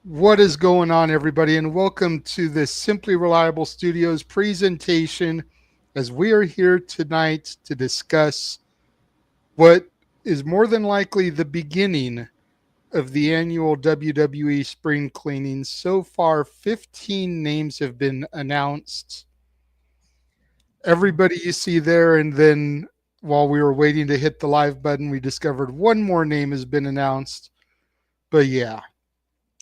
What is going on, everybody, and welcome to this Simply Reliable Studios presentation as we are here tonight to discuss what is more than likely the beginning of the annual WWE spring cleaning. So far, 15 names have been announced. Everybody you see there, and then while we were waiting to hit the live button, we discovered one more name has been announced. But yeah,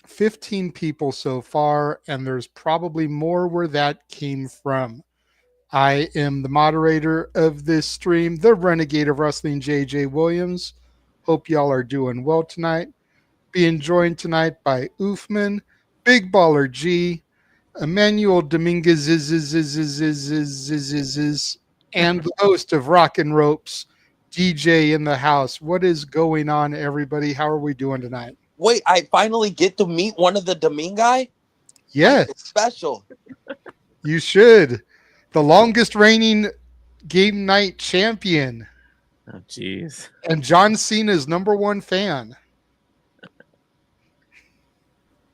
15 people so far, and there's probably more where that came from. I am the moderator of this stream, the Renegade of Wrestling, JJ Williams. Hope y'all are doing well tonight. Being joined tonight by Oofman, Big Baller G, Emmanuel Dominguez, and the host of Rock and Ropes, DJ in the house. What is going on, everybody? How are we doing tonight? Wait, I finally get to meet one of the Domingue guy? I feel Yes, special. you should. The longest reigning game night champion Oh, jeez. and John Cena's number one fan.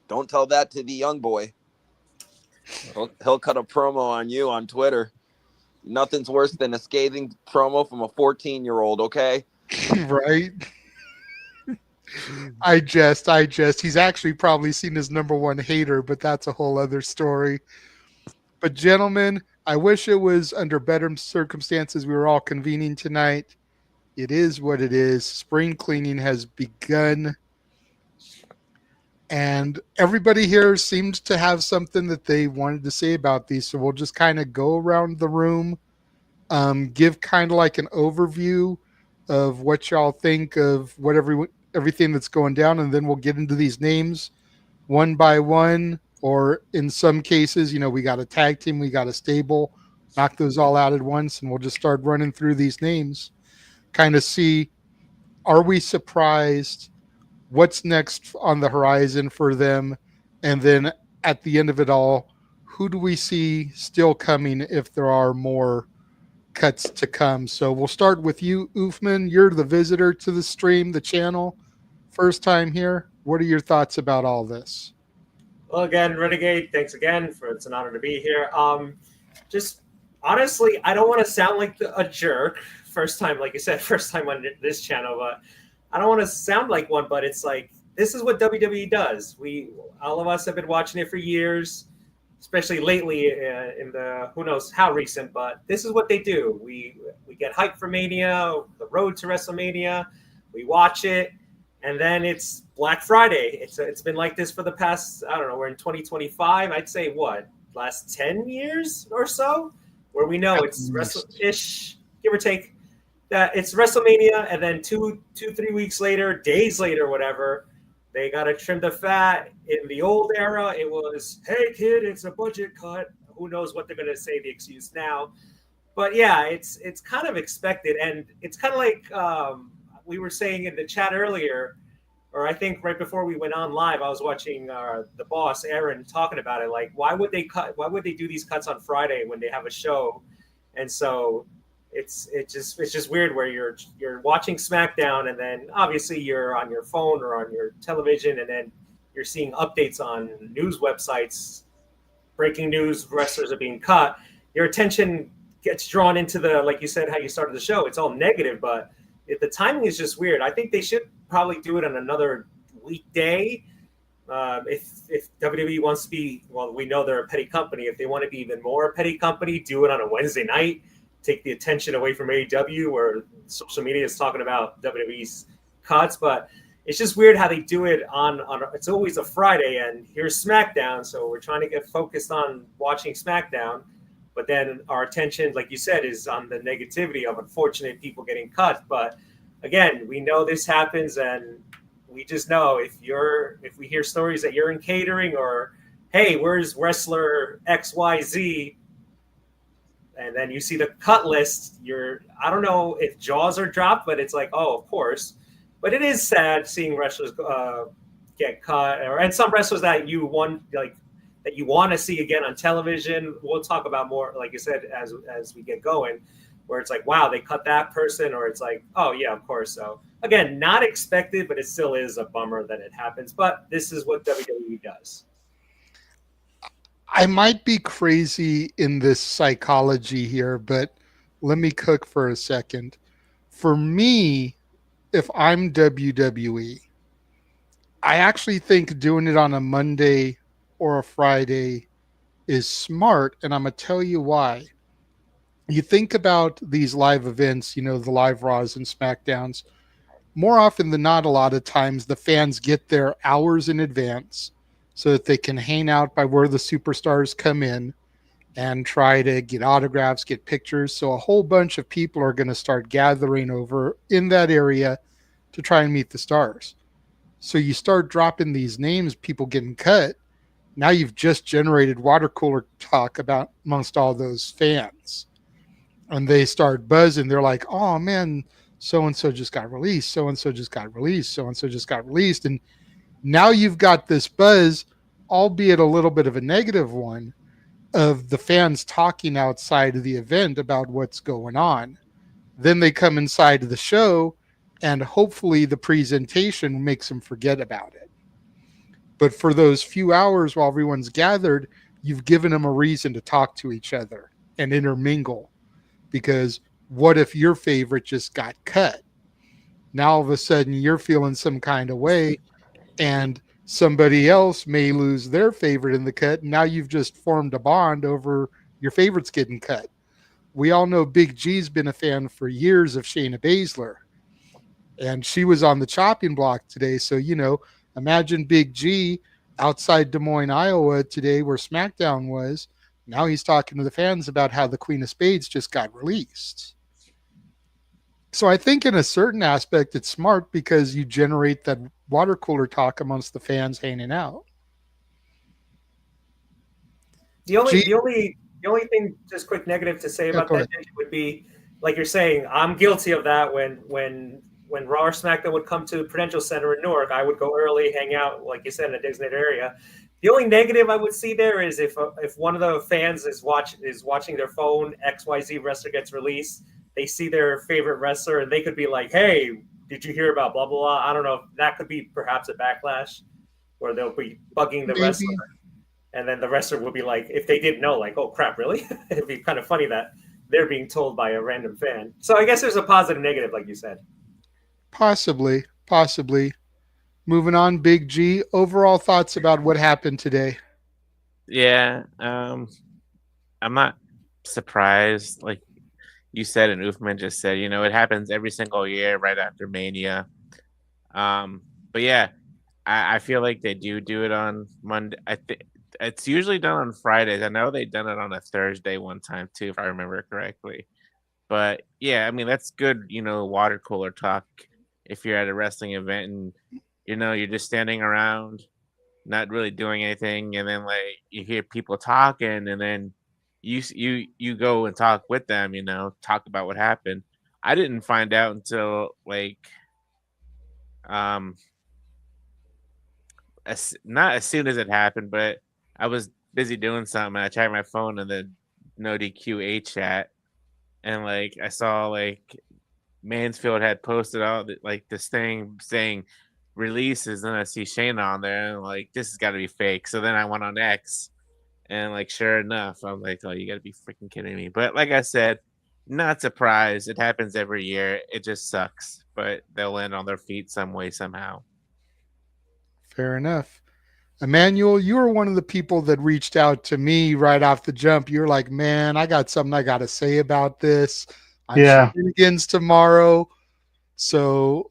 Don't tell that to the young boy. He'll cut a promo on you on Twitter. Nothing's worse than a scathing promo from a 14-year-old, okay? Right? I jest. He's actually probably seen his number one hater, but that's a whole other story. But, gentlemen, I wish it was under better circumstances we were all convening tonight. It is what it is. Spring cleaning has begun. And everybody here seems to have something that they wanted to say about these. So we'll just kind of go around the room, give kind of like an overview of what y'all think of everything that's going down. And then we'll get into these names one by one. Or in some cases, we got a tag team, we got a stable, knock those all out at once. And we'll just start running through these names, kind of see, are we surprised? What's next on the horizon for them? And then at the end of it all, who do we see still coming if there are more cuts to come? So we'll start with you, Oofman. You're the visitor to the stream, the channel. First time here. What are your thoughts about all this? Well, again, Renegade, thanks again it's an honor to be here. Just honestly, I don't want to sound like a jerk. First time, like you said, first time on this channel, but I don't want to sound like one, but it's like, this is what WWE does. All of us have been watching it for years, especially lately in the, who knows how recent, but this is what they do. We get hyped for Mania, the road to WrestleMania, we watch it, and then it's Black Friday. It's been like this for the past, I don't know, we're in 2025, I'd say last 10 years or so, where we know it's Wrestle-ish, give or take, that it's WrestleMania, and then 3 weeks later, days later, whatever, they got to trim the fat. In the old era, it was, hey, kid, it's a budget cut. Who knows what they're going to say the excuse now. But, yeah, it's kind of expected. And it's kind of like we were saying in the chat earlier, or I think right before we went on live, I was watching the boss, Aaron, talking about it. Like, why would they do these cuts on Friday when they have a show? And so it's just weird where you're watching SmackDown, and then obviously you're on your phone or on your television, and then you're seeing updates on news websites, breaking news, wrestlers are being cut. Your attention gets drawn into like you said, how you started the show. It's all negative, but the timing is just weird. I think they should probably do it on another weekday. If WWE wants to be, well, we know they're a petty company. If they want to be even more a petty company, do it on a Wednesday night. Take the attention away from AEW, where social media is talking about WWE's cuts. But it's just weird how they do it on it's always a Friday, and here's SmackDown. So we're trying to get focused on watching SmackDown. But then our attention, like you said, is on the negativity of unfortunate people getting cut. But again, we know this happens, and we just know if we hear stories that you're in catering, or, hey, where's wrestler XYZ? And then you see the cut list, I don't know if jaws are dropped, but it's like, oh, of course. But it is sad seeing wrestlers get cut, and some wrestlers that you want to see again on television. We'll talk about more, like you said, as we get going, where it's like, wow, they cut that person, or it's like, oh yeah, of course. So again, not expected, but it still is a bummer that it happens. But this is what WWE does. I might be crazy in this psychology here, but let me cook for a second. For me, if I'm WWE, I actually think doing it on a Monday or a Friday is smart, and I'm going to tell you why. You think about these live events, the live Raws and SmackDowns, more often than not, a lot of times the fans get there hours in advance so that they can hang out by where the superstars come in and try to get autographs, get pictures. So a whole bunch of people are going to start gathering over in that area to try and meet the stars. So you start dropping these names, people getting cut. Now you've just generated water cooler talk about amongst all those fans. And they start buzzing. They're like, oh man, so-and-so just got released. So-and-so just got released. So-and-so just got released. And now you've got this buzz, albeit a little bit of a negative one, of the fans talking outside of the event about what's going on. Then they come inside of the show, and hopefully the presentation makes them forget about it. But for those few hours while everyone's gathered, you've given them a reason to talk to each other and intermingle. Because what if your favorite just got cut? Now all of a sudden you're feeling some kind of way, and somebody else may lose their favorite in the cut. Now you've just formed a bond over your favorites getting cut. We all know Big G's been a fan for years of Shayna Baszler, and she was on the chopping block today. So, imagine Big G outside Des Moines, Iowa today where SmackDown was. Now he's talking to the fans about how the Queen of Spades just got released. So I think in a certain aspect, it's smart because you generate that water cooler talk amongst the fans hanging out. The only thing, just quick negative to say about that would be, like you're saying, I'm guilty of that. When Raw or SmackDown would come to the Prudential Center in Newark, I would go early, hang out, like you said, in a designated area. The only negative I would see there is if one of the fans is watching their phone, XYZ wrestler gets released, they see their favorite wrestler, and they could be like, hey, did you hear about blah, blah, blah? I don't know. That could be perhaps a backlash where they'll be bugging the wrestler. And then the wrestler will be like, if they didn't know, like, oh, crap, really? It'd be kind of funny that they're being told by a random fan. So I guess there's a positive negative, like you said. Possibly. Moving on, Big G, overall thoughts about what happened today? Yeah, I'm not surprised. Like you said, and Uthman just said, it happens every single year right after Mania. But yeah, I feel like they do it on Monday. I think it's usually done on Fridays. I know they've done it on a Thursday one time too, if I remember correctly. But yeah, I mean, that's good, water cooler talk if you're at a wrestling event and you're just standing around, not really doing anything, and then like you hear people talking, and then you go and talk with them, talk about what happened. I didn't find out until like not as soon as it happened, but I was busy doing something, and I checked my phone in the No DQ8 chat, and like I saw like Mansfield had posted out like this thing saying releases, and I see Shayna on there, and like this has got to be fake. So then I went on X, and like sure enough, I'm like, oh, you got to be freaking kidding me. But like I said, not surprised. It happens every year. It just sucks, but they'll land on their feet some way somehow. Fair enough. Emmanuel, you were one of the people that reached out to me right off the jump. You're like, man, I got something I got to say about this. I'm Shenanigans tomorrow. So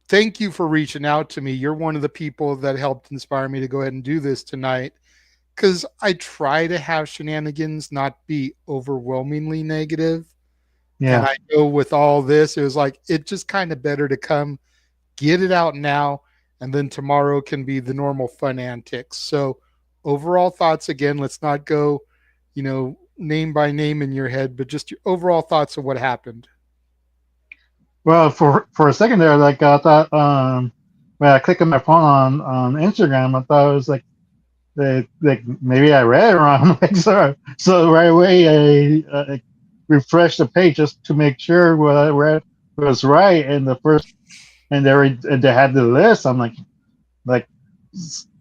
thank you for reaching out to me. You're one of the people that helped inspire me to go ahead and do this tonight, because I try to have Shenanigans not be overwhelmingly negative. Yeah. And I know with all this, it was like, it just kind of better to come get it out now, and then tomorrow can be the normal fun antics. So overall thoughts, again, let's not go, name by name in your head, but just your overall thoughts of what happened. Well, for a second there, like I thought, when I clicked on my phone on Instagram, I thought it was like maybe I read it wrong. So right away I refreshed the page just to make sure what I read was right. And the first and they had the list. I'm like,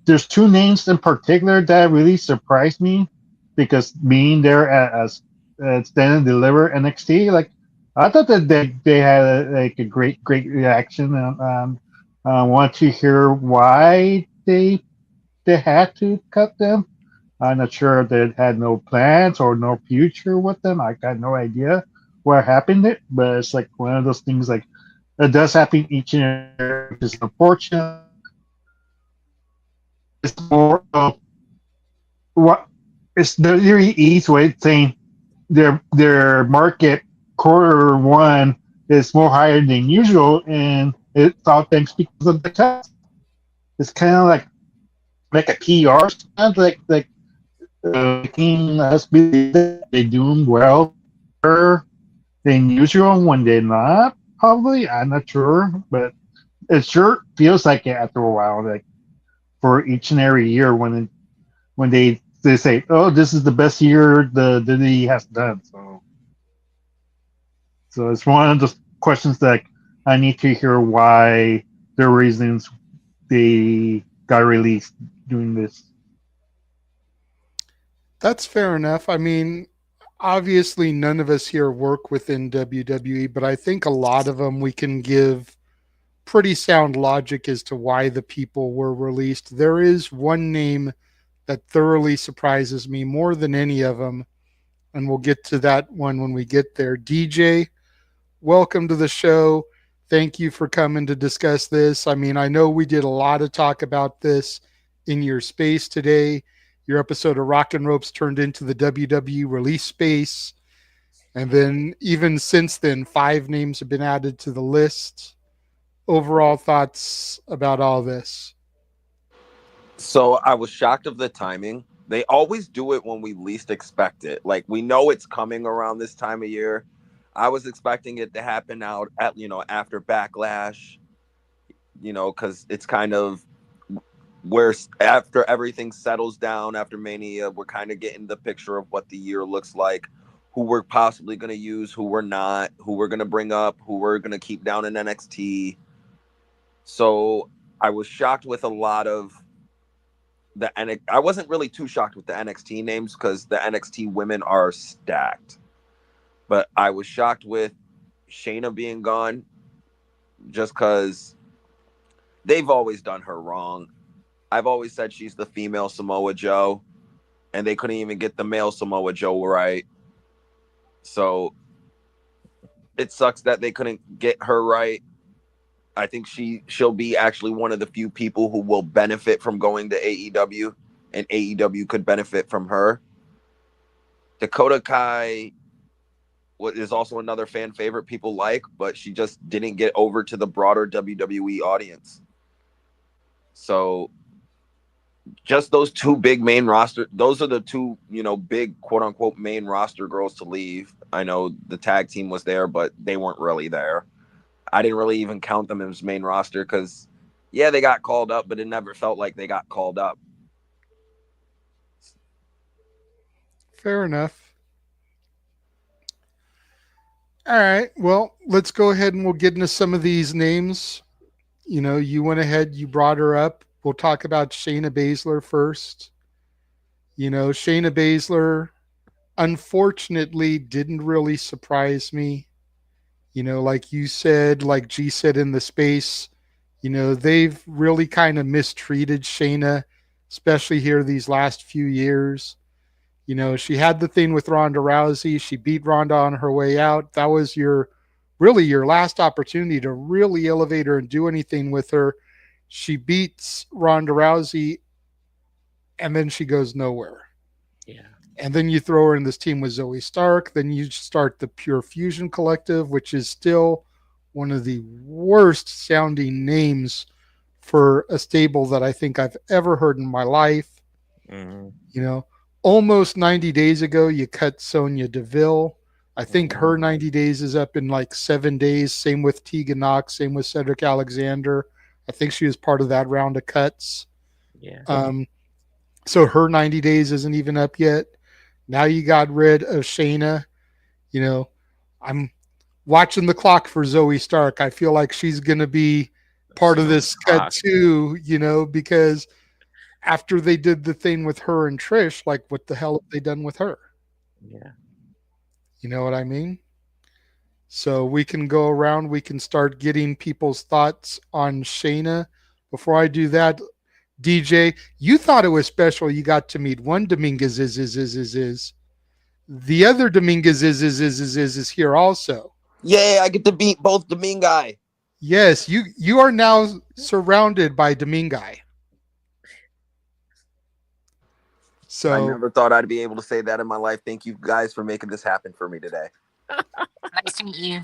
there's two names in particular that really surprised me because being there as Stand and Deliver NXT, like I thought that they had a great reaction, and I want to hear why they had to cut them. I'm not sure if they had no plans or no future with them. I got no idea what happened there, but it's like one of those things like it does happen each and every year, which is unfortunate. It's more of what it's the very easy way of saying their market quarter one is more higher than usual, and it's all thanks because of the cuts. It's kind of like a PR stunt, like making us believe that they're doing well than usual when they're not. Probably, I'm not sure, but it sure feels like it after a while. Like for each and every year when they say, "Oh, this is the best year the league has done." So it's one of those questions that I need to hear why the reasons they got released doing this. That's fair enough. I mean, obviously, none of us here work within WWE, but I think a lot of them we can give pretty sound logic as to why the people were released. There is one name that thoroughly surprises me more than any of them, and we'll get to that one when we get there. DJ, welcome to the show. Thank you for coming to discuss this. I mean, I know we did a lot of talk about this in your space today. Your episode of Rock and Ropes turned into the WWE release space. And then even since then, 5 names have been added to the list. Overall thoughts about all this? So I was shocked of the timing. They always do it when we least expect it. Like we know it's coming around this time of year. I was expecting it to happen out at after Backlash, because it's kind of where after everything settles down after Mania, we're kind of getting the picture of what the year looks like, who we're possibly going to use, who we're not, who we're going to bring up, who we're going to keep down in NXT. So I was shocked with a lot of I wasn't really too shocked with the NXT names because the NXT women are stacked. But I was shocked with Shayna being gone just because they've always done her wrong. I've always said she's the female Samoa Joe, and they couldn't even get the male Samoa Joe right. So it sucks that they couldn't get her right. I think she'll be actually one of the few people who will benefit from going to AEW, and AEW could benefit from her. Dakota Kai is also another fan favorite people like, but she just didn't get over to the broader WWE audience. So just those two big main roster, those are the two, big quote unquote main roster girls to leave. I know the tag team was there, but they weren't really there. I didn't really even count them as main roster because, yeah, they got called up, but it never felt like they got called up. Fair enough. All right. Well, let's go ahead and we'll get into some of these names. You went ahead, you brought her up. We'll talk about Shayna Baszler first. Shayna Baszler, unfortunately, didn't really surprise me. Like you said, like G said in the space, they've really kind of mistreated Shayna, especially here these last few years. She had the thing with Ronda Rousey. She beat Ronda on her way out. That was your last opportunity to really elevate her and do anything with her. She beats Ronda Rousey, and then she goes nowhere. Yeah. And then you throw her in this team with Zoe Stark. Then you start the Pure Fusion Collective, which is still one of the worst sounding names for a stable that I think I've ever heard in my life. Mm-hmm. Almost 90 days ago, you cut Sonya Deville. I think her 90 days is up in like 7 days. Same with Tegan Knox. Same with Cedric Alexander. I think she was part of that round of cuts. Yeah. So her 90 days isn't even up yet. Now you got rid of Shayna. I'm watching the clock for Zoe Stark. I feel like she's going to be part of So this cut talk. too, you know, because after they did the thing with her and Trish, like what the hell have they done with her? Yeah. You know what I mean? So we can go around, we can start getting people's thoughts on Shayna. Before I do that, DJ, you thought it was special you got to meet one Dominguez is. The other Dominguez is here also. Yay, I get to beat both Dominguez. Yes, you are now surrounded by Dominguez. So I never thought I'd be able to say that in my life. Thank you guys for making this happen for me today. Nice to meet you.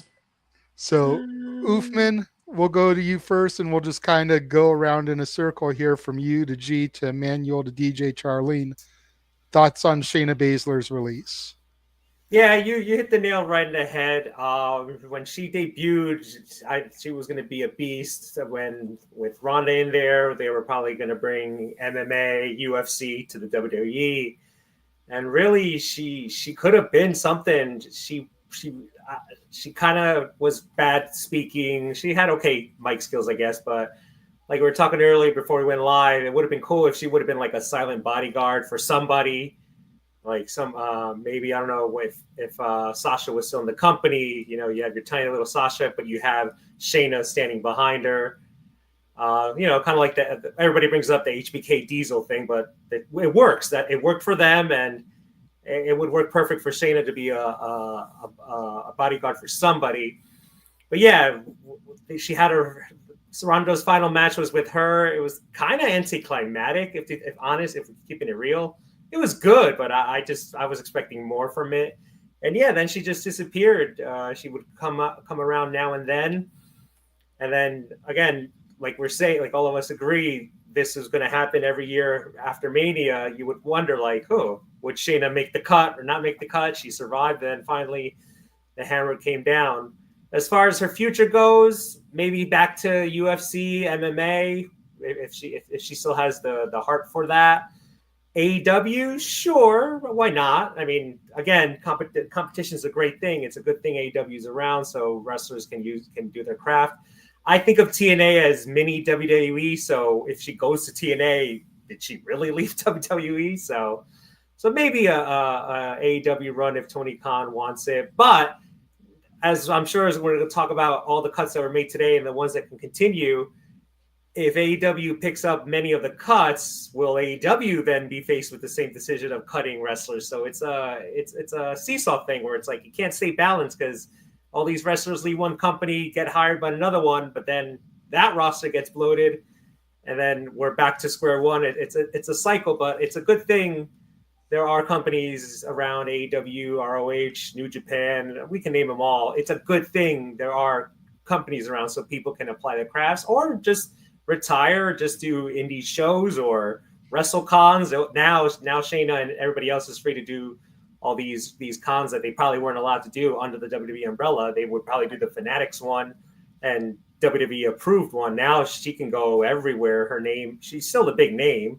So, Oofman, we'll go to you first, and we'll just kind of go around in a circle here from you to G to Emmanuel to DJ Charlene. Thoughts on Shayna Baszler's release? Yeah, you hit the nail right in the head. When she debuted, she was going to be a beast. When with Ronda in there, they were probably going to bring MMA, UFC to the WWE, and really, she could have been something. She kind of was bad speaking. She had okay mic skills, I guess, but like we were talking earlier before we went live, it would have been cool if she would have been like a silent bodyguard for somebody. Like some maybe I don't know if Sasha was still in the company, you know, you have your tiny little Sasha, but you have Shayna standing behind her. You know, kind of like that. Everybody brings up the HBK Diesel thing, but it works. That it worked for them, and it would work perfect for Shayna to be a bodyguard for somebody. But yeah, she had her. Ronda's final match was with her. It was kind of anticlimactic, if honest, if we're keeping it real. It was good, but I was expecting more from it. And yeah, then she just disappeared. She would come around now and then again, like we're saying, like all of us agree, this is going to happen every year after Mania. You would wonder, like, oh, would Shayna make the cut or not make the cut? She survived. Then finally, the hammer came down. As far as her future goes, maybe back to UFC, MMA, if she still has the heart for that. AEW, sure, why not? I mean, again, competition is a great thing. It's a good thing AEW is around, so wrestlers can do their craft. I think of TNA as mini WWE. So if she goes to TNA, did she really leave WWE? So maybe a AEW run if Tony Khan wants it. But as I'm sure as we're going to talk about all the cuts that were made today and the ones that can continue, if AEW picks up many of the cuts, will AEW then be faced with the same decision of cutting wrestlers? So it's a seesaw thing where it's like you can't stay balanced because all these wrestlers leave one company, get hired by another one, but then that roster gets bloated, and then we're back to square one. It's a cycle, but it's a good thing. There are companies around AEW, ROH, New Japan. We can name them all. It's a good thing there are companies around so people can apply their crafts or just retire, just do indie shows or wrestle cons. Now Shayna and everybody else is free to do all these cons that they probably weren't allowed to do under the WWE umbrella. They would probably do the Fanatics one and WWE approved one. Now she can go everywhere. Her name, she's still the big name.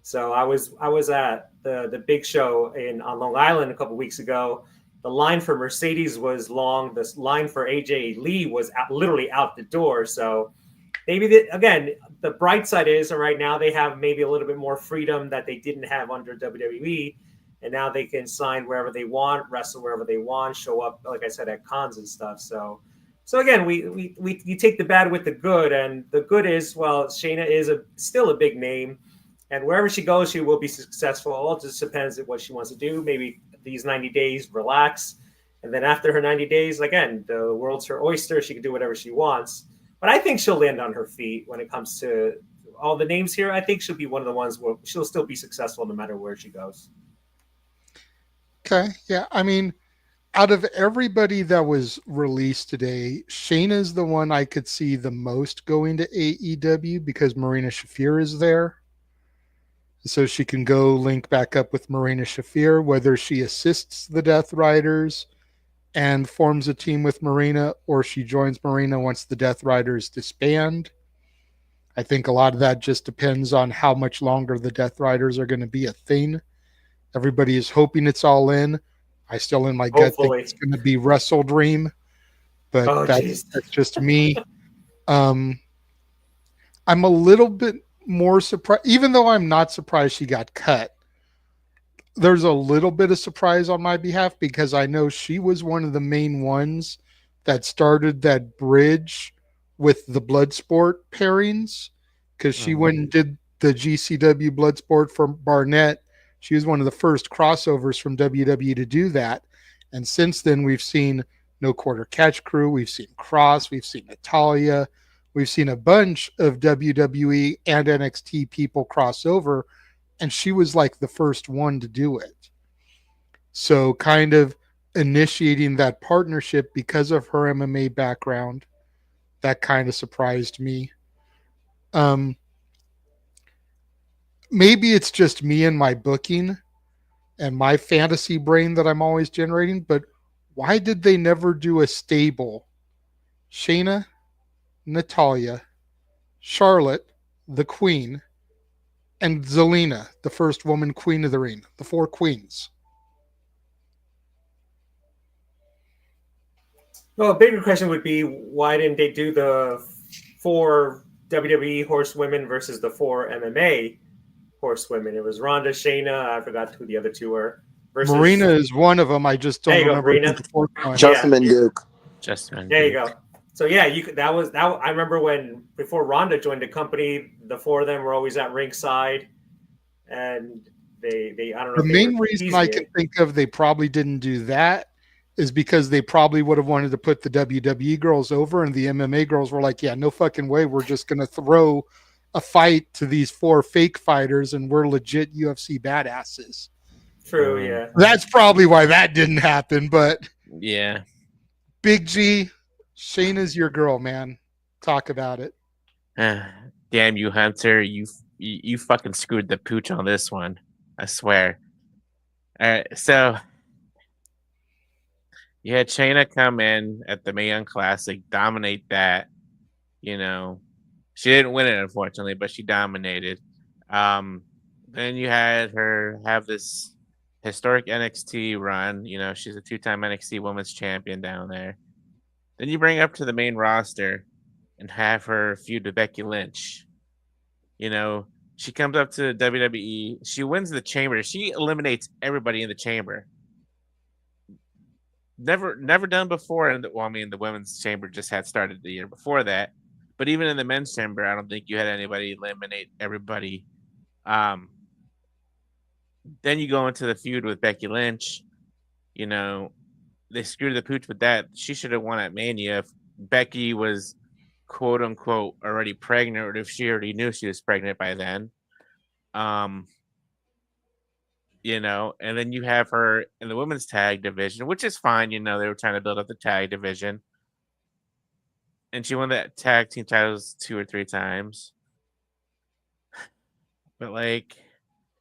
So I was at the big show on Long Island a couple weeks ago. The line for Mercedes was long. The line for AJ Lee was literally out the door. So maybe again, the bright side is right now they have maybe a little bit more freedom that they didn't have under WWE. And now they can sign wherever they want, wrestle wherever they want, show up, like I said, at cons and stuff. So again, we take the bad with the good, and the good is, well, Shayna is still a big name, and wherever she goes, she will be successful. It all just depends on what she wants to do. Maybe these 90 days, relax, and then after her 90 days, again, the world's her oyster. She can do whatever she wants. But I think she'll land on her feet when it comes to all the names here. I think she'll be one of the ones where she'll still be successful no matter where she goes. Okay. Yeah. I mean, out of everybody that was released today, Shayna's the one I could see the most going to AEW because Marina Shafir is there. So she can go link back up with Marina Shafir, whether she assists the Death Riders and forms a team with Marina or she joins Marina once the Death Riders disband. I think a lot of that just depends on how much longer the Death Riders are going to be a thing. Everybody is hoping it's all in. I still in my gut think it's going to be Wrestle Dream, but that's just me. I'm a little bit more surprised, even though I'm not surprised she got cut. There's a little bit of surprise on my behalf because I know she was one of the main ones that started that bridge with the Bloodsport pairings because she went and did the GCW Bloodsport for Barnett. She was one of the first crossovers from WWE to do that. And since then, we've seen No Quarter Catch Crew, we've seen Cross, we've seen Natalia, we've seen a bunch of WWE and NXT people cross over, and she was like the first one to do it. So kind of initiating that partnership because of her MMA background, that kind of surprised me. Maybe it's just me and my booking and my fantasy brain that I'm always generating, but why did they never do a stable? Shayna, Natalia, Charlotte, the Queen, and Zelina, the first woman queen of the ring, the four queens. Well, a bigger question would be why didn't they do the 4 WWE horsewomen versus the 4 MMA horsewomen? It was Ronda, Shayna. I forgot who the other 2 were. Versus... Marina is one of them. I just don't remember who the fourth one. Jessamyn Duke. There you go. So yeah, that was. I remember when before Ronda joined the company, the 4 of them were always at ringside, and they I don't know. The main reason I can think of they probably didn't do that is because they probably would have wanted to put the WWE girls over, and the MMA girls were like, "Yeah, no fucking way. We're just gonna throw a fight to these 4 fake fighters, and we're legit UFC badasses." True. Yeah. That's probably why that didn't happen. But yeah, Big G. Shayna's your girl, man. Talk about it. Damn you, Hunter. You fucking screwed the pooch on this one. I swear. All right, so you had Shayna come in at the Mae Young Classic, dominate that. You know, she didn't win it, unfortunately, but she dominated. Then you had her have this historic NXT run. You know, she's a 2-time NXT Women's Champion down there. Then you bring her up to the main roster and have her feud with Becky Lynch. You know, she comes up to WWE. She wins the chamber. She eliminates everybody in the chamber. Never done before. And well, I mean, the women's chamber just had started the year before that. But even in the men's chamber, I don't think you had anybody eliminate everybody. Then you go into the feud with Becky Lynch. You know, they screwed the pooch with that. She should have won at Mania if Becky was quote unquote already pregnant, or if she already knew she was pregnant by then. You know, and then you have her in the women's tag division, which is fine. You know, they were trying to build up the tag division. And she won that tag team titles 2 or 3 times. But like,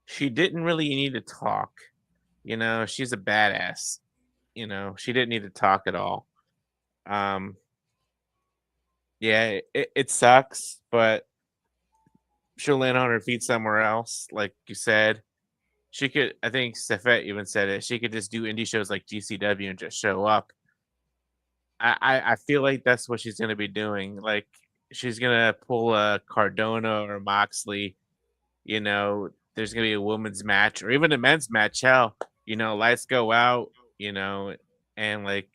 she didn't really need to talk. You know, she's a badass. You know, she didn't need to talk at all. Yeah, it sucks, but she'll land on her feet somewhere else. Like you said, she could, I think Stefette even said it, she could just do indie shows like GCW and just show up. I feel like that's what she's going to be doing. Like, she's going to pull a Cardona or Moxley. You know, there's going to be a women's match or even a men's match. Hell, you know, lights go out, you know, and like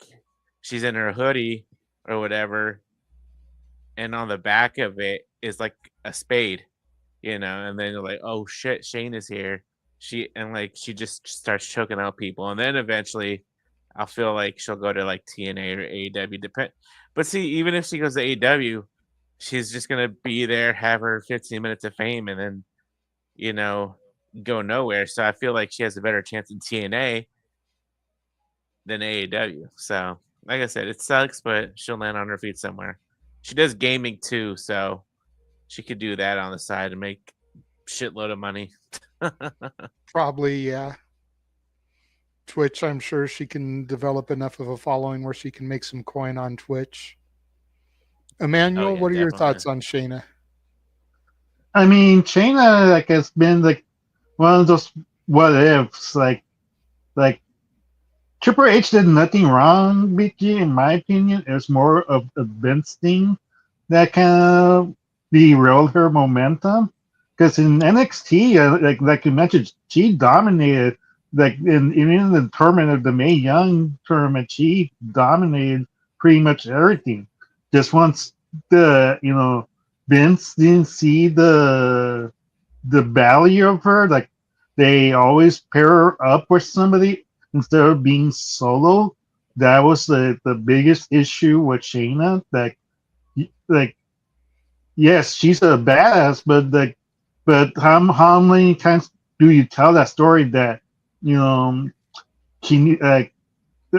she's in her hoodie or whatever. And on the back of it is like a spade, you know, and then you're like, oh shit, Shane is here. She just starts choking out people. And then eventually I'll feel like she'll go to like TNA or AEW. But see, even if she goes to AEW, she's just going to be there, have her 15 minutes of fame, and then, you know, go nowhere. So I feel like she has a better chance in TNA than AEW. So, like I said, it sucks, but she'll land on her feet somewhere. She does gaming too, so she could do that on the side and make shitload of money. Probably, yeah. Twitch, I'm sure she can develop enough of a following where she can make some coin on Twitch. Emmanuel, what are your thoughts on Shayna? I mean, Shayna, like, has been like one of those what ifs. Like Triple H did nothing wrong, BG, in my opinion. It was more of a Vince thing that kind of derailed her momentum. Because in NXT, like you mentioned, she dominated. Like in the tournament of the Mae Young tournament, she dominated pretty much everything. Just once Vince didn't see the value of her, like they always pair her up with somebody instead of being solo. That was the biggest issue with Shayna. Like yes, she's a badass, but how many times do you tell that story that you know she like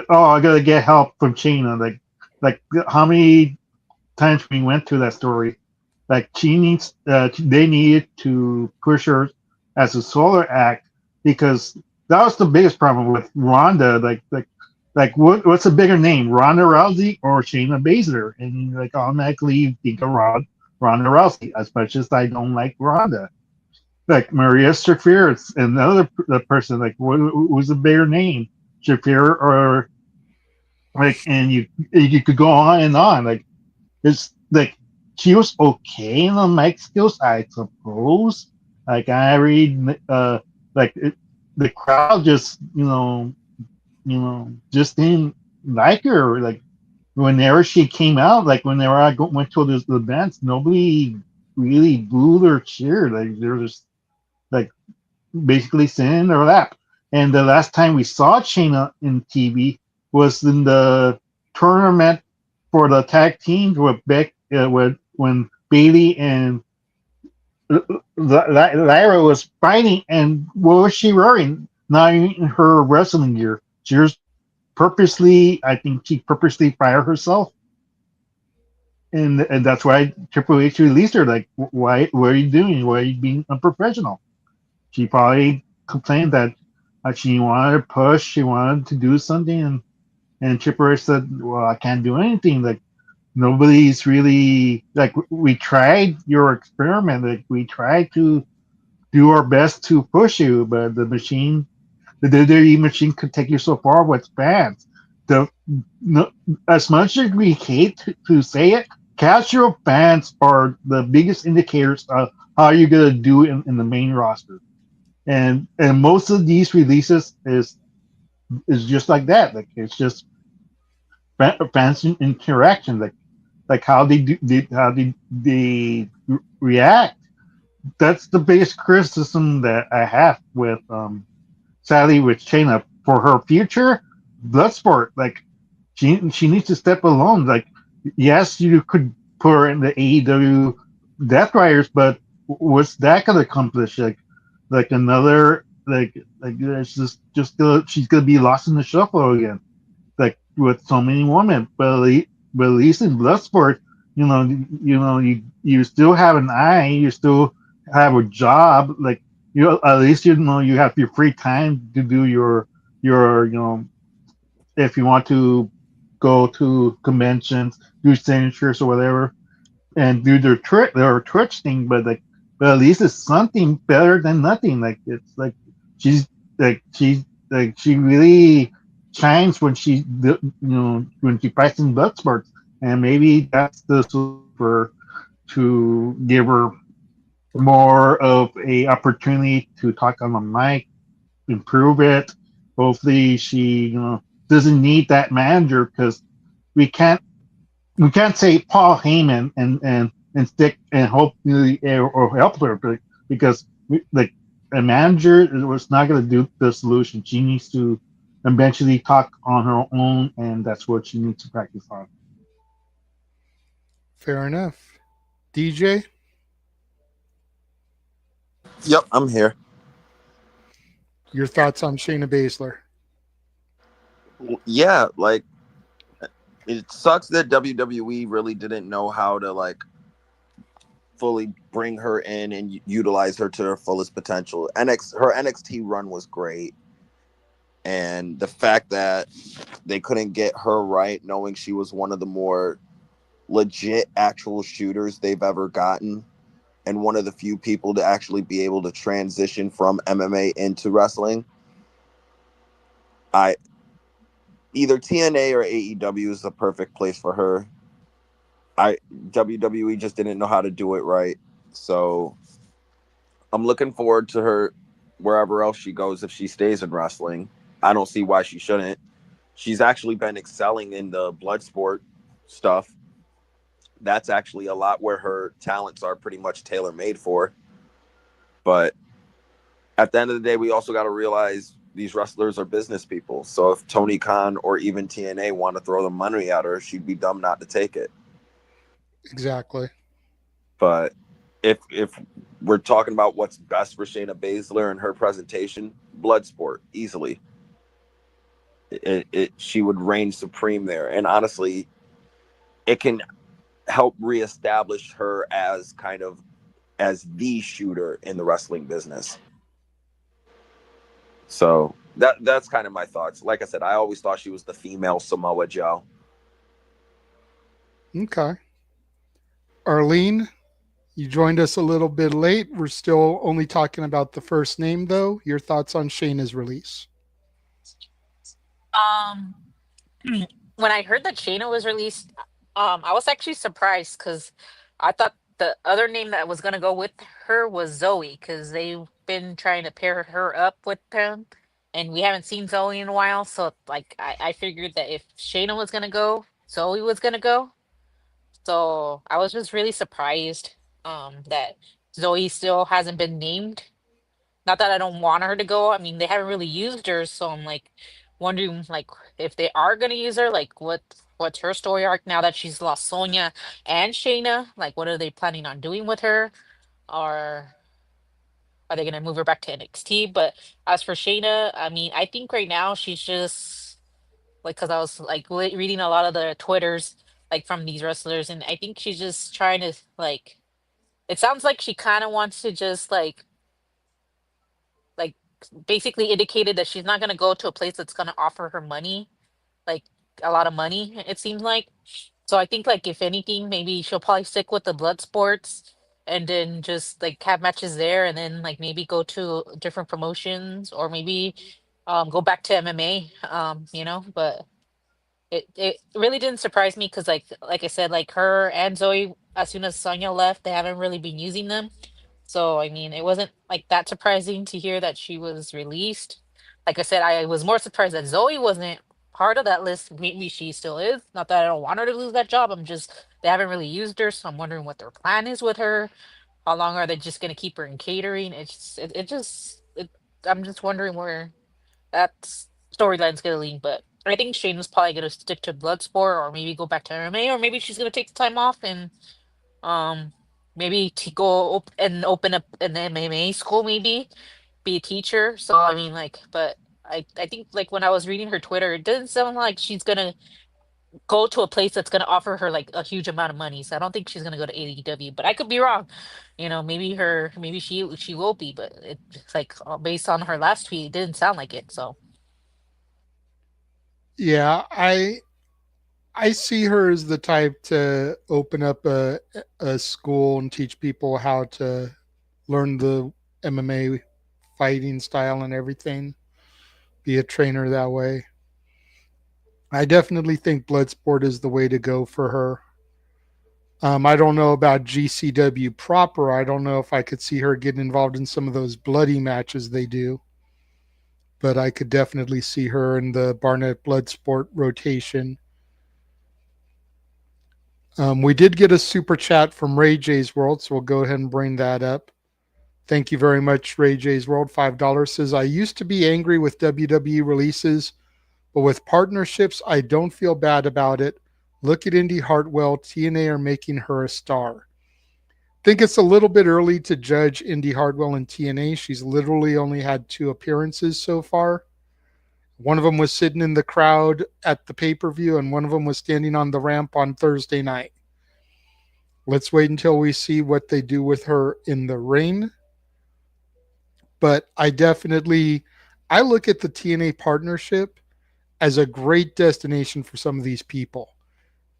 oh I gotta get help from Shayna like how many times we went through that story like she needs they needed to push her as a solo act because that was the biggest problem with Ronda like what's a bigger name, Ronda Rousey or Shayna Baszler? And like automatically you think of Ronda Rousey, as much as I don't like Ronda. Like Maria Shafir, it's another person. Like what was a bigger name, Shafir or like? And you could go on and on. Like it's like she was okay in the mic skills, I suppose. Like I read, the crowd just just didn't like her. Like whenever she came out, like whenever went to the events, nobody really booed or cheered. Like they were just like basically sitting in their lap. And the last time we saw Shayna in TV was in the tournament for the tag teams with when Bailey and Lyra was fighting, and what was she wearing? Not in her wrestling gear. She was purposely, I think she purposely fired herself, and that's why Triple H released her. Like, why? What are you doing? Why are you being unprofessional? She probably complained that she wanted to push, she wanted to do something, and Triple H said, "Well, I can't do anything. Like, nobody's really like we tried your experiment. Like, we tried to do our best to push you, but the WWE machine could take you so far with fans. The no, as much as we hate to say it, casual fans are the biggest indicators of how you're gonna do in the main roster. And most of these releases is just like that. Like it's just fans interaction. Like how they react. That's the biggest criticism that I have with sadly with Shayna for her future Bloodsport. Like she needs to step alone. Like yes, you could put her in the AEW Death Riders, but what's that gonna accomplish? Like another like it's she's gonna be lost in the shuffle again. Like with so many women, but at least in Bloodsport, you still have an eye, you still have a job. Like at least you have your free time to do your if you want to go to conventions, do signatures or whatever, and do their Twitch thing. But at least it's something better than nothing. Like it's like she's she really shines when when she fights in Bloodsport, and maybe that's the super to give her more of a opportunity to talk on the mic, improve it. Hopefully, she doesn't need that manager because we can't say Paul Heyman and stick and hope or help her because like a manager was not going to do the solution. She needs to eventually talk on her own, and that's what she needs to practice on. Fair enough. DJ? Yep, I'm here. Your thoughts on Shayna Baszler? Yeah, like it sucks that WWE really didn't know how to like fully bring her in and utilize her to her fullest potential. Her NXT run was great, and the fact that they couldn't get her right, knowing she was one of the more legit actual shooters they've ever gotten, and one of the few people to actually be able to transition from MMA into wrestling. Either TNA or AEW is the perfect place for her. WWE just didn't know how to do it right. So I'm looking forward to her wherever else she goes if she stays in wrestling. I don't see why she shouldn't. She's actually been excelling in the blood sport stuff. That's actually a lot where her talents are pretty much tailor made for. But at the end of the day, we also got to realize these wrestlers are business people. So if Tony Khan or even TNA want to throw the money at her, she'd be dumb not to take it. Exactly. But if we're talking about what's best for Shayna Baszler and her presentation, Bloodsport easily. She would reign supreme there, and honestly, it can help reestablish her as kind of as the shooter in the wrestling business. So that's kind of my thoughts. Like I said, I always thought she was the female Samoa Joe. Okay. Arlene, you joined us a little bit late. We're still only talking about the first name, though. Your thoughts on Shayna's release? Um, when I heard that Shayna was released, I was actually surprised because I thought the other name that was gonna go with her was Zoe because they've been trying to pair her up with him, and we haven't seen Zoe in a while. So like, I figured that if Shayna was gonna go, Zoe was gonna go. So I was just really surprised that Zoe still hasn't been named. Not that I don't want her to go. I mean, they haven't really used her, so I'm like wondering like if they are gonna use her, like what's her story arc now that she's lost Sonya and Shayna? Like what are they planning on doing with her? Or are they gonna move her back to NXT? But as for Shayna, I mean, I think right now she's just like because I was like reading a lot of the Twitters like from these wrestlers, and I think she's just trying to like. It sounds like she kind of wants to just like basically indicated that she's not gonna go to a place that's gonna offer her money, like a lot of money, it seems like. So I think like if anything, maybe she'll probably stick with the blood sports and then just like have matches there and then like maybe go to different promotions or maybe go back to MMA, but it really didn't surprise me because like I said, like her and Zoe, as soon as Sonya left, they haven't really been using them. So I mean, it wasn't like that surprising to hear that she was released. Like I said, I was more surprised that Zoe wasn't part of that list. Maybe she still is. Not that I don't want her to lose that job. I'm just they haven't really used her, so I'm wondering what their plan is with her. How long are they just gonna keep her in catering? I'm just wondering where that storyline's gonna lead. But I think Shane's probably gonna stick to Bloodsport or maybe go back to MMA or maybe she's gonna take the time off and um maybe to go and open up an MMA school, maybe be a teacher. So I mean, like, but I think like when I was reading her Twitter, it doesn't sound like she's gonna go to a place that's gonna offer her like a huge amount of money. So I don't think she's gonna go to AEW, but I could be wrong. Maybe she will be, but it's like based on her last tweet, it didn't sound like it. So Yeah, I see her as the type to open up a school and teach people how to learn the MMA fighting style and everything. Be a trainer that way. I definitely think Bloodsport is the way to go for her. I don't know about GCW proper. I don't know if I could see her getting involved in some of those bloody matches they do, but I could definitely see her in the Barnett Bloodsport rotation. We did get a super chat from Ray J's World, so we'll go ahead and bring that up. Thank you very much, Ray J's World. $5 says, I used to be angry with WWE releases, but with partnerships, I don't feel bad about it. Look at Indy Hartwell. TNA are making her a star. Think it's a little bit early to judge Indy Hartwell in TNA. She's literally only had 2 appearances so far. One of them was sitting in the crowd at the pay-per-view, and one of them was standing on the ramp on Thursday night. Let's wait until we see what they do with her in the ring. But I look at the TNA partnership as a great destination for some of these people.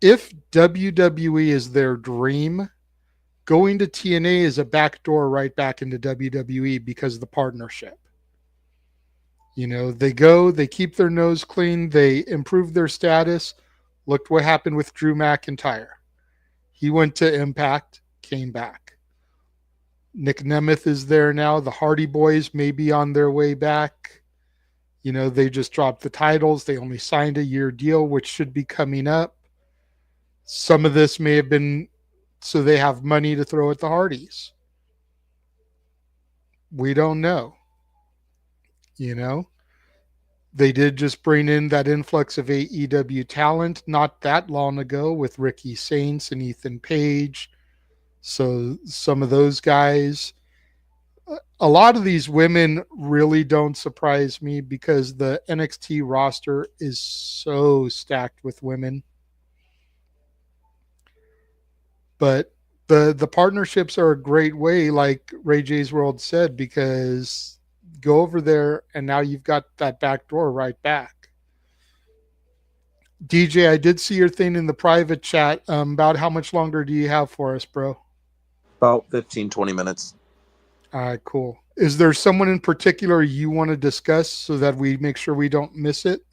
If WWE is their dream, going to TNA is a backdoor right back into WWE because of the partnership. You know, they keep their nose clean, they improve their status. Look what happened with Drew McIntyre. He went to Impact, came back. Nick Nemeth is there now. The Hardy Boys may be on their way back. You know, they just dropped the titles. They only signed a year deal, which should be coming up. Some of this may have been so they have money to throw at the Hardys. We don't know. You know, they did just bring in that influx of AEW talent not that long ago with Ricky Saints and Ethan Page. So some of those guys, a lot of these women really don't surprise me because the NXT roster is so stacked with women. But the partnerships are a great way, like Ray J's World said, because go over there and now you've got that back door right back. DJ, I did see your thing in the private chat about how much longer do you have for us, bro? About 15, 20 minutes. All right, cool. Is there someone in particular you want to discuss so that we make sure we don't miss it?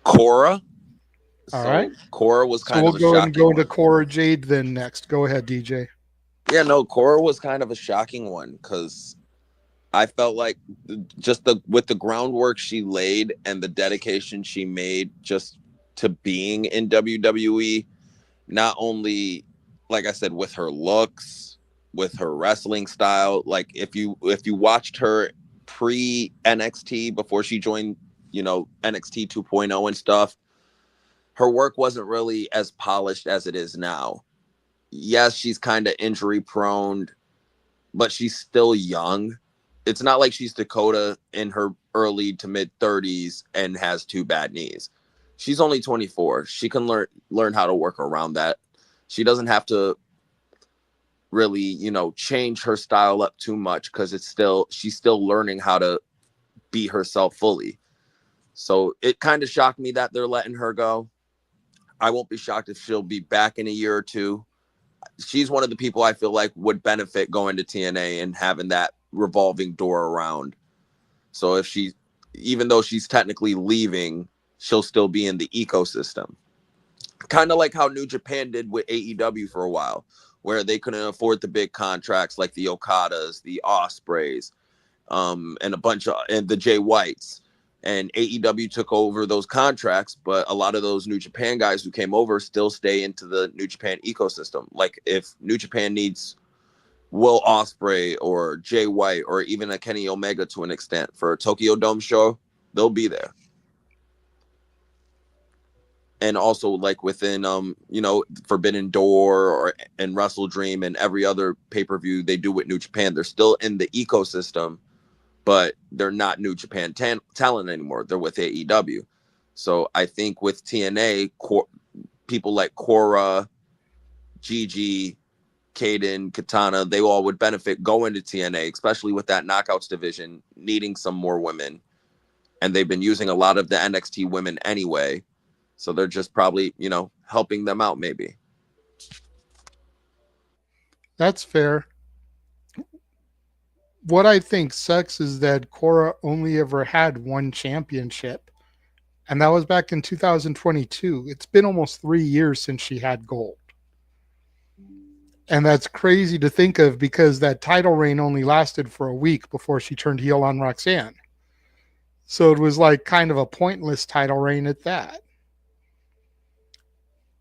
Cora. All right. Cora was So kind we'll of a go ahead shocking and go into one. Cora Jade then next. Go ahead, DJ. Yeah, no, Cora was kind of a shocking one because I felt like with the groundwork she laid and the dedication she made just to being in WWE, not only, like I said, with her looks, with her wrestling style. Like if you watched her pre NXT before she joined, NXT 2.0 and stuff, her work wasn't really as polished as it is now. Yes, she's kind of injury prone, but she's still young. It's not like she's Dakota in her early to mid 30s and has 2 bad knees. She's only 24. She can learn how to work around that. She doesn't have to really, change her style up too much because she's still learning how to be herself fully. So it kind of shocked me that they're letting her go. I won't be shocked if she'll be back in a year or two. She's one of the people I feel like would benefit going to TNA and having that revolving door around. So even though she's technically leaving, she'll still be in the ecosystem. Kind of like how New Japan did with AEW for a while, where they couldn't afford the big contracts like the Okadas, the Ospreys, and the Jay Whites. And AEW took over those contracts, but a lot of those New Japan guys who came over still stay into the New Japan ecosystem. Like if New Japan needs Will Ospreay or Jay White or even a Kenny Omega to an extent for a Tokyo Dome show, they'll be there. And also like within Forbidden Door and Wrestle Dream and every other pay-per-view they do with New Japan, they're still in the ecosystem, but they're not New Japan talent anymore. They're with AEW. So I think with TNA, people like Cora, Gigi, Kaden, Katana, they all would benefit going to TNA, especially with that Knockouts division needing some more women. And they've been using a lot of the NXT women anyway. So they're just probably, helping them out maybe. That's fair. What I think sucks is that Cora only ever had one championship, and that was back in 2022. It's been almost 3 years since she had gold. And that's crazy to think of because that title reign only lasted for a week before she turned heel on Roxanne. So it was like kind of a pointless title reign at that.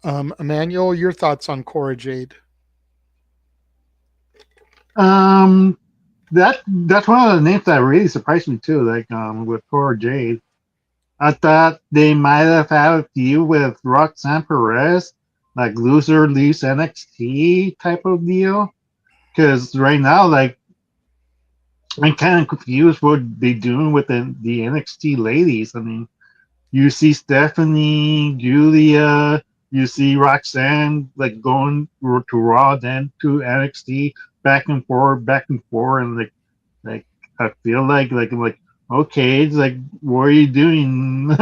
Emmanuel, your thoughts on Cora Jade? That's one of the names that really surprised me too. Like with Cora Jade, I thought they might have had a feud with Roxanne Perez, like loser leaves NXT type of deal. Because right now, like I'm kind of confused what they're doing with the NXT ladies. I mean, you see Stephanie, Julia, you see Roxanne like going to Raw, then to NXT, back and forth, and like I feel like okay, it's like what are you doing?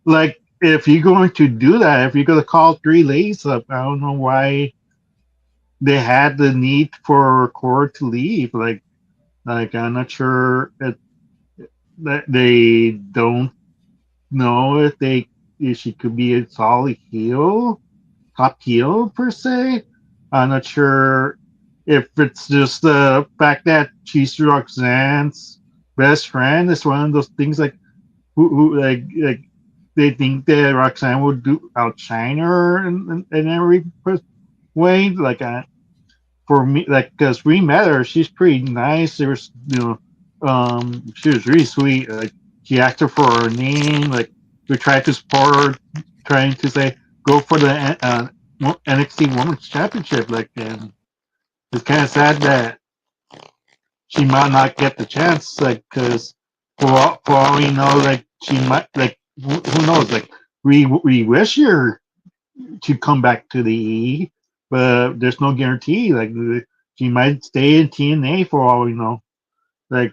Like if you're going to do that, if you're going to call 3 ladies up, I don't know why they had the need for Cora to leave. Like I'm not sure that they don't know if she could be a solid heel top heel per se. I'm not sure if it's just the fact that she's Roxanne's best friend. It's one of those things like who like they think that Roxanne would outshine her in every way. Like for me, like because we met her, she's pretty nice. There was she was really sweet. Like she asked her for her name. Like we tried to support her, trying to say go for the NXT Women's Championship. Like and it's kind of sad that she might not get the chance. Like because for all we know, like she might like who knows? Like we wish her to come back to the E, but there's no guarantee. Like she might stay in TNA for all we know. Like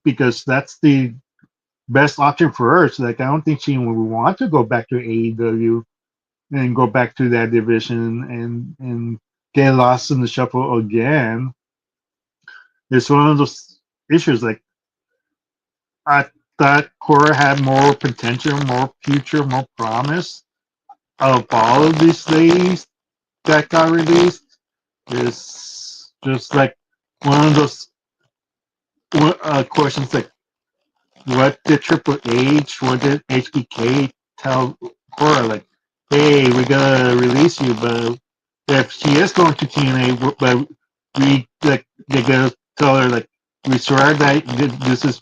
because that's the best option for her. So like I don't think she would want to go back to AEW and go back to that division and get lost in the shuffle again. It's one of those issues. Like I thought Cora had more potential, more future, more promise of all of these ladies that got released. Is just like one of those questions like what did Triple H, what did HBK tell Cora? Like, hey, we're gonna release you, but if she is going to TNA, but we like they're gonna tell her like we swear that this is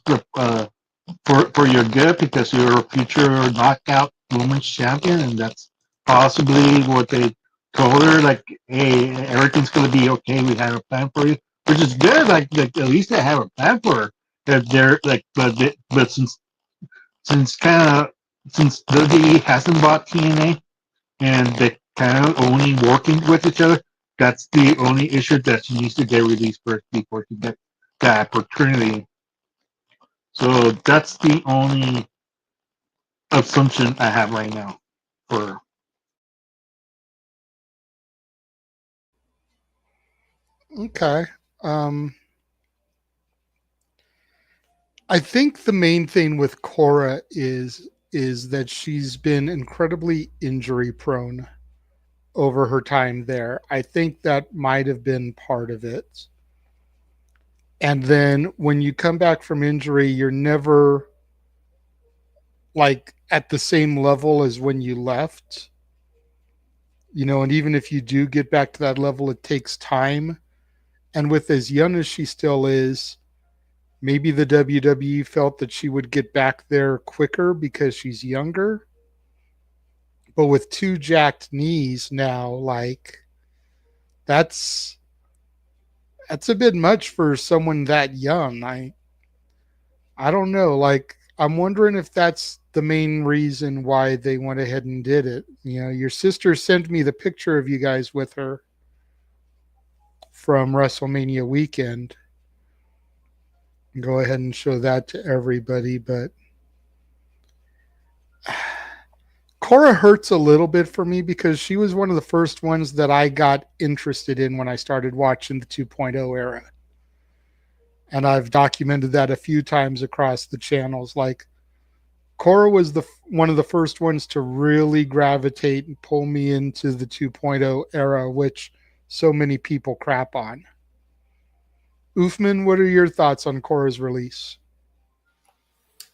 for your good because you're a future knockout women's champion, and that's possibly what they told her. Like, hey, everything's gonna be okay. We have a plan for you, which is good. Like at least they have a plan for her. That they're like, but since WWE hasn't bought TNA and they kind of only working with each other, that's the only issue that she needs to get released first before she gets that opportunity. So that's the only assumption I have right now for Okay. I think the main thing with Cora is that she's been incredibly injury prone over her time there. I think that might have been part of it. And then when you come back from injury, you're never like at the same level as when you left. And even if you do get back to that level, it takes time. And with as young as she still is, maybe the WWE felt that she would get back there quicker because she's younger. But with two jacked knees now, like that's a bit much for someone that young. I don't know. Like I'm wondering if that's the main reason why they went ahead and did it. Your sister sent me the picture of you guys with her from WrestleMania weekend. Go ahead and show that to everybody, but Cora hurts a little bit for me because she was one of the first ones that I got interested in when I started watching the 2.0 era. And I've documented that a few times across the channels. Like Cora was one of the first ones to really gravitate and pull me into the 2.0 era, which so many people crap on. Oofman, what are your thoughts on Cora's release?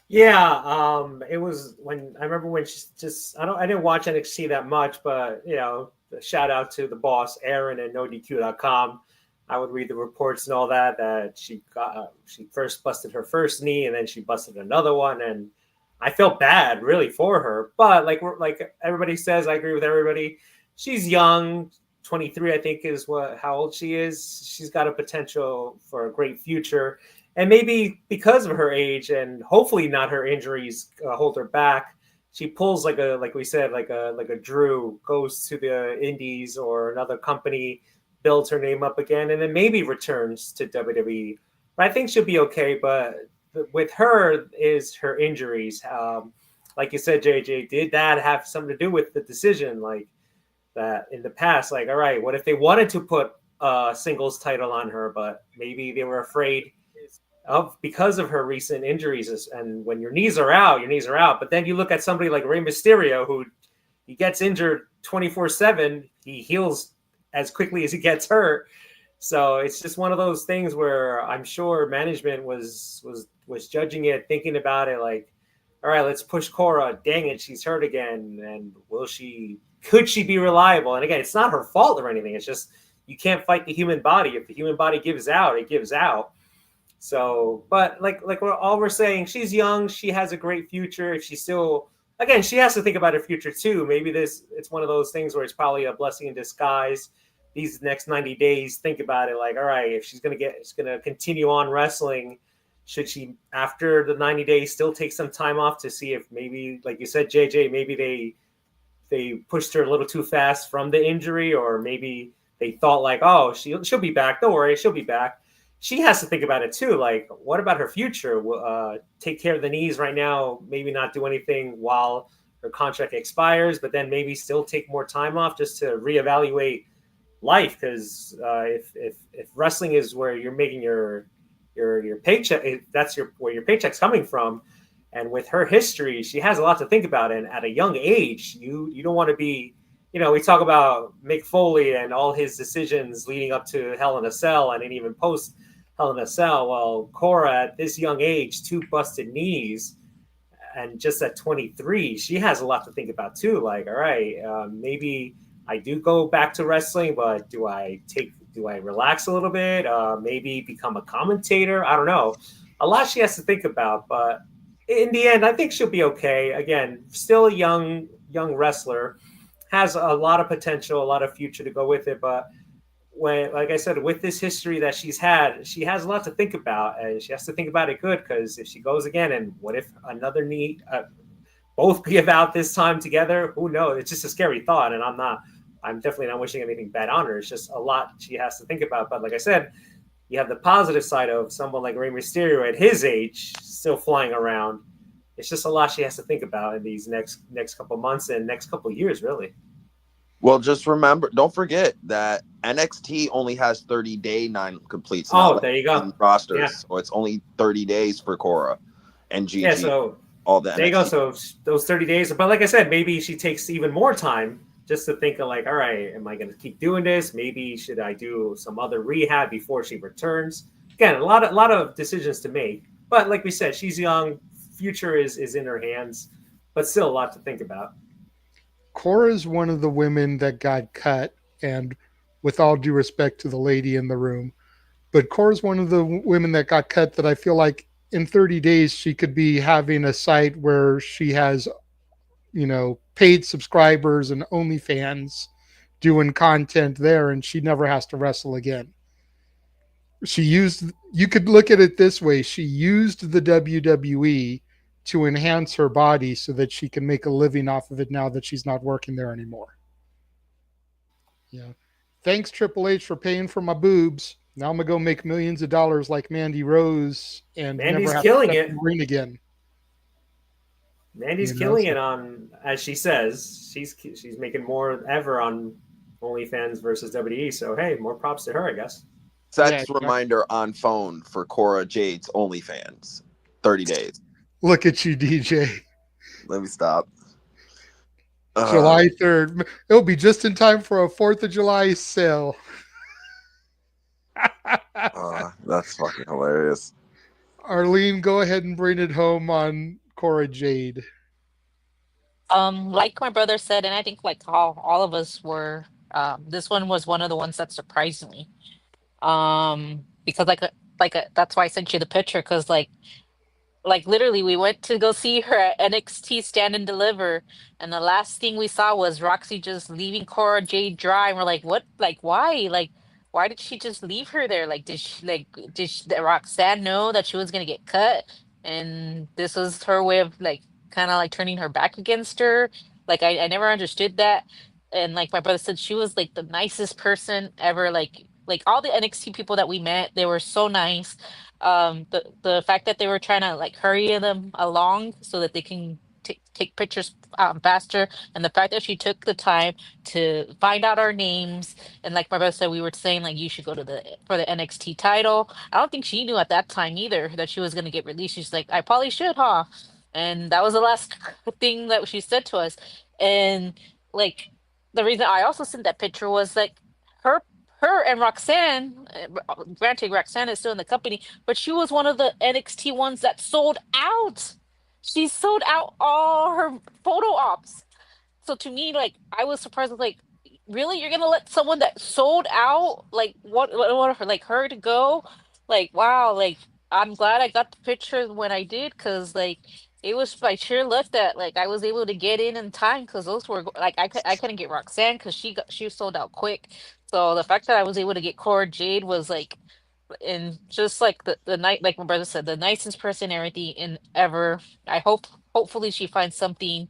Yeah, it was when I remember when she just I didn't watch NXT that much, but shout out to the boss Aaron and NoDQ.com. I would read the reports and all that she first busted her first knee and then she busted another one, and I felt bad really for her. But like everybody says, I agree with everybody. She's young, 23, I think is how old she is. She's got a potential for a great future. And maybe because of her age and hopefully not her injuries hold her back, she pulls like we said, like a Drew, goes to the Indies or another company, builds her name up again, and then maybe returns to WWE. But I think she'll be okay. But with her is her injuries. Like you said, JJ, did that have something to do with the decision? Like that in the past, like, all right, what if they wanted to put a singles title on her, but maybe they were afraid because of her recent injuries, and when your knees are out, But then you look at somebody like Rey Mysterio, who he gets injured 24/7, he heals as quickly as he gets hurt. So it's just one of those things where I'm sure management was judging it, thinking about it like, all right, let's push Cora. Dang it, she's hurt again, and could she be reliable? And again, it's not her fault or anything. It's just you can't fight the human body. If the human body gives out, it gives out. So, but like we're saying, she's young. She has a great future. If she's still, again, she has to think about her future too. Maybe it's one of those things where it's probably a blessing in disguise. These next 90 days, think about it. Like, all right, if she's gonna continue on wrestling, should she after the 90 days still take some time off to see if maybe, like you said, JJ, maybe they pushed her a little too fast from the injury, or maybe they thought like, oh, she'll be back. Don't worry, she'll be back. She has to think about it too. Like, what about her future? Take care of the knees right now. Maybe not do anything while her contract expires, but then maybe still take more time off just to reevaluate life. Because if wrestling is where you're making your paycheck, that's where your paycheck's coming from. And with her history, she has a lot to think about. And at a young age, you don't want to be, we talk about Mick Foley and all his decisions leading up to Hell in a Cell and even post Hell in a Cell. Well, Cora at this young age, 2 busted knees, and just at 23, she has a lot to think about too. Like, all right, maybe I do go back to wrestling, but do I relax a little bit? Maybe become a commentator? I don't know. A lot she has to think about, but in the end, I think she'll be okay. Again, still a young wrestler, has a lot of potential, a lot of future to go with it. But like I said, with this history that she's had, she has a lot to think about, and she has to think about it good, because if she goes again, and what if another knee, both be about this time together? Who knows? It's just a scary thought, and I'm definitely not wishing anything bad on her. It's just a lot she has to think about. But like I said, you have the positive side of someone like Rey Mysterio at his age, still flying around. It's just a lot she has to think about in these next couple months and next couple years, really. Well, just remember, don't forget that NXT only has 30-day non-completes. There you go. Rosters, yeah. So it's only 30 days for Cora and Gigi. Yeah, so all that. There you go. So those 30 days. But like I said, maybe she takes even more time just to think of like, all right, am I going to keep doing this? Maybe should I do some other rehab before she returns? Again, a lot of decisions to make. But like we said, she's young. Future is in her hands, but still a lot to think about. Cora is one of the women that got cut, and with all due respect to the lady in the room, but Cora's one of the women that got cut that I feel like in 30 days she could be having a site where she has, paid subscribers and OnlyFans doing content there, and she never has to wrestle again. You could look at it this way. She used the WWE to enhance her body so that she can make a living off of it now that she's not working there anymore. Yeah. Thanks, Triple H, for paying for my boobs. Now I'm going to go make millions of dollars like Mandy Rose and Mandy's never have killing to step it. in the ring again. Mandy's killing it on, as she says, she's making more than ever on OnlyFans versus WWE. So, hey, more props to her, I guess. Sex reminder on phone for Cora Jade's OnlyFans. 30 days. Look at you, DJ. Let me stop. July 3rd. It'll be just in time for a 4th of July sale. That's fucking hilarious. Arlene, go ahead and bring it home on Cora Jade. Like my brother said, and I think like all of us were, this one was one of the ones that surprised me. Because that's why I sent you the picture, because like literally we went to go see her at NXT Stand and Deliver, and the last thing we saw was Roxy just leaving Cora Jade dry, and we're like, what? Like, why? Like, why did she just leave her there? Like, did Roxanne know that she was gonna get cut, and this was her way of like kind of like turning her back against her? Like, I never understood that. And like my brother said, she was like the nicest person ever. Like all the NXT people that we met, they were so nice. The fact that they were trying to like hurry them along so that they can take pictures faster, and the fact that she took the time to find out our names, and like my brother said, we were saying like you should go for the NXT title. I don't think she knew at that time either that she was going to get released. She's like, I probably should, huh? And that was the last thing that she said to us. And like the reason I also sent that picture was like her her and Roxanne, granted Roxanne is still in the company, but she was one of the NXT ones that sold out. She sold out all her photo ops. So to me, like I was surprised, like, really, you're gonna let someone that sold out, like what like her to go? Like, wow, like I'm glad I got the picture when I did, cause like it was by sheer luck that like I was able to get in time, cause those were like I couldn't get Roxanne, cause she was sold out quick. So the fact that I was able to get Cora Jade was like, and just like the night, like my brother said, the nicest person and everything in ever. I hopefully she finds something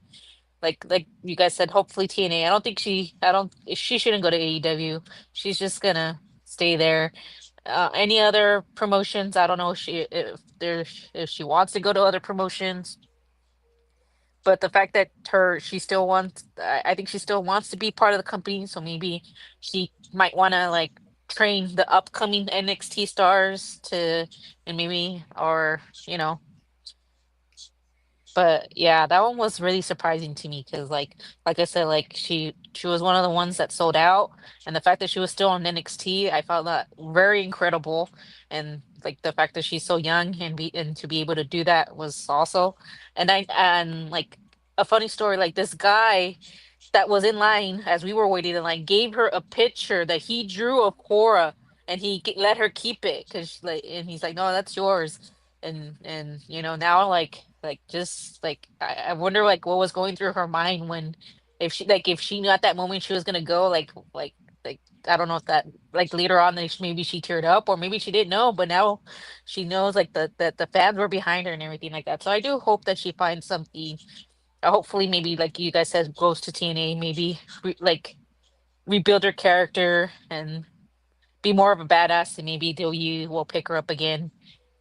like you guys said, hopefully TNA. I don't she shouldn't go to AEW. She's just gonna stay there. Any other promotions? I don't know if she wants to go to other promotions, but the fact that she still wants, I think she still wants to be part of the company, so maybe she might want to like train the upcoming NXT stars to, and maybe, or but yeah, that one was really surprising to me because, like I said, like she was one of the ones that sold out, and the fact that she was still on NXT, I found that very incredible. And like the fact that she's so young and to be able to do that was also, and like a funny story, like this guy that was in line as we were waiting in line gave her a picture that he drew of Cora, and let her keep it because like, and he's like, no, that's yours. And now just like I wonder like what was going through her mind when, if she knew at that moment she was gonna go, like I don't know if that, like later on, that maybe she teared up, or maybe she didn't know, but now she knows, like that the fans were behind her and everything like that. So I do hope that she finds something. Hopefully, maybe like you guys said, goes to TNA, maybe rebuild her character and be more of a badass, and maybe W will pick her up again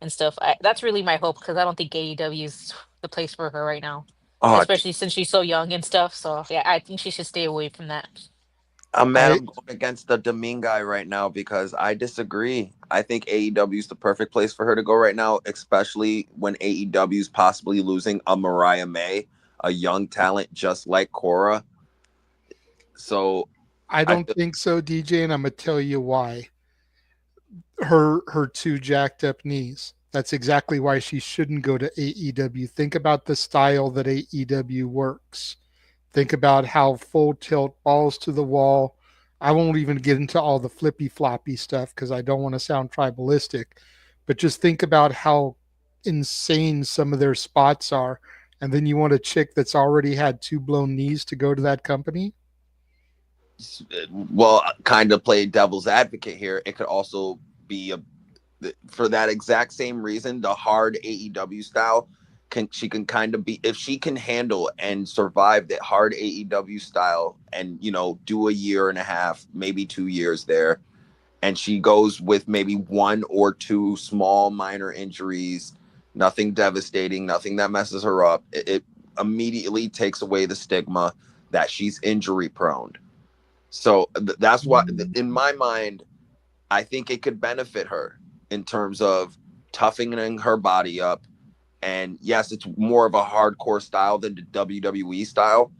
and stuff. That's really my hope, because I don't think AEW is the place for her right now, Oh, especially since she's so young and stuff. So yeah, I think she should stay away from that. I'm mad I I'm going against the Domingue guy right now because I disagree. I think AEW is the perfect place for her to go right now, especially when AEW is possibly losing a Mariah May, a young talent just like Cora. So I I don't feel, think so, DJ, and I'm gonna tell you why. Her two jacked up knees. That's exactly why she shouldn't go to AEW. Think about the style that AEW works. Think about how full tilt, balls to the wall. I won't even get into all the flippy floppy stuff because I don't want to sound tribalistic, but just think about how insane some of their spots are. And then you want a chick that's already had two blown knees to go to that company? well, kind of play devil's advocate here. It could also be for that exact same reason, the hard AEW style she can kind of be, if she can handle and survive that hard AEW style and do a year and a half, maybe 2 years there, and she goes with maybe one or two small minor injuries, nothing devastating, nothing that messes her up. It immediately takes away the stigma that she's injury prone. So that's why, in my mind, I think it could benefit her in terms of toughening her body up. And yes, it's more of a hardcore style than the WWE style,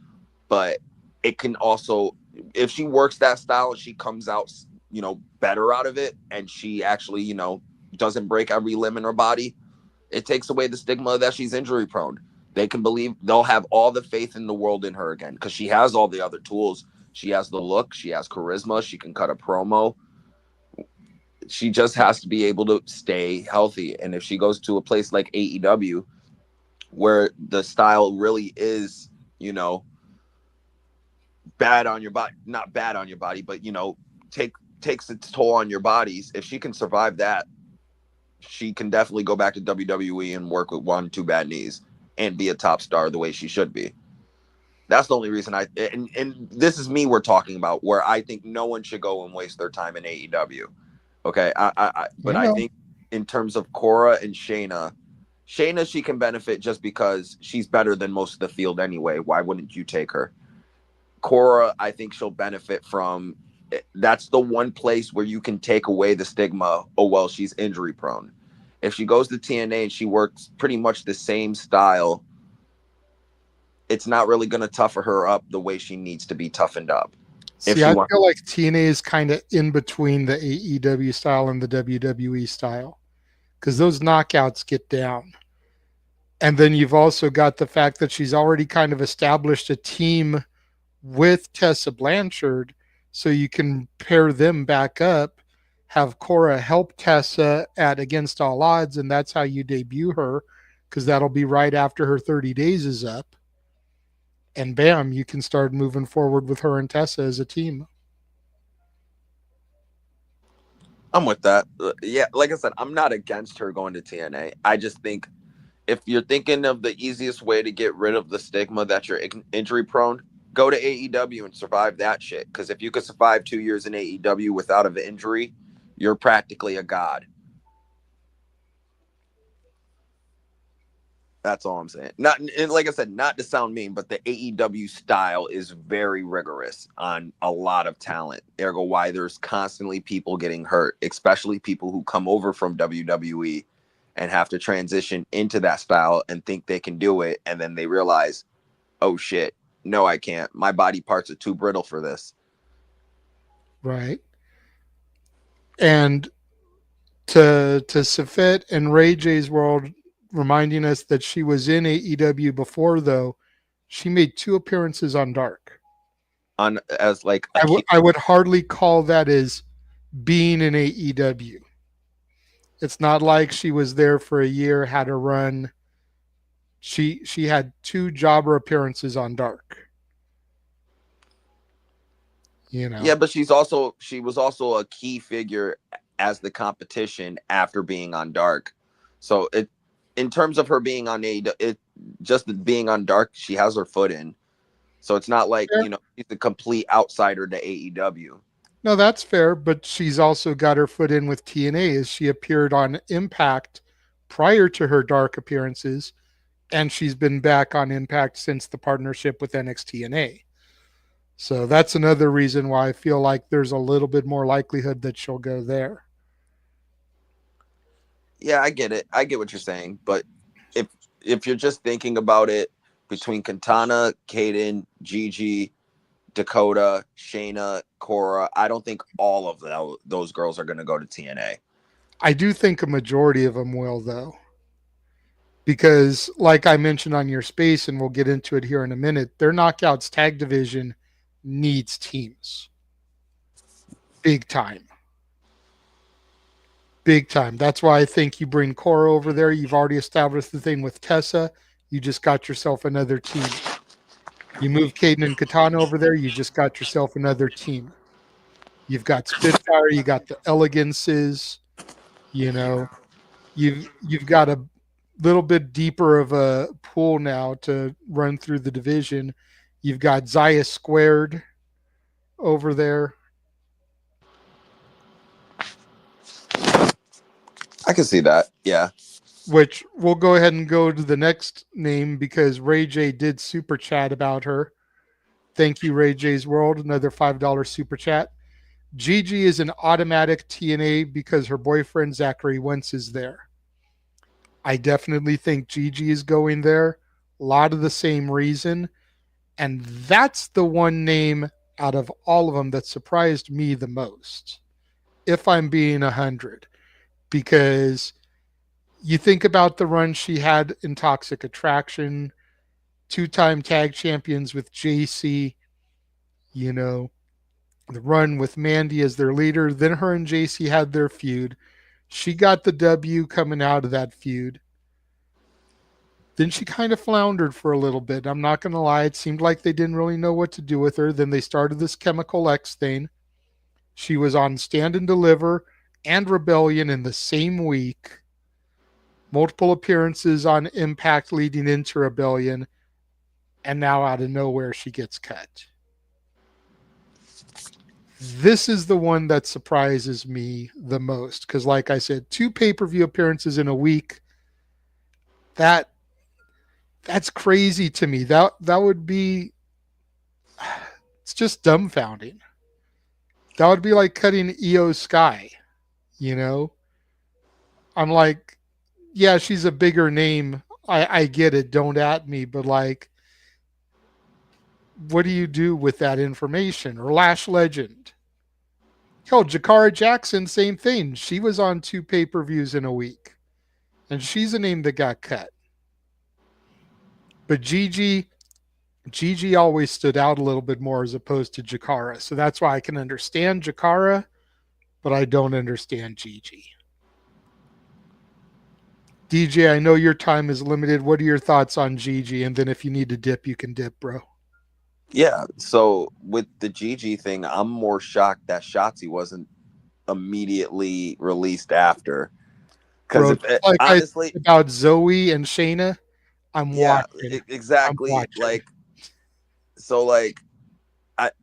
but it can also, if she works that style and she comes out, better out of it, and she actually, doesn't break every limb in her body, it takes away the stigma that she's injury prone. They'll have all the faith in the world in her again because she has all the other tools. She has the look, she has charisma, she can cut a promo. She just has to be able to stay healthy. And if she goes to a place like AEW, where the style really is, bad on your body, not bad on your body, but takes its toll on your bodies. If she can survive that, she can definitely go back to WWE and work with 1-2 bad knees and be a top star the way she should be. That's the only reason and this is me we're talking about, where I think no one should go and waste their time in AEW. Okay, but I think in terms of Cora and Shayna, she can benefit just because she's better than most of the field anyway. Why wouldn't you take her? Cora, I think she'll benefit from. That's the one place where you can take away the stigma. Oh well, she's injury prone. If she goes to TNA and she works pretty much the same style, it's not really going to toughen her up the way she needs to be toughened up. If See, she I wants, feel like TNA is kind of in between the AEW style and the WWE style because those knockouts get down. And then you've also got the fact that she's already kind of established a team with Tessa Blanchard, so you can pair them back up, have Cora help Tessa at Against All Odds, and that's how you debut her because that'll be right after her 30 days is up. And bam, you can start moving forward with her and Tessa as a team. I'm with that. Yeah, like I said, I'm not against her going to TNA. I just think if you're thinking of the easiest way to get rid of the stigma that you're injury prone, go to AEW and survive that shit. Because if you could survive 2 years in AEW without an injury, you're practically a god. That's all I'm saying. Not, and like I said, not to sound mean, but the AEW style is very rigorous on a lot of talent. Ergo, why there's constantly people getting hurt, especially people who come over from WWE and have to transition into that style and think they can do it, and then they realize, oh shit, no, I can't. My body parts are too brittle for this. Right. And to Safet and Ray J's world, reminding us that she was in AEW before, though, she made 2 appearances on Dark. On as like I would hardly call that as being in AEW. It's not like she was there for a year, had a run. She had 2 jobber appearances on Dark. You know. Yeah, but she was also a key figure as the competition after being on Dark. So in terms of her being on AEW, just being on Dark, she has her foot in. So it's not like, she's a complete outsider to AEW. No, that's fair, but she's also got her foot in with TNA as she appeared on Impact prior to her Dark appearances, and she's been back on Impact since the partnership with NXT&A. So that's another reason why I feel like there's a little bit more likelihood that she'll go there. Yeah, I get it. I get what you're saying, but if you're just thinking about it between Katana, Kaden, Gigi, Dakota, Shayna, Cora, I don't think all of those girls are going to go to TNA. I do think a majority of them will, though, because like I mentioned on your space, and we'll get into it here in a minute, their Knockouts tag division needs teams. Big time. Big time. That's why I think you bring Cora over there. You've already established the thing with Tessa. You just got yourself another team. You move Kaden and Katana over there. You just got yourself another team. You've got Spitfire. You got the Elegances. You've got a little bit deeper of a pool now to run through the division. You've got Zaya Squared over there. I can see that. Yeah. Which we'll go ahead and go to the next name because Ray J did super chat about her. Thank you, Ray J's World. Another $5 super chat. Gigi is an automatic TNA because her boyfriend Zachary Wentz is there. I definitely think Gigi is going there. A lot of the same reason. And that's the one name out of all of them that surprised me the most, if I'm being 100. Because you think about the run she had in Toxic Attraction, 2-time tag champions with JC, the run with Mandy as their leader. Then her and JC had their feud. She got the W coming out of that feud. Then she kind of floundered for a little bit. I'm not going to lie. It seemed like they didn't really know what to do with her. Then they started this Chemical X thing. She was on Stand and Deliver and Rebellion in the same week. Multiple appearances on Impact leading into Rebellion. And now out of nowhere, she gets cut. This is the one that surprises me the most. Because like I said, 2 pay-per-view appearances in a week. That's crazy to me. That would be... It's just dumbfounding. That would be like cutting Io Sky. I'm like, yeah, she's a bigger name. I get it. Don't at me. But like, what do you do with that information? Or Lash Legend. Hell, Jakara Jackson, same thing. She was on 2 pay-per-views in a week. And she's a name that got cut. But Gigi always stood out a little bit more as opposed to Jakara. So that's why I can understand Jakara, but I don't understand Gigi. DJ, I know your time is limited. What are your thoughts on Gigi? And then if you need to dip, you can dip, bro. Yeah, so with the Gigi thing, I'm more shocked that Shotzi wasn't immediately released after. Because Like honestly, I said about Zoe and Shayna, I'm watching. exactly. I'm watching. Like, so like,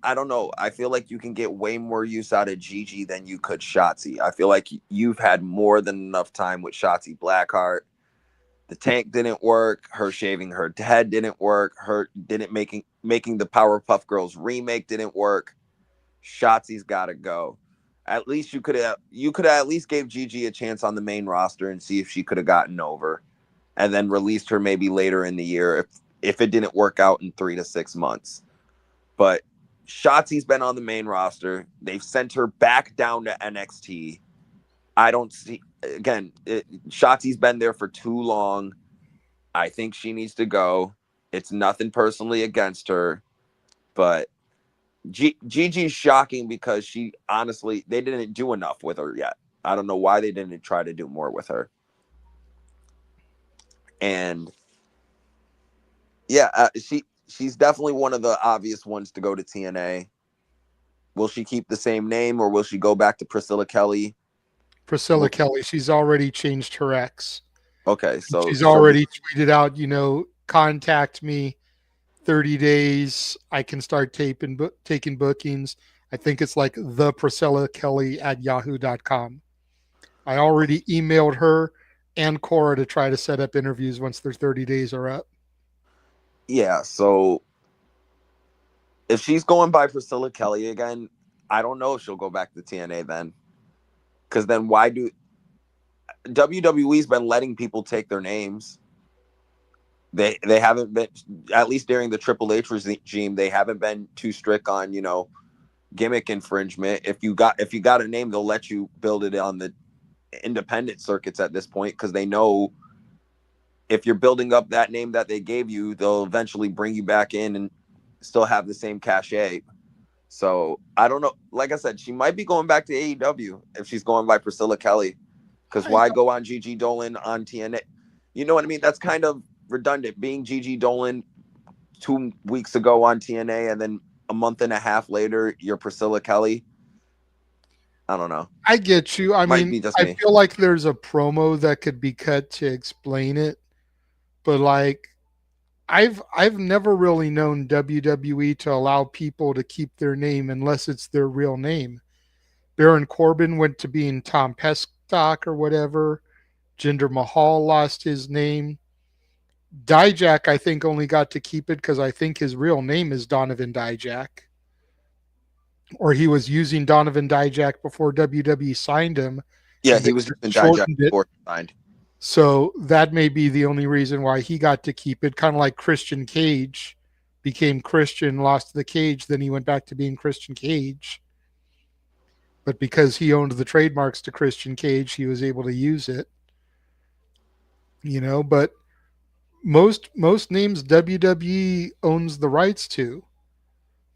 I don't know. I feel like you can get way more use out of Gigi than you could Shotzi. I feel like you've had more than enough time with Shotzi Blackheart. The tank didn't work. Her shaving her head didn't work. Her didn't making the Powerpuff Girls remake didn't work. Shotzi's got to go. At least you could have at least gave Gigi a chance on the main roster and see if she could have gotten over, and then released her maybe later in the year if it didn't work out in 3 to 6 months. But Shotzi's been on the main roster. They've sent her back down to NXT. I don't see, again, Shotzi's been there for too long. I think she needs to go. It's nothing personally against her, but Gigi's shocking because she honestly, they didn't do enough with her yet. I don't know why they didn't try to do more with her. And yeah, she's definitely one of the obvious ones to go to TNA. Will she keep the same name or will she go back to Priscilla Kelly? Priscilla Kelly, she's already changed her ex. Okay, so she's already tweeted out, contact me 30 days. I can start taking bookings. I think it's like the Priscilla Kelly at yahoo.com. I already emailed her and Cora to try to set up interviews once their 30 days are up. Yeah, so if she's going by Priscilla Kelly again, I don't know if she'll go back to TNA then. Because then why do WWE's been letting people take their names? They haven't been, at least during the Triple H regime, they haven't been too strict on, gimmick infringement. If you got a name, they'll let you build it on the independent circuits at this point because they know if you're building up that name that they gave you, they'll eventually bring you back in and still have the same cachet. So I don't know. Like I said, she might be going back to AEW if she's going by Priscilla Kelly. Because why go on Gigi Dolan on TNA? You know what I mean? That's kind of redundant. Being Gigi Dolan 2 weeks ago on TNA and then a month and a half later, you're Priscilla Kelly. I don't know. I get you. I mean, I feel like there's a promo that could be cut to explain it. But like, I've never really known WWE to allow people to keep their name unless it's their real name. Baron Corbin went to being Tom Pestock or whatever. Jinder Mahal lost his name. Dijak, I think, only got to keep it because I think his real name is Donovan Dijak. Or he was using Donovan Dijak before WWE signed him. Yeah, he was using Dijak before he signed. So that may be the only reason why he got to keep it. Kind of like Christian Cage became Christian, lost the cage, then he went back to being Christian Cage. But because he owned the trademarks to Christian Cage, he was able to use it. But most names WWE owns the rights to.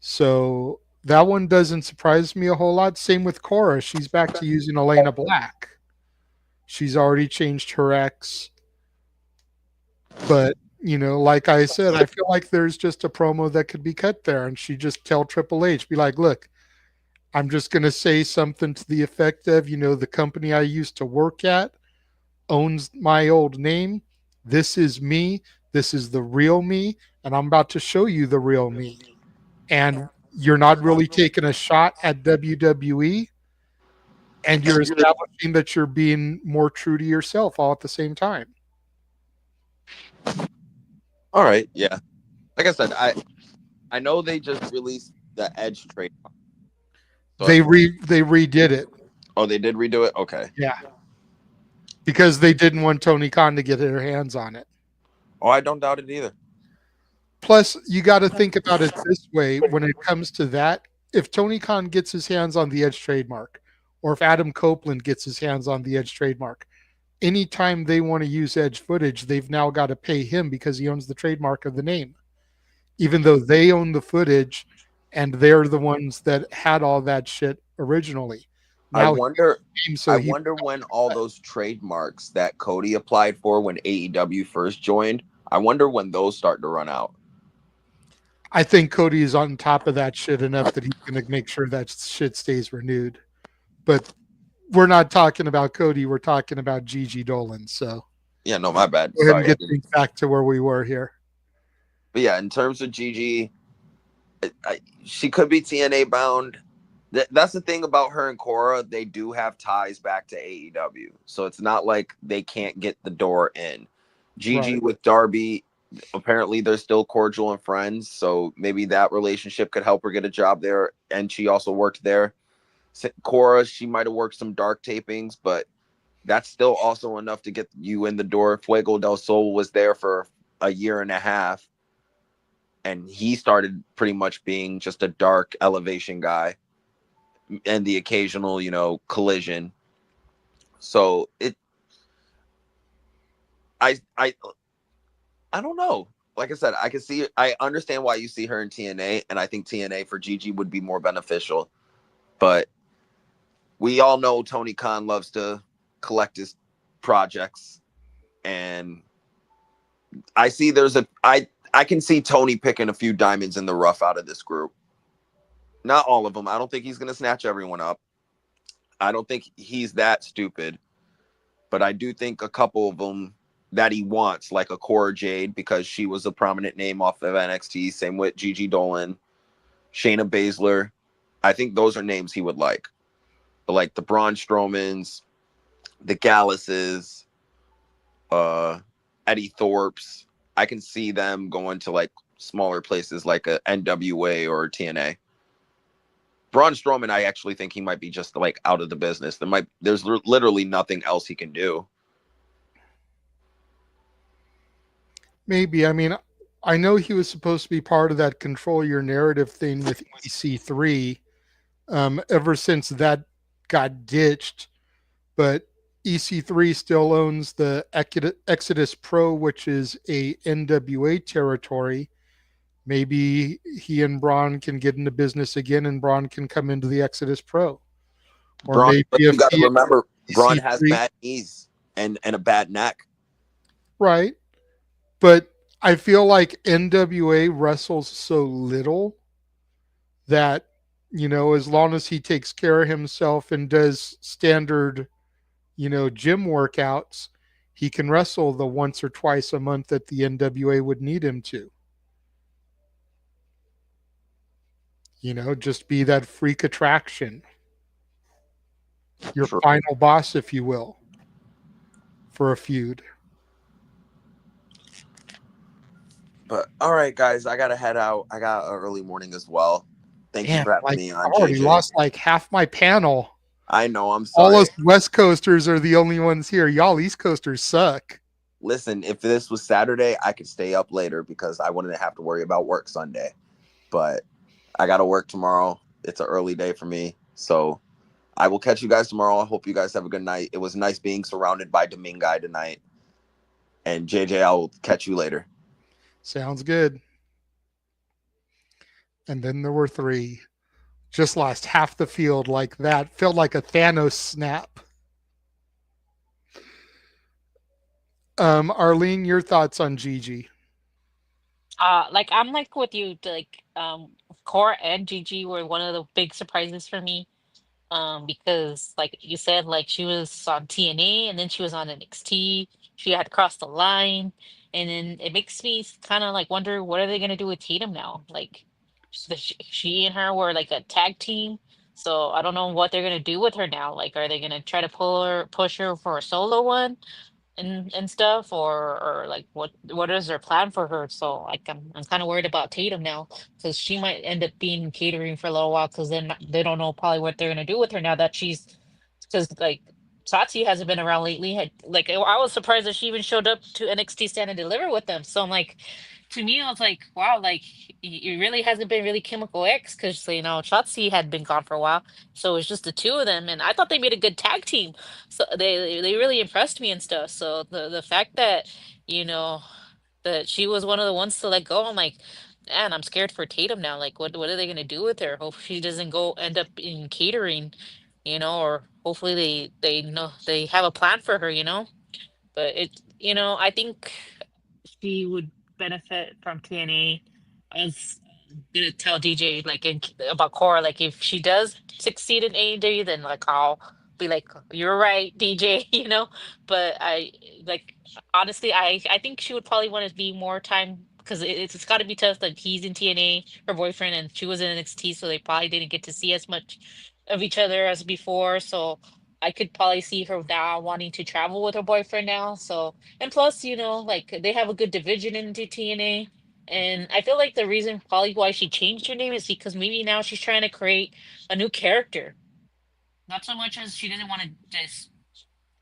So that one doesn't surprise me a whole lot. Same with Cora. She's back to using Elena Black. She's already changed her ex. But, like I said, I feel like there's just a promo that could be cut there. And she just tell Triple H, be like, look, I'm just going to say something to the effect of, the company I used to work at owns my old name. This is me. This is the real me. And I'm about to show you the real me. And you're not really taking a shot at WWE. And you're establishing that you're being more true to yourself all at the same time. All right, yeah. Like I said, I know they just released the Edge trademark. So they redid it. Oh, they did redo it? Okay. Yeah. Because they didn't want Tony Khan to get their hands on it. Oh, I don't doubt it either. Plus, you got to think about it this way when it comes to that. If Tony Khan gets his hands on the Edge trademark, or if Adam Copeland gets his hands on the Edge trademark, anytime they want to use Edge footage, they've now got to pay him because he owns the trademark of the name, even though they own the footage and they're the ones that had all that shit originally. I Now, wonder. so I wonder when all those trademarks that Cody applied for when AEW first joined. I wonder when those start to run out. I think Cody is on top of that shit enough that he's going to make sure that shit stays renewed. But we're not talking about Cody. We're talking about Gigi Dolan. So Yeah, no, my bad. go ahead Sorry. and get things back to where we were here. But yeah, in terms of Gigi, she could be TNA bound. That's the thing about her and Cora. They do have ties back to AEW. So it's not like they can't get the door in. Gigi Right. with Darby, apparently they're still cordial and friends. So maybe that relationship could help her get a job there. And she also worked there. Cora, she might have worked some dark tapings, but that's still also enough to get you in the door. Fuego del Sol was there for a year and a half. And he started pretty much being just a dark elevation guy and the occasional, collision. So I don't know. Like I said, I understand why you see her in TNA, and I think TNA for Gigi would be more beneficial. But we all know Tony Khan loves to collect his projects, and I can see Tony picking a few diamonds in the rough out of this group. Not all of them. I don't think he's going to snatch everyone up. I don't think he's that stupid. But I do think a couple of them that he wants, like a Cora Jade, because she was a prominent name off of NXT. Same with Gigi Dolan, Shayna Baszler. I think those are names he would like. But like the Braun Strowmans, the Galluses, Eddie Thorpes, I can see them going to like smaller places like a NWA or TNA. Braun Strowman, I actually think he might be just like out of the business. There's literally nothing else he can do. Maybe. I mean, I know he was supposed to be part of that control your narrative thing with EC3 ever since that got ditched. But EC3 still owns the Exodus Pro, which is a NWA territory. Maybe he and Braun can get into business again and Braun can come into the Exodus Pro. Or Braun, maybe but if you got to he- remember, Braun has EC3 bad knees and a bad neck. Right. But I feel like NWA wrestles so little that, as long as he takes care of himself and does standard, gym workouts, he can wrestle the once or twice a month that the NWA would need him to. Just be that freak attraction. Your Sure. final boss, if you will, for a feud. But all right, guys, I gotta head out. I got an early morning as well. Thank you Damn, for having me I on, already JJ. lost like half my panel. I know, I'm All sorry. us West Coasters are the only ones here. Y'all East Coasters suck. Listen, if this was Saturday, I could stay up later because I wouldn't have to worry about work Sunday. But I gotta work tomorrow. It's an early day for me. So I will catch you guys tomorrow. I hope you guys have a good night. It was nice being surrounded by Dominguez tonight. And JJ, I will catch you later. Sounds good. And then there were three. Just lost half the field like that. Felt like a Thanos snap. Arlene, your thoughts on Gigi? Like I'm like with you. Cora and Gigi were one of the big surprises for me. Because like you said, like she was on TNA and then she was on NXT. She had crossed the line, and then it makes me kind of like wonder what are they gonna do with Tatum now? Like, she and her were like a tag team, so I don't know what they're gonna do with her now. Like, are they gonna try to push her for a solo one? And stuff, or like what is their plan for her? So like I'm kind of worried about Tatum now because she might end up being catering for a little while because then they don't know probably what they're gonna do with her now that she's because like Satsi hasn't been around lately. I was surprised that she even showed up to NXT Stand and Deliver with them. So I'm like, to me, I was like, wow, like it really hasn't been really Chemical X because Shotzi had been gone for a while, so it was just the two of them, and I thought they made a good tag team. So they really impressed me and stuff. So the fact that you know that she was one of the ones to let go, I'm like, man, I'm scared for Tatum now. Like, what are they gonna do with her? Hope she doesn't go end up in catering, or hopefully they know they have a plan for her, But I think she would benefit from TNA. I was gonna tell DJ like about Cora, like if she does succeed in AEW, then like I'll be like, you're right, DJ, But I like honestly, I think she would probably want to be more time because it's got to be tough. Like he's in TNA, her boyfriend, and she was in NXT, so they probably didn't get to see as much of each other as before. So I could probably see her now wanting to travel with her boyfriend now. So and plus, like they have a good division into TNA. And I feel like the reason probably why she changed her name is because maybe now she's trying to create a new character. Not so much as she didn't want to just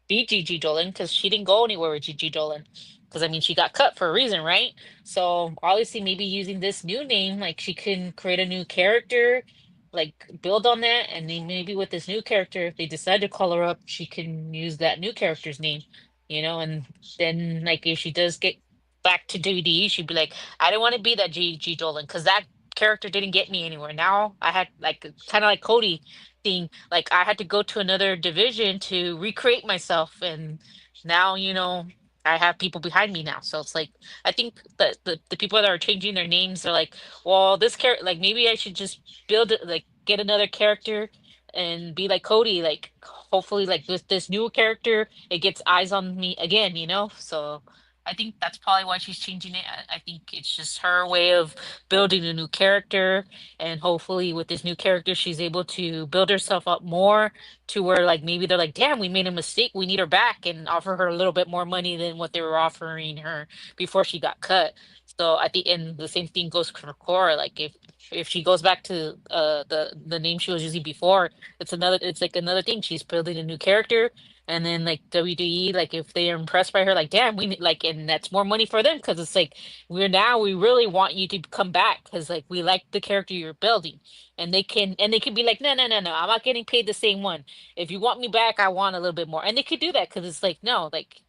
be Gigi Dolan because she didn't go anywhere with Gigi Dolan. Because I mean, she got cut for a reason, right? So obviously, maybe using this new name, like she can create a new character, like build on that, and then maybe with this new character, if they decide to call her up, she can use that new character's name, and then like if she does get back to WWE, she'd be like, I didn't want to be that Gigi Dolan because that character didn't get me anywhere. Now I had like kind of like Cody thing, like I had to go to another division to recreate myself, and now I have people behind me now. So it's like I think that the people that are changing their names are like, well, this character, like maybe I should just build it, like get another character and be like Cody, like hopefully like with this new character it gets eyes on me again, so I think that's probably why she's changing it. I think it's just her way of building a new character, and hopefully with this new character she's able to build herself up more to where like maybe they're like, damn, we made a mistake, we need her back, and offer her a little bit more money than what they were offering her before she got cut. So at the end the same thing goes for Cora. Like if she goes back to the name she was using before, it's like another thing, she's building a new character. And then like WWE, like if they are impressed by her, like damn, like, and that's more money for them because it's like we really want you to come back because like we like the character you're building, and they can be like, no, no, no, no, I'm not getting paid the same one. If you want me back, I want a little bit more, and they could do that because it's like no, like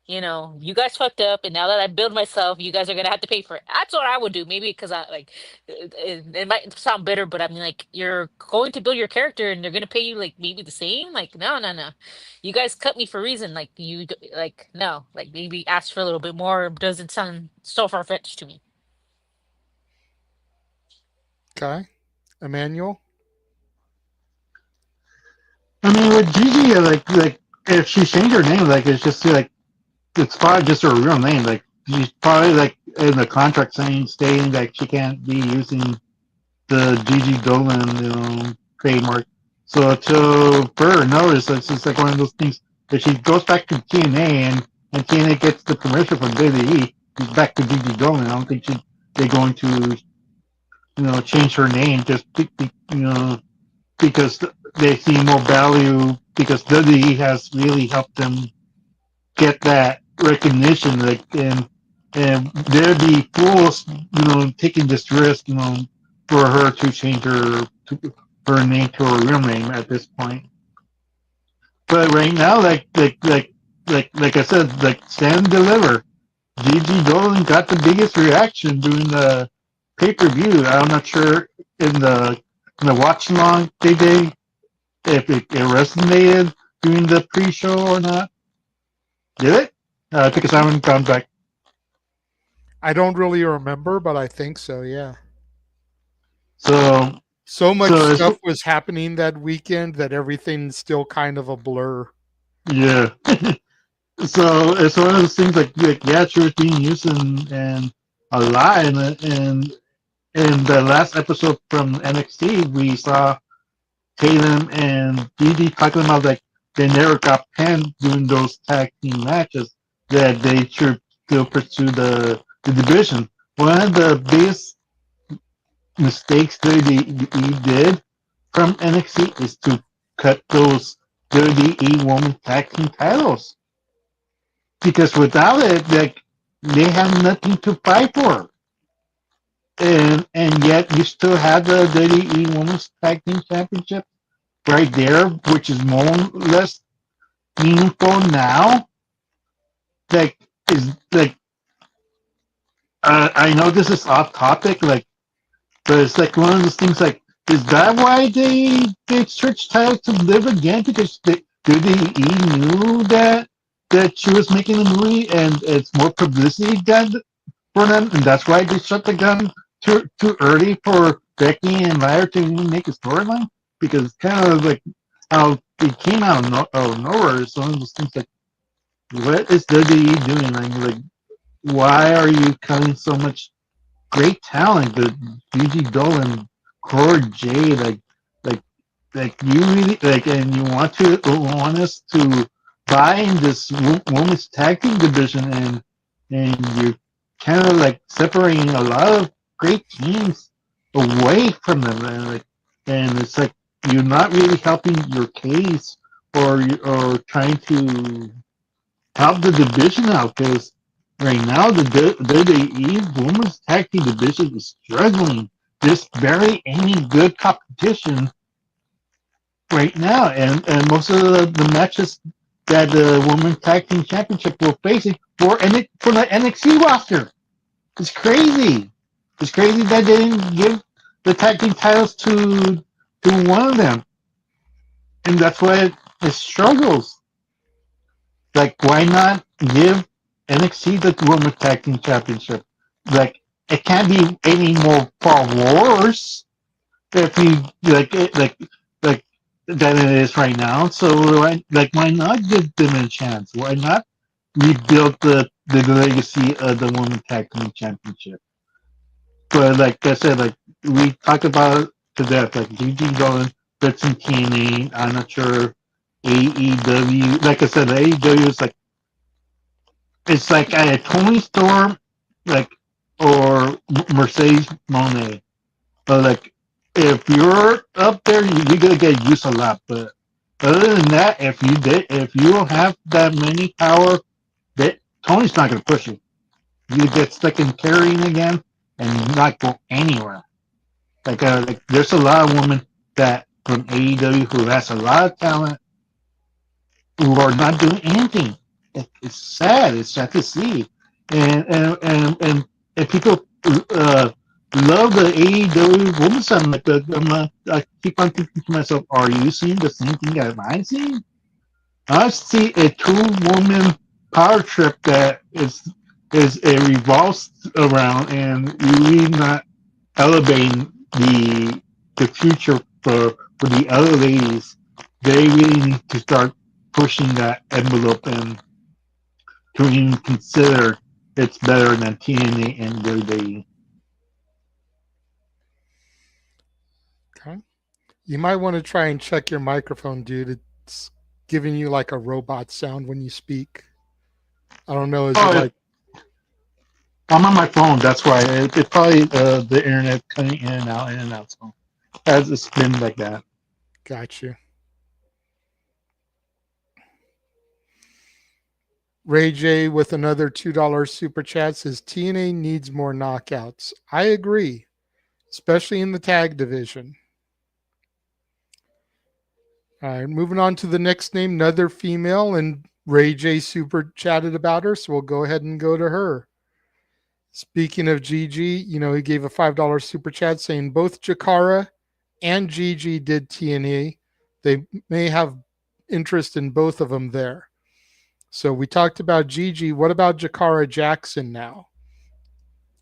you guys fucked up, and now that I build myself, you guys are gonna have to pay for it. That's what I would do. Maybe because I like it might sound bitter, but I mean, like you're going to build your character, and they're gonna pay you like maybe the same. Like no, no, no, you guys cut me for a reason. Like like no, like maybe ask for a little bit more. Doesn't sound so far fetched to me. Okay, Emmanuel. I mean, with Gigi, like if she changed her name, like it's just like it's probably just her real name. Like she's probably like in the contract stating that she can't be using the Gigi Dolan, trademark. So to further notice, it's just like one of those things. If she goes back to TNA and TNA gets the permission from WWE, she's back to Gigi Dolan. I don't think they're going to change her name just because they see more value because WWE has really helped them get that recognition, like and they'd be fools, taking this risk, for her to change her name to her real name at this point. But right now, like I said, like stand and deliver. Gigi Dolan got the biggest reaction during the pay-per-view. I'm not sure in the watch along they did if it resonated during the pre-show or not. Did it? Because I haven't gone back. I don't really remember, but I think so. Yeah. So much So it's- stuff was happening that weekend that everything's still kind of a blur. yeah. So it's one of those things like yeah, she was being used and a lot, and in the last episode from NXT, we saw Tatum and Didi talking about like they never got pinned during those tag team matches, that they should still pursue the division. One of the biggest mistakes WWE did from NXT is to cut those WWE Women Tag Team titles. Because without it, like they have nothing to fight for. And yet you still have the WWE Women's Tag Team Championship right there, which is more or less meaningful now. Like is like I know this is off topic, like, but it's like one of those things. Like, is that why they switched titles to Live again? Because WWE knew that she was making a movie and it's more publicity than for them, and that's why they shut the gun too early for Becky and Lyra to even make a storyline. Because it's kind of like how it came out of nowhere. It's one of those things like, what is WWE doing? Like, why are you cutting so much great talent? The Gigi Dolan, Cora Jade, like, like you really like, and you want us to buy in this women's tag team division, and you kind of like separating a lot of great teams away from them, and it's like you're not really helping your case or trying to help the division out, because right now the WWE Women's Tag Team division is struggling. There's barely any good competition right now, and most of the matches that the Women's Tag Team Championship will facing for the NXT roster. It's crazy. It's crazy that they didn't give the tag team titles to one of them, and that's why it struggles. Like, why not give NXT the Women's Tag Team Championship? Like, it can't be any more far worse if you like than it is right now. So, why not give them a chance? Why not rebuild the legacy of the Women's Tag Team Championship? But like I said, like we talked about it to death, like Gigi Dolan, Fritz and TNA. I'm not sure AEW. Like I said, the AEW is like, it's like a Tony Storm, like, or Mercedes Monet. But like, if you're up there, you're gonna get used a lot. But other than that, if you don't have that many power, that Tony's not gonna push you. You get stuck in carrying again and not go anywhere. Like there's a lot of women that from AEW who has a lot of talent who are not doing anything. It's sad. It's sad to see, and people love the AEW women's side. I keep on thinking to myself, are you seeing the same thing that I'm seeing? I see a two-woman power trip that is it revolves around, and really not elevating the future for the other ladies. They really need to start pushing that envelope and to even consider it's better than TNA and WWE. Okay. You might want to try and check your microphone, dude. It's giving you like a robot sound when you speak. I don't know. Is it like I'm on my phone? That's why it's probably the internet cutting in and out, in and out. So as it's been like that. got you? Ray J with another $2 super chat says TNA needs more knockouts. I agree, especially in the tag division. All right, moving on to the next name, another female, and Ray J super chatted about her, so we'll go ahead and go to her. Speaking of Gigi, he gave a $5 super chat saying both Jakara and Gigi did TNA. They may have interest in both of them there. So we talked about Gigi. What about Jakara Jackson now?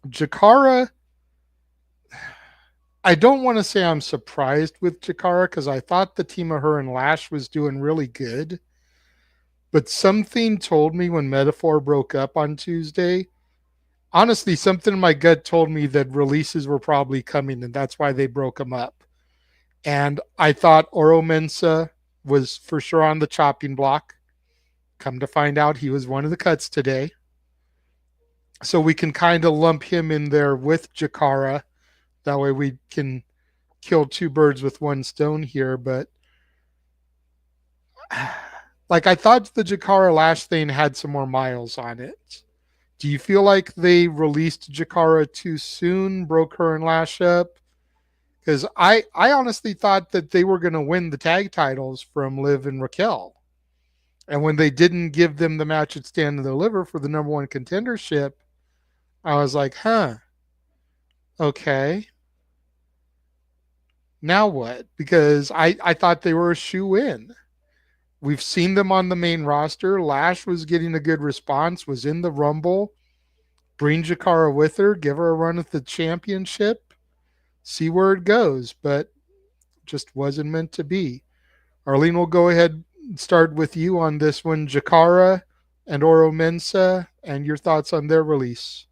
Jakara, I don't want to say I'm surprised with Jakara because I thought the team of her and Lash was doing really good. But something told me when Metaphor broke up on Tuesday, honestly, something in my gut told me that releases were probably coming, and that's why they broke them up. And I thought Oro Mensah was for sure on the chopping block. Come to find out, he was one of the cuts today. So we can kind of lump him in there with Jakara. That way we can kill two birds with one stone here. But like I thought the Jakara Lash thing had some more miles on it. Do you feel like they released Jakara too soon, broke her and Lash up? Because I honestly thought that they were going to win the tag titles from Liv and Raquel. And when they didn't give them the match at Stand and Deliver for the number one contendership, I was like, huh, okay. Now what? Because I thought they were a shoe-in. We've seen them on the main roster. Lash was getting a good response, was in the Rumble. Bring Jakara with her, give her a run at the championship, see where it goes, but just wasn't meant to be. Arlene, will go ahead and start with you on this one. Jakara and Oro Mensa, and your thoughts on their release.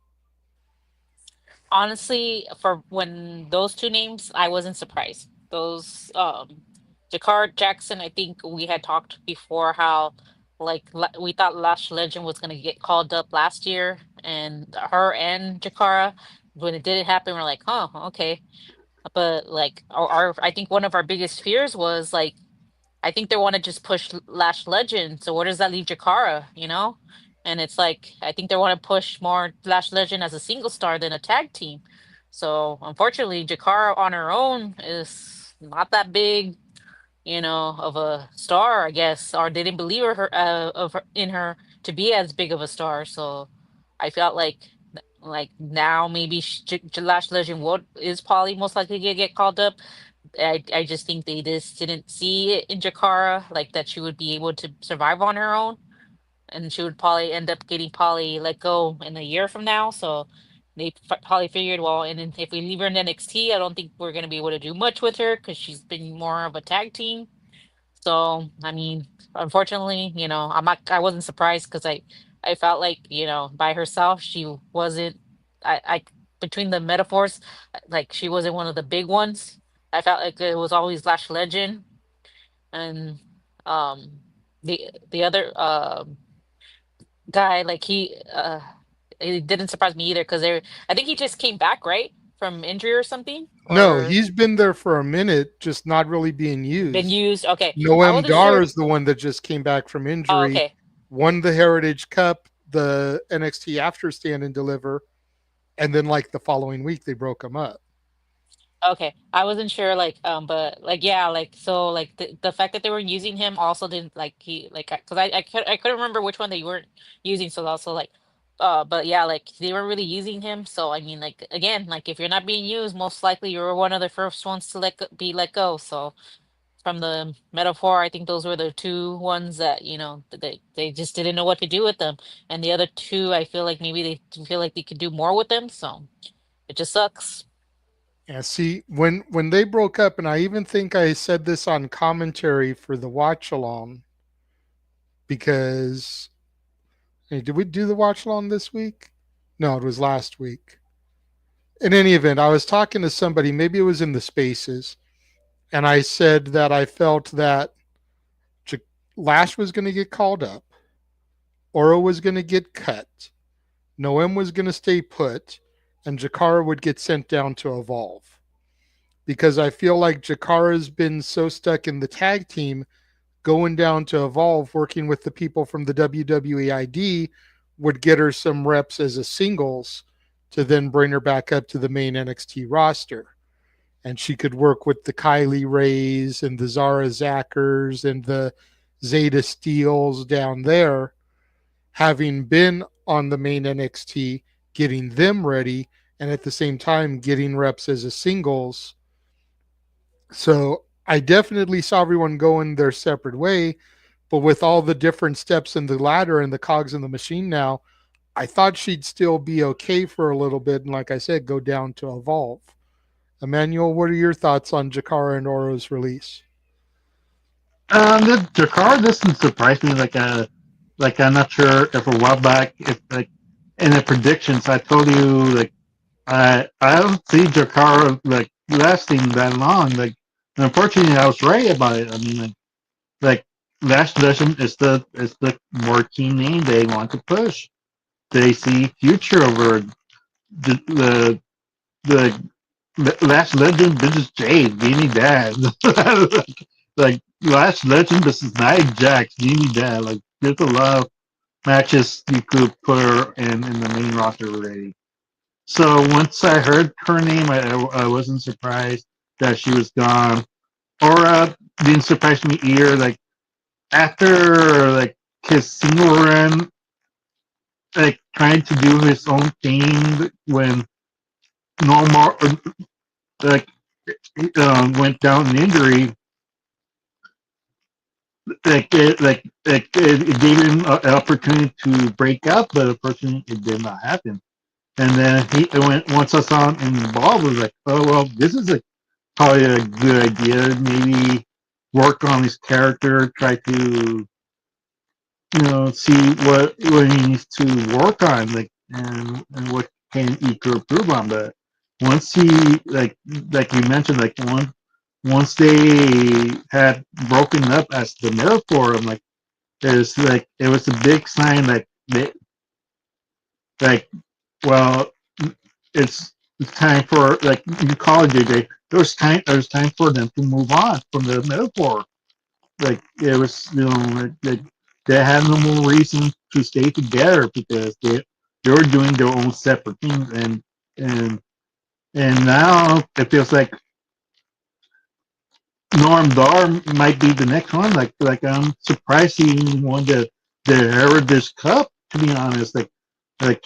Honestly, for when those two names, I wasn't surprised. Those Jakar Jackson, I think we had talked before how we thought Lash Legend was gonna get called up last year, and her and Jakara, when it didn't happen, we're like, huh, okay. But like our I think one of our biggest fears was like I think they want to just push Lash Legend. So where does that leave Jakara, you know? And it's like I think they want to push more Lash Legend as a single star than a tag team. So unfortunately, Jakara on her own is not that big, of a star, I guess, or they didn't believe in her to be as big of a star. So I felt like now maybe Lash Legend is probably most likely gonna get called up. I just think they just didn't see it in Jakara, like that she would be able to survive on her own, and she would probably end up getting probably let go in a year from now. So they probably figured, well, and then if we leave her in NXT, I don't think we're gonna be able to do much with her because she's been more of a tag team. So I mean, unfortunately, I wasn't surprised because I felt like by herself she wasn't. I between the metaphors, like she wasn't one of the big ones. I felt like it was always Lash Legend and um the other guy like it didn't surprise me either because I think he just came back right from injury or something No, or he's been there for a minute, just not really being been used. used. Okay, I Noam wasn't Dar sure. is the one that just came back from Oh, injury, okay. won the Heritage Cup, the NXT After Stand and Deliver, and then like the following week they broke him up. Okay, I wasn't sure, but like, yeah, like, so, like, the fact that they were using him also didn't like he like because I couldn't remember which one they weren't using, so also like, but yeah, like they weren't really using him, so I mean, like again, like if you're not being used, most likely you're one of the first ones to be let go. So from the metaphor, I think those were the two ones that they just didn't know what to do with them, and the other two, I feel like maybe they feel like they could do more with them, so it just sucks. Yeah, see, when they broke up, and I even think I said this on commentary for the watch along, because hey, did we do the watch along this week? No, it was last week. In any event, I was talking to somebody, maybe it was in the spaces, and I said that I felt that Lash was going to get called up, Oro was going to get cut, Noem was going to stay put, and Jakara would get sent down to Evolve. Because I feel like Jakara's been so stuck in the tag team, going down to Evolve, working with the people from the WWE ID would get her some reps as a singles to then bring her back up to the main NXT roster. And she could work with the Kylie Rays and the Zara Zackers and the Zeta Steels down there, having been on the main NXT, getting them ready, and at the same time getting reps as a singles. So I definitely saw everyone going their separate way, but with all the different steps in the ladder and the cogs in the machine now, I thought she'd still be okay for a little bit, and like I said, go down to Evolve. Emmanuel, what are your thoughts on Jakara and Oro's release? The Jakar doesn't surprise me. Like I'm not sure if a while back, if like in the predictions, I told you like I don't see Jakar like lasting that long. Like, and unfortunately, I was right about it. I mean, like Last Legend is the more key name they want to push. They see future over the Last Legend. This is Jade. Give me that. like Last Legend. This is Nia Jax. Give me that. Like there's a lot matches you could put her in the main roster already. So once I heard her name, I wasn't surprised that she was gone, or didn't surprise me either. Like after like his single run, like trying to do his own thing when no more like went down in injury, it gave him an opportunity to break out, but unfortunately it did not happen. And then once I saw him involved, I was like, oh well, this is probably a good idea. Maybe work on his character, try to see what he needs to work on, like and what can he could improve on. But once he like you mentioned, like once they had broken up as the metaphor, I'm like, it was a big sign that they like well it's time for like in college day. There's time for them to move on from the metaphor. Like it was, they had no more reason to stay together because they were doing their own separate things, and and now it feels like Norm Dar might be the next one. Like I'm surprised he even won the Heritage Cup. To be honest, like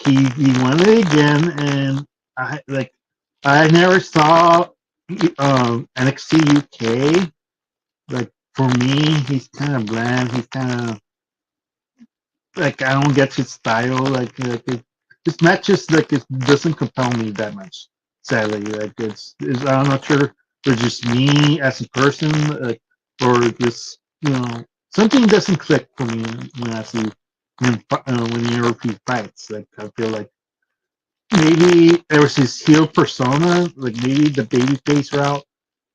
he won it again, and I never saw NXT UK. Like for me, he's kind of bland. He's kind of like I don't get his style. His matches it doesn't compel me that much. Sadly, I'm not sure if it's just me as a person, or just something doesn't click for me when I see when he fights. Like I feel like maybe there was his heel persona, like maybe the babyface route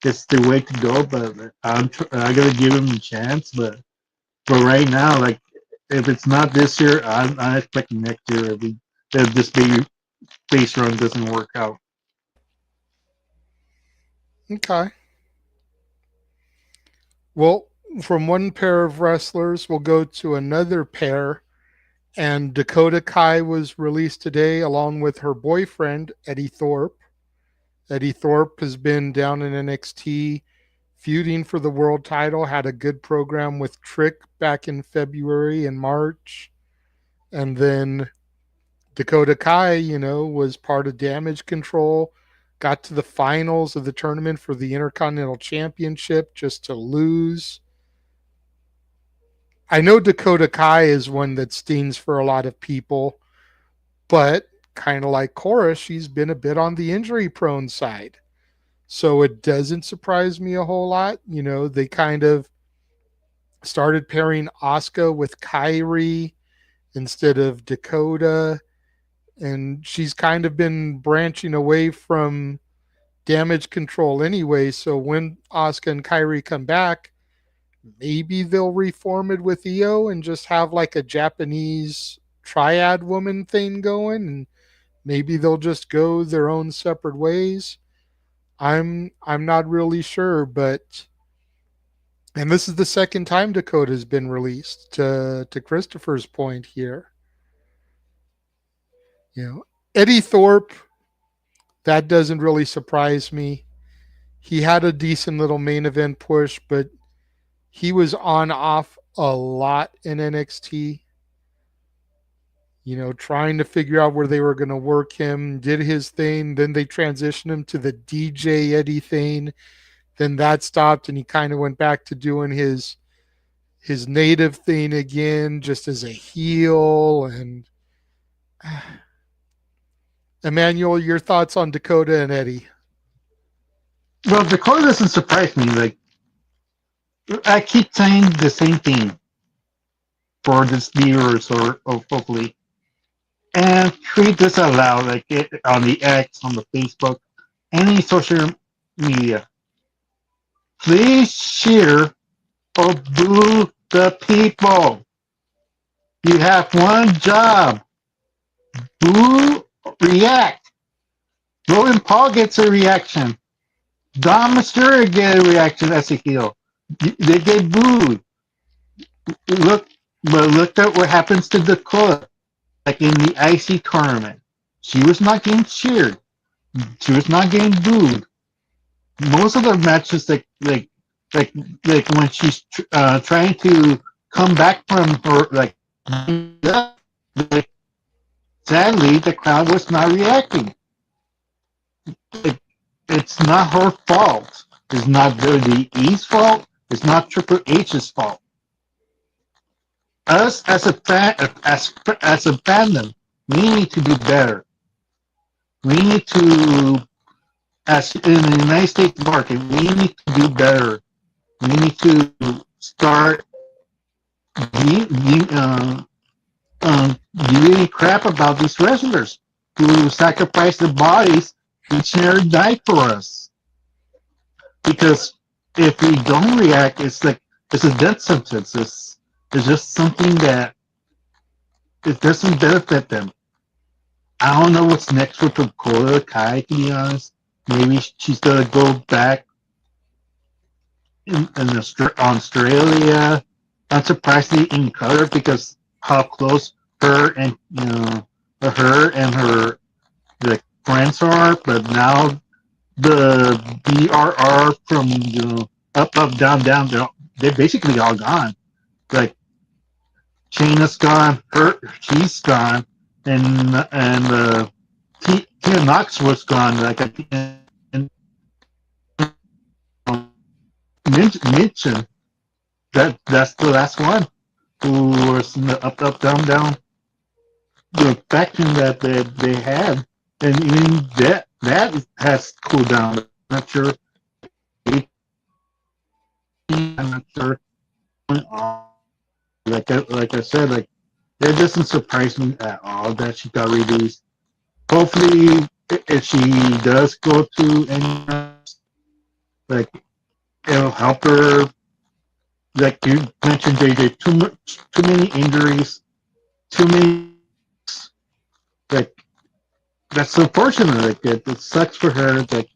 is the way to go. But I gotta give him a chance. But right now, like if it's not this year, I expect next year if this baby face run doesn't work out. Okay. Well, from one pair of wrestlers, we'll go to another pair. And Dakota Kai was released today along with her boyfriend, Eddie Thorpe. Eddie Thorpe has been down in NXT feuding for the world title, had a good program with Trick back in February and March. And then Dakota Kai, was part of Damage Control, got to the finals of the tournament for the Intercontinental Championship just to lose. I know Dakota Kai is one that stings for a lot of people, but kind of like Cora, she's been a bit on the injury prone side. So it doesn't surprise me a whole lot. They kind of started pairing Asuka with Kairi instead of Dakota. And she's kind of been branching away from Damage Control anyway. So when Asuka and Kairi come back, maybe they'll reform it with Io and just have like a Japanese triad woman thing going, and maybe they'll just go their own separate ways. I'm not really sure, but and this is the second time Dakota has been released, to Christopher's point here. Eddie Thorpe, that doesn't really surprise me. He had a decent little main event push, but he was on off a lot in NXT. Trying to figure out where they were going to work him, did his thing. Then they transitioned him to the DJ Eddie thing. Then that stopped, and he kind of went back to doing his native thing again, just as a heel. And Emmanuel, your thoughts on Dakota and Eddie? Well, Dakota doesn't surprise me. Like I keep saying the same thing for this viewers or hopefully, and treat this out loud, like on the X, on the Facebook, any social media. Please cheer or boo the people. You have one job. Boo, react. Logan Paul gets a reaction. Dom Mysterio get a reaction as a heel. They get booed. Look But look at what happens to Dakota, like in the IC tournament. She was not getting cheered. She was not getting booed. Most of the matches, like, like when she's trying to come back from her, like, sadly, the crowd was not reacting. It, it's not her fault. It's not WWE's fault. It's not Triple H's fault. Us as a fan, as a fandom, we need to do better. We need to, as in the United States market, we need to do better. We need to start giving a crap about these wrestlers who sacrifice their bodies each and every night for us. Because if we don't react, it's like it's a death sentence. It's just something that it doesn't benefit them. I don't know what's next with Dakota Kai, to be honest. Maybe she's gonna go back in Australia. Unsurprisingly in color because how close her and her the friends are. But now the BRR from up down, they're basically all gone. Like Shayna's gone, she's gone, and Tia Knox was gone. Like and mentioned that's the last one who was in the up down the faction that they had, and even that has cooled down. I'm not sure. I'm not sure. Like I said, like it doesn't surprise me at all that she got released. Hopefully, if she does go to any, like it'll help her. Like you mentioned, JJ, too many injuries, too many. Like that's unfortunate. Like it sucks for her that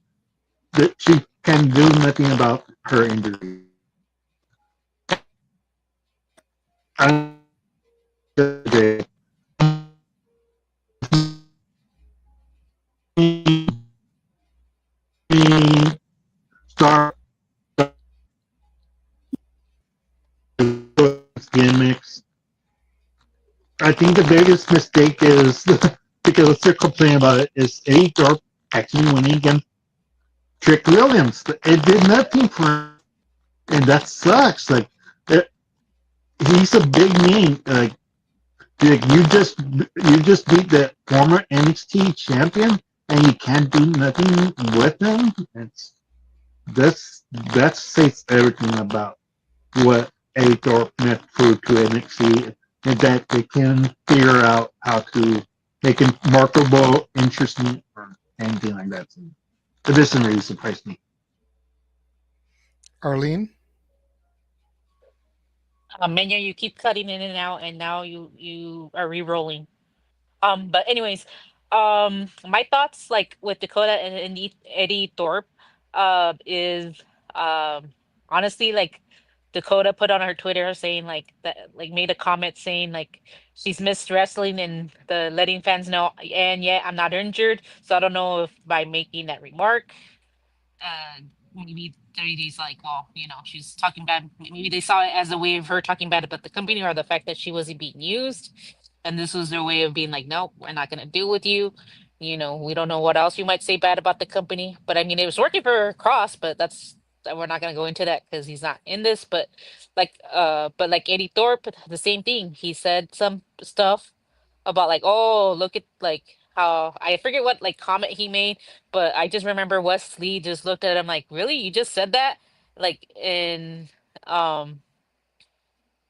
she can do nothing about her injury. I start gimmicks. I think the biggest mistake is because they're complaining about it is Eddie Thorpe actually winning against Trick Williams. It did nothing for him, and that sucks. Like it, he's a big name. Like you just beat the former NXT champion, and you can't do nothing with him. That says everything about what Eddie Thorpe meant to NXT, and that they can figure out how to make it marketable, interesting, or anything like that. So it doesn't really surprise me. Arlene? Menya, you keep cutting in and out, and now you are re-rolling. But anyways, my thoughts like with Dakota and Eddie Thorpe, is honestly like Dakota put on her Twitter saying like that, like made a comment saying like she's missed wrestling and the letting fans know, and yet I'm not injured, so I don't know if by making that remark, maybe 30 days like, well, she's talking bad. Maybe they saw it as a way of her talking bad about the company or the fact that she wasn't being used. And this was their way of being like, no, we're not going to deal with you. We don't know what else you might say bad about the company. But I mean, it was working for Cross, but we're not going to go into that because he's not in this. But like Eddie Thorpe, the same thing. He said some stuff about like, oh, look at like how I forget what like comment he made, but I just remember Wesley just looked at him like, really, you just said that? Like, and um,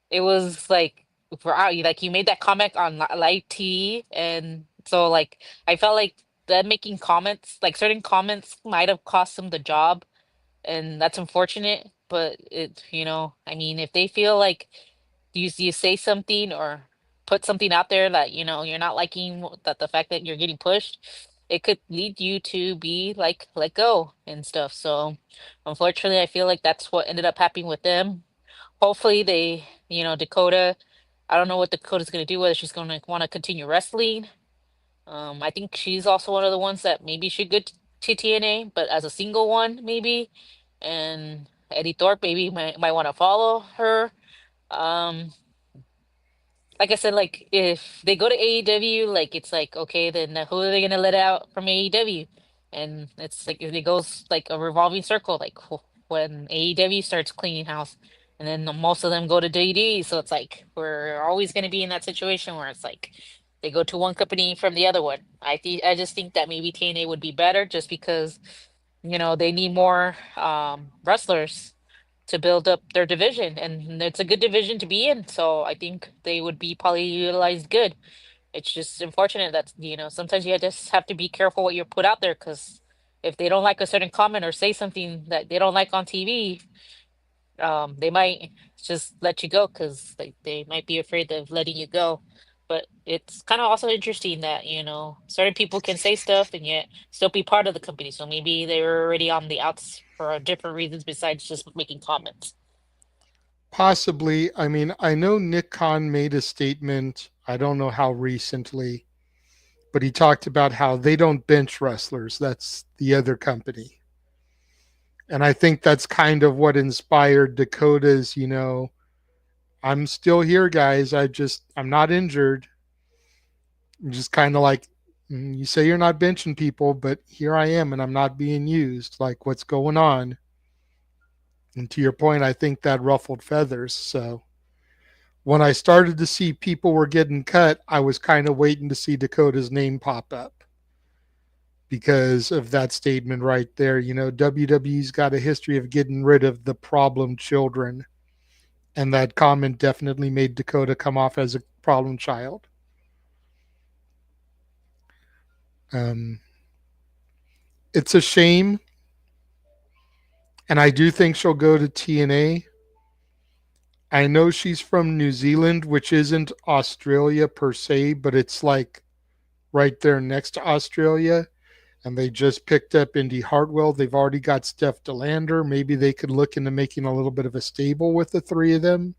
it was like you made that comment on live TV, and so like I felt like that making comments, like certain comments, might have cost him the job, and that's unfortunate. But I mean, if they feel like you say something or put something out there that you're not liking, that the fact that you're getting pushed, it could lead you to be like let go and stuff. So unfortunately, I feel like that's what ended up happening with them. Hopefully they, Dakota, I don't know what Dakota's gonna do, whether she's gonna want to continue wrestling. I think she's also one of the ones that maybe should go to TNA, but as a single one, maybe. And Eddie Thorpe maybe might want to follow her. Um, like I said, like if they go to AEW, like it's like okay, then who are they gonna let out from AEW? And it's like it goes like a revolving circle. Like when AEW starts cleaning house, and then most of them go to WWE. So it's like we're always gonna be in that situation where it's like they go to one company from the other one. I just think that maybe TNA would be better just because they need more wrestlers to build up their division, and it's a good division to be in. So I think they would be probably utilized good. It's just unfortunate that sometimes you just have to be careful what you put out there because if they don't like a certain comment or say something that they don't like on TV, they might just let you go because they might be afraid of letting you go. But it's kind of also interesting that certain people can say stuff and yet still be part of the company. So maybe they were already on the outs for different reasons besides just making comments. Possibly. I mean, I know Nick Khan made a statement, I don't know how recently, but he talked about how they don't bench wrestlers. That's the other company. And I think that's kind of what inspired Dakota's, I'm still here, guys. I'm not injured. I'm just kind of like, you say you're not benching people, but here I am and I'm not being used. Like, what's going on? And to your point, I think that ruffled feathers. So when I started to see people were getting cut, I was kind of waiting to see Dakota's name pop up because of that statement right there. WWE's got a history of getting rid of the problem children. And that comment definitely made Dakota come off as a problem child. It's a shame. And I do think she'll go to TNA. I know she's from New Zealand, which isn't Australia per se, but it's like right there next to Australia. And they just picked up Indy Hartwell. They've already got Steph DeLander. Maybe they could look into making a little bit of a stable with the three of them.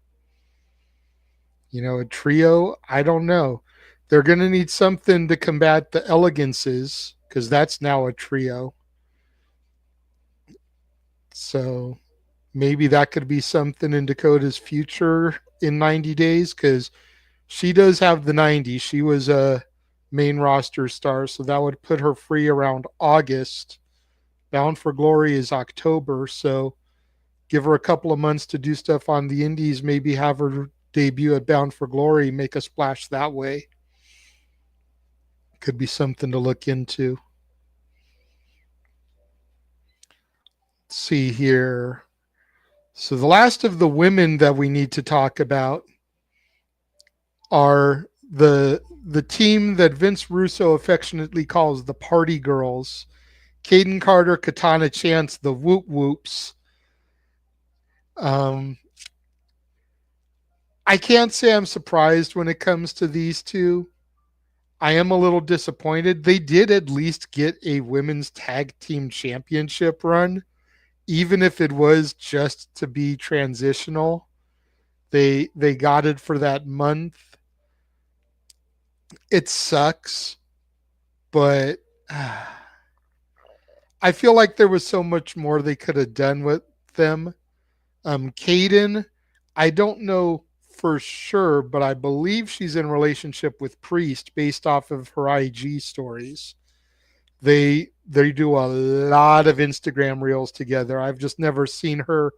A trio. I don't know. They're going to need something to combat the elegances because that's now a trio. So maybe that could be something in Dakota's future in 90 days because she does have the 90. She was a main roster star, so that would put her free around August. Bound for Glory is October, so give her a couple of months to do stuff on the indies, maybe have her debut at Bound for Glory, make a splash that way. Could be something to look into. Let's see here. So the last of the women that we need to talk about are the team that Vince Russo affectionately calls the Party Girls. Caden Carter, Katana Chance, the Whoop Whoops. I can't say I'm surprised when it comes to these two. I am a little disappointed. They did at least get a women's tag team championship run, even if it was just to be transitional. They got it for that month. It sucks, but I feel like there was so much more they could have done with them. Caden, I don't know for sure, but I believe she's in relationship with Priest based off of her IG stories. They do a lot of Instagram reels together. I've just never seen her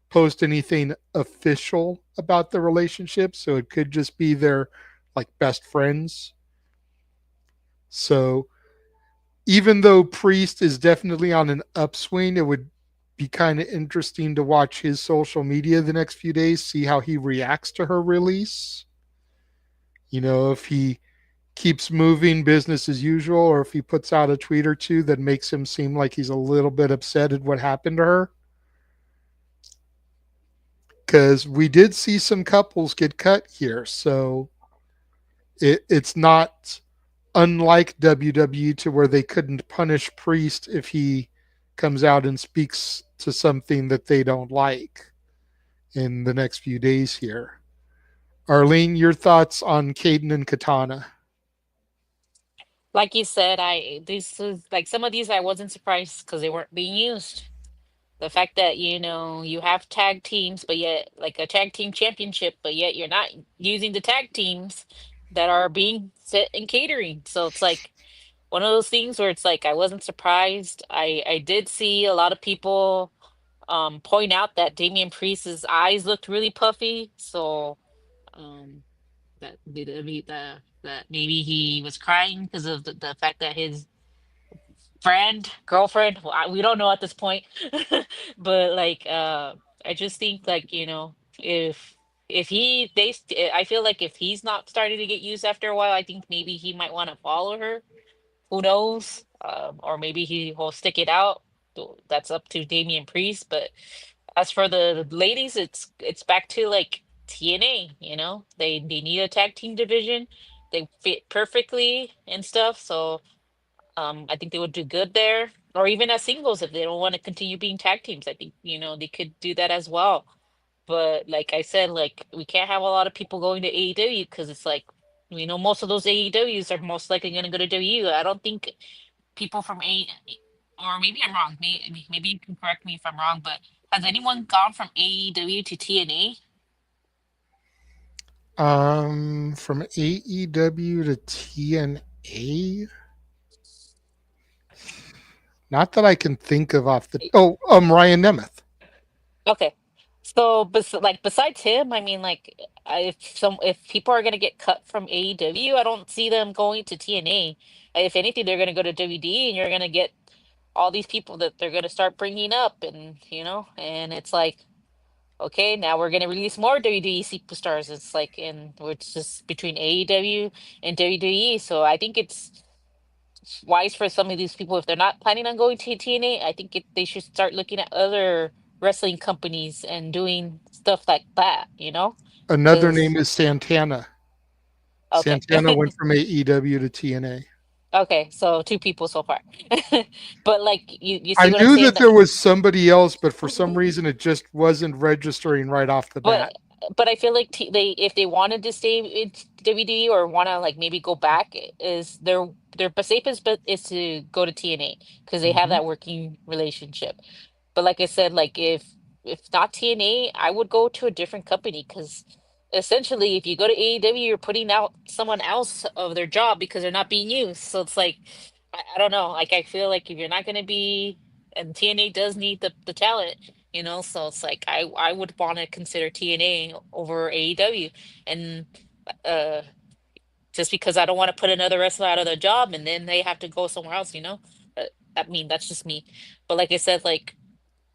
post anything official about the relationship, so it could just be their like best friends. So even though Priest is definitely on an upswing, it would be kind of interesting to watch his social media the next few days, see how he reacts to her release. If he keeps moving business as usual or if he puts out a tweet or two that makes him seem like he's a little bit upset at what happened to her. Because we did see some couples get cut here. So it's not unlike WWE to where they couldn't punish Priest if he comes out and speaks to something that they don't like in the next few days here. Arlene, your thoughts on Caden and Katana? Like you said, this is like some of these I wasn't surprised because they weren't being used. The fact that you have tag teams, but yet like a tag team championship, but yet you're not using the tag teams that are being set in catering. So it's like one of those things where it's like I wasn't surprised. I did see a lot of people point out that Damian Priest's eyes looked really puffy. So um that that maybe he was crying because of the fact that his girlfriend, well, we don't know at this point. But like I just think like if I feel like if he's not starting to get used after a while, I think maybe he might want to follow her. Who knows? Or maybe he will stick it out. That's up to Damian Priest. But as for the ladies, it's back to like TNA. They need a tag team division. They fit perfectly and stuff. So I think they would do good there, or even as singles if they don't want to continue being tag teams. I think they could do that as well. But like I said, like we can't have a lot of people going to AEW because it's like most of those AEWs are most likely going to go to WWE. I don't think people from or maybe I'm wrong. Maybe you can correct me if I'm wrong. But has anyone gone from AEW to TNA? From AEW to TNA? Not that I can think of off the. Oh, Ryan Nemeth. Okay. So, besides him, I mean, like, if people are gonna get cut from AEW, I don't see them going to TNA. If anything, they're gonna go to WD, and you're gonna get all these people that they're gonna start bringing up, and and it's like, okay, now we're gonna release more WWE superstars. It's like, and it's just between AEW and WWE. So I think it's wise for some of these people if they're not planning on going to TNA. I think they should start looking at other wrestling companies and doing stuff like that. Another Because name is Santana. okay, Santana went from AEW to TNA. okay, so two people so far. But like you I see what I'm knew saying? that there was somebody else, but for some reason it just wasn't registering right off the But bat. I feel like if they wanted to stay in WWE or want to like maybe go back, is their safest bet is to go to TNA because they have Mhm. that working relationship. But like I said, like if not TNA, I would go to a different company because essentially, if you go to AEW, you're putting out someone else of their job because they're not being used. So it's like I don't know. Like I feel like if you're not going to be, and TNA does need the talent. So it's like I would want to consider TNA over AEW, and uh, just because I don't want to put another wrestler out of their job and then they have to go somewhere else. I mean that's just me. But like I said, like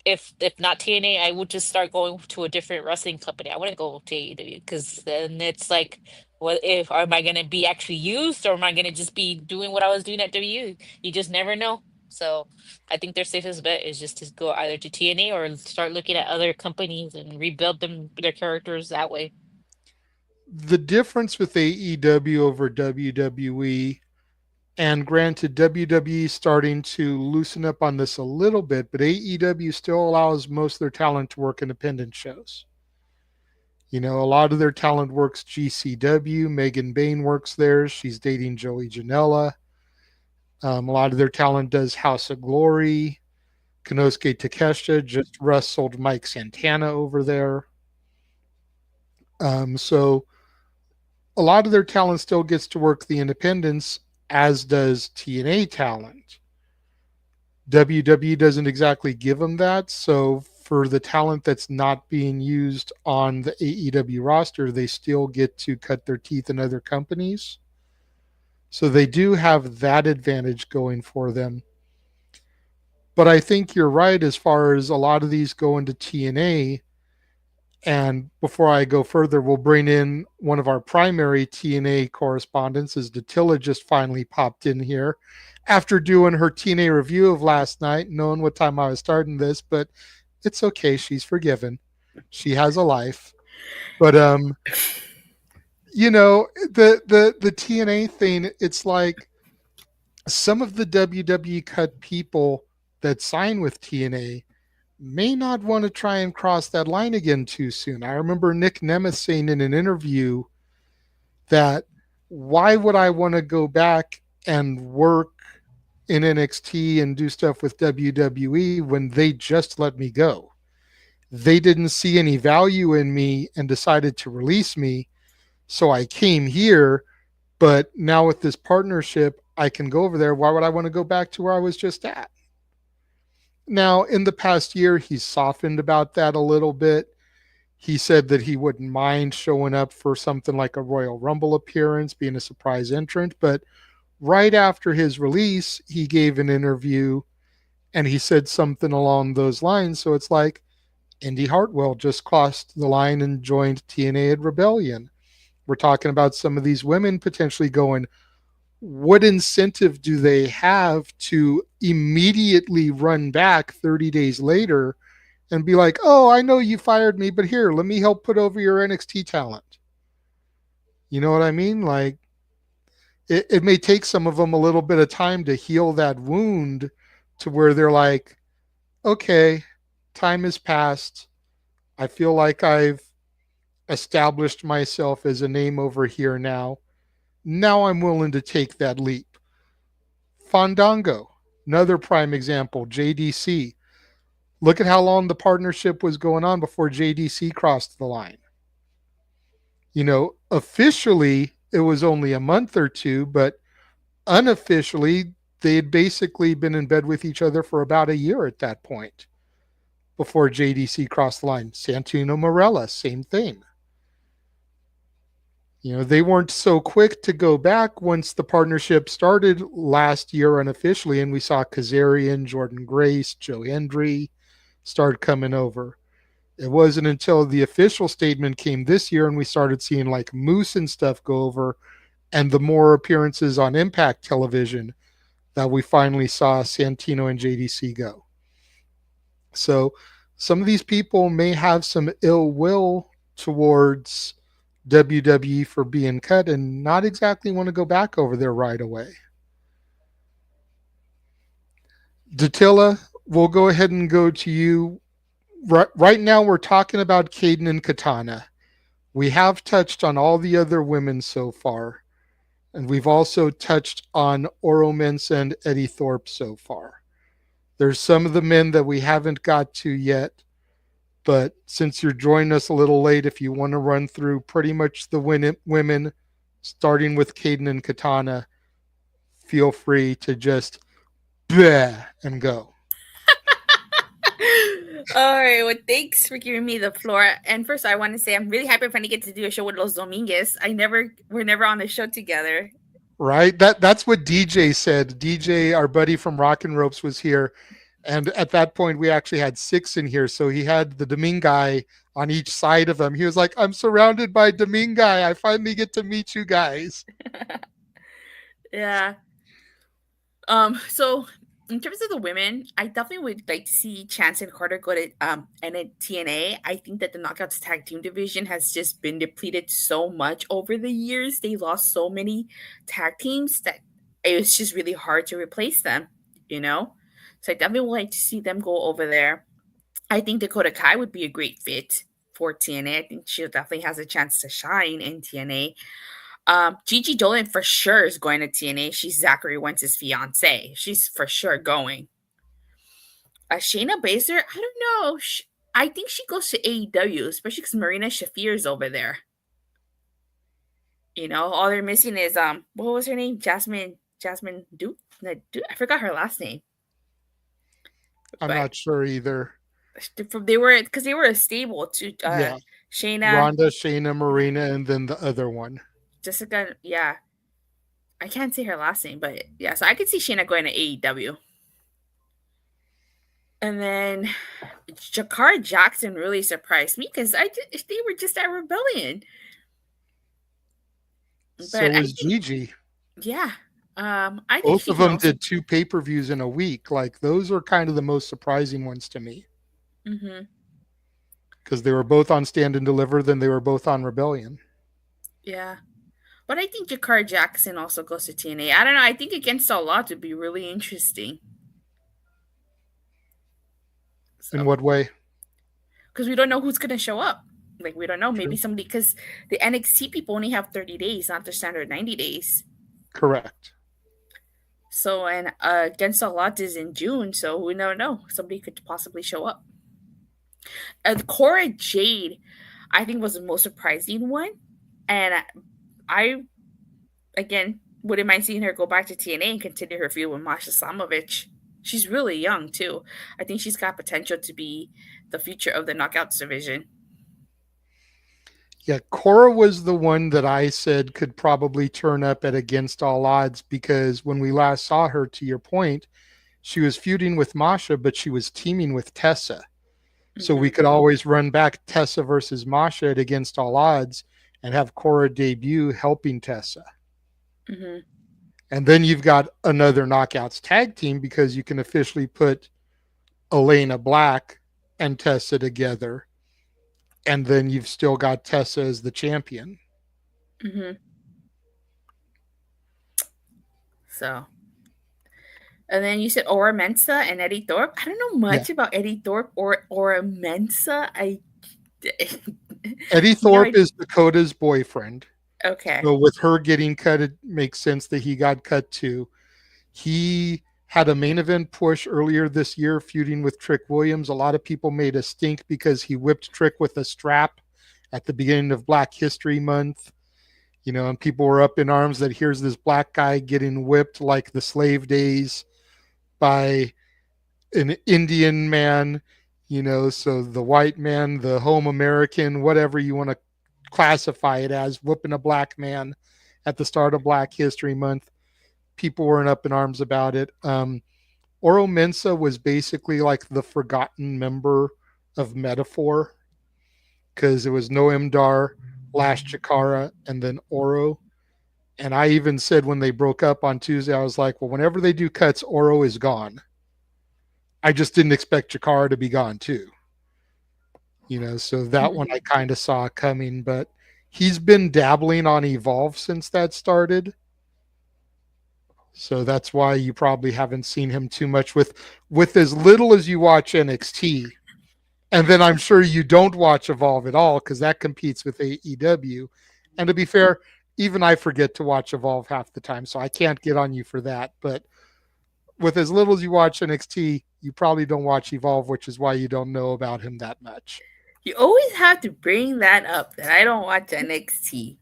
if not TNA, I would just start going to a different wrestling company. I wouldn't go to AEW because then it's like, what if am I gonna be actually used or am I gonna just be doing what I was doing at W? You just never know. So I think their safest bet is just to go either to TNA or start looking at other companies and rebuild their characters that way. The difference with AEW over WWE, and granted, WWE starting to loosen up on this a little bit, but AEW still allows most of their talent to work independent shows. A lot of their talent works GCW. Megan Bain works there. She's dating Joey Janela. A lot of their talent does House of Glory. Konosuke Takeshita just wrestled Mike Santana over there. So a lot of their talent still gets to work the independents, as does TNA talent. WWE doesn't exactly give them that. So for the talent that's not being used on the AEW roster, they still get to cut their teeth in other companies. So they do have that advantage going for them. But I think you're right as far as a lot of these go into TNA. And before I go further, we'll bring in one of our primary TNA correspondents, as Datilla just finally popped in here after doing her TNA review of last night, knowing what time I was starting this, but it's okay. She's forgiven. She has a life. But the TNA thing, it's like some of the WWE cut people that sign with TNA may not want to try and cross that line again too soon. I remember Nick Nemeth saying in an interview that why would I want to go back and work in NXT and do stuff with WWE when they just let me go? They didn't see any value in me and decided to release me. So I came here, but now with this partnership, I can go over there. Why would I want to go back to where I was just at? Now, in the past year, he's softened about that a little bit. He said that he wouldn't mind showing up for something like a Royal Rumble appearance, being a surprise entrant. But right after his release, he gave an interview and he said something along those lines. So it's like Indy Hartwell just crossed the line and joined TNA at Rebellion. We're talking about some of these women potentially going, what incentive do they have to immediately run back 30 days later and be like, oh, I know you fired me, but here, let me help put over your NXT talent? You know what I mean? Like, it may take some of them a little bit of time to heal that wound to where they're like, okay, time has passed. I feel like I've established myself as a name over here now. Now I'm willing to take that leap. Fandango, another prime example, JDC. Look at how long the partnership was going on before JDC crossed the line. You know, officially it was only a month or two, but unofficially they had basically been in bed with each other for about a year at that point before JDC crossed the line. Santino Marella, same thing. You know, they weren't so quick to go back once the partnership started last year unofficially, and we saw Kazarian, Jordan Grace, Joe Hendry start coming over. It wasn't until the official statement came this year and we started seeing like Moose and stuff go over and the more appearances on Impact Television that we finally saw Santino and JDC go. So some of these people may have some ill will towards WWE for being cut and not exactly want to go back over there right away. Datilla, we'll go ahead and go to you. Right now, we're talking about Caden and Katana. We have touched on all the other women so far, and we've also touched on Oro Mensah and Eddie Thorpe so far. There's some of the men that we haven't got to yet, but since you're joining us a little late, if you want to run through pretty much the women, starting with Caden and Katana, feel free to just bleh and go. All right. Well, thanks for giving me the floor. And first, I want to say I'm really happy I finally get to do a show with Los Dominguez. We're never on the show together. Right. That's what DJ said. DJ, our buddy from Rock and Ropes, was here, and at that point we actually had 6 in here. So he had the Domingai on each side of him. He was like, "I'm surrounded by Domingai. I finally get to meet you guys." Yeah. So in terms of the women, I definitely would like to see Chance and Carter go to and at TNA. I think that the Knockouts tag team division has just been depleted so much over the years. They lost so many tag teams that it was just really hard to replace them, you know? So I definitely would like to see them go over there. I think Dakota Kai would be a great fit for TNA. I think she definitely has a chance to shine in TNA. Gigi Dolan for sure is going to TNA. She's Zachary Wentz's fiance. She's for sure going. Shayna Baszler, I don't know. I think she goes to AEW, especially because Marina Shafir is over there. You know, all they're missing is what was her name? Jasmine Duke. I forgot her last name. I'm not sure either. They were a stable to Yeah. Shayna, Rhonda, Shayna, Marina, and then the other one. Jessica. Yeah, I can't say her last name, but yeah. So I could see Shayna going to AEW. And then Jakar Jackson really surprised me because they were just at Rebellion. So was Gigi. Yeah. I think both of them did 2 pay-per-views in a week. Like, those are kind of the most surprising ones to me. Mm-hmm. Because they were both on Stand and Deliver, then they were both on Rebellion. Yeah. But I think Jakar Jackson also goes to TNA. I don't know. I think Against All Odds would be really interesting. In what way? Because we don't know who's going to show up. Like, we don't know. Maybe somebody, because the NXT people only have 30 days, not the standard 90 days. Correct. So, and Against All Odds is in June, so we don't know. Somebody could possibly show up. Cora Jade, I think, was the most surprising one. And I again, wouldn't mind seeing her go back to TNA and continue her feud with Masha Slamovich. She's really young, too. I think she's got potential to be the future of the Knockouts division. Yeah, Cora was the one that I said could probably turn up at Against All Odds, because when we last saw her, to your point, she was feuding with Masha, but she was teaming with Tessa. So we could always run back Tessa versus Masha at Against All Odds and have Cora debut helping Tessa. Mm-hmm. And then you've got another Knockouts tag team, because you can officially put Elena Black and Tessa together. And then you've still got Tessa as the champion. Mm-hmm. So, and then you said Ora Mensa and Eddie Thorpe. I don't know much about Eddie Thorpe or Ora Mensa. Eddie Thorpe is Dakota's boyfriend. Okay. So with her getting cut, it makes sense that he got cut too. He had a main event push earlier this year, feuding with Trick Williams. A lot of people made a stink because he whipped Trick with a strap at the beginning of Black History Month. You know, and people were up in arms that here's this black guy getting whipped like the slave days by an Indian man, you know, so the white man, the home American, whatever you want to classify it as, whooping a black man at the start of Black History Month. People weren't up in arms about it. Oro Mensa was basically like the forgotten member of Metaphor, because it was Noam Dar, Lash Chikara, and then Oro. And I even said when they broke up on Tuesday, I was like, well, whenever they do cuts, Oro is gone. I just didn't expect Chikara to be gone too. You know, so that one I kind of saw coming, but he's been dabbling on Evolve since that started. So that's why you probably haven't seen him too much with as little as you watch NXT. And then I'm sure you don't watch Evolve at all, because that competes with AEW. And to be fair, even I forget to watch Evolve half the time, so I can't get on you for that. But with as little as you watch NXT, you probably don't watch Evolve, which is why you don't know about him that much. You always have to bring that up, that I don't watch NXT.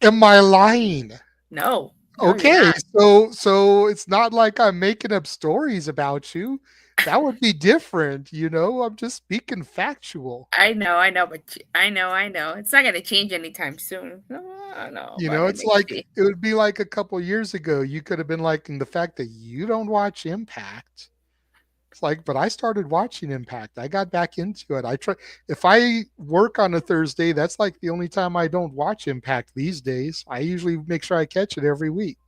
Am I lying? No. Okay, so it's not like I'm making up stories about you. That would be different, you know. I'm just speaking factual. I know, but I know. It's not going to change anytime soon. No. You know, it's like it would be like a couple years ago. You could have been liking the fact that you don't watch Impact. It's like, but I started watching Impact. I got back into it. I try. If I work on a Thursday, that's like the only time I don't watch Impact these days. I usually make sure I catch it every week.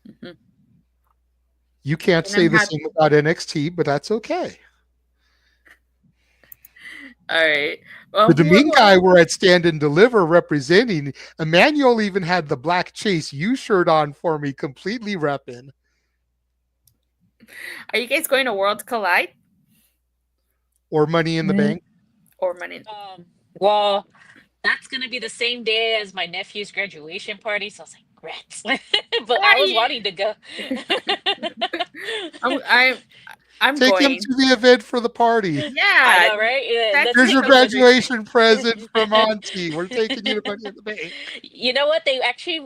Mm-hmm. You can't say the same about NXT, but that's okay. All right. Well, the Domingue guy we're at Stand and Deliver representing. Emmanuel even had the Black Chase U shirt on for me, completely repping. Are you guys going to World Collide? Or Money in the Bank? Or Money in Well, that's going to be the same day as my nephew's graduation party, so I was like, grats. But I was wanting to go. I'm Take going. him to the event for the party. Yeah. I know, right? Yeah, here's your graduation present from Auntie. We're taking you to Money in the Bank. You know what? They actually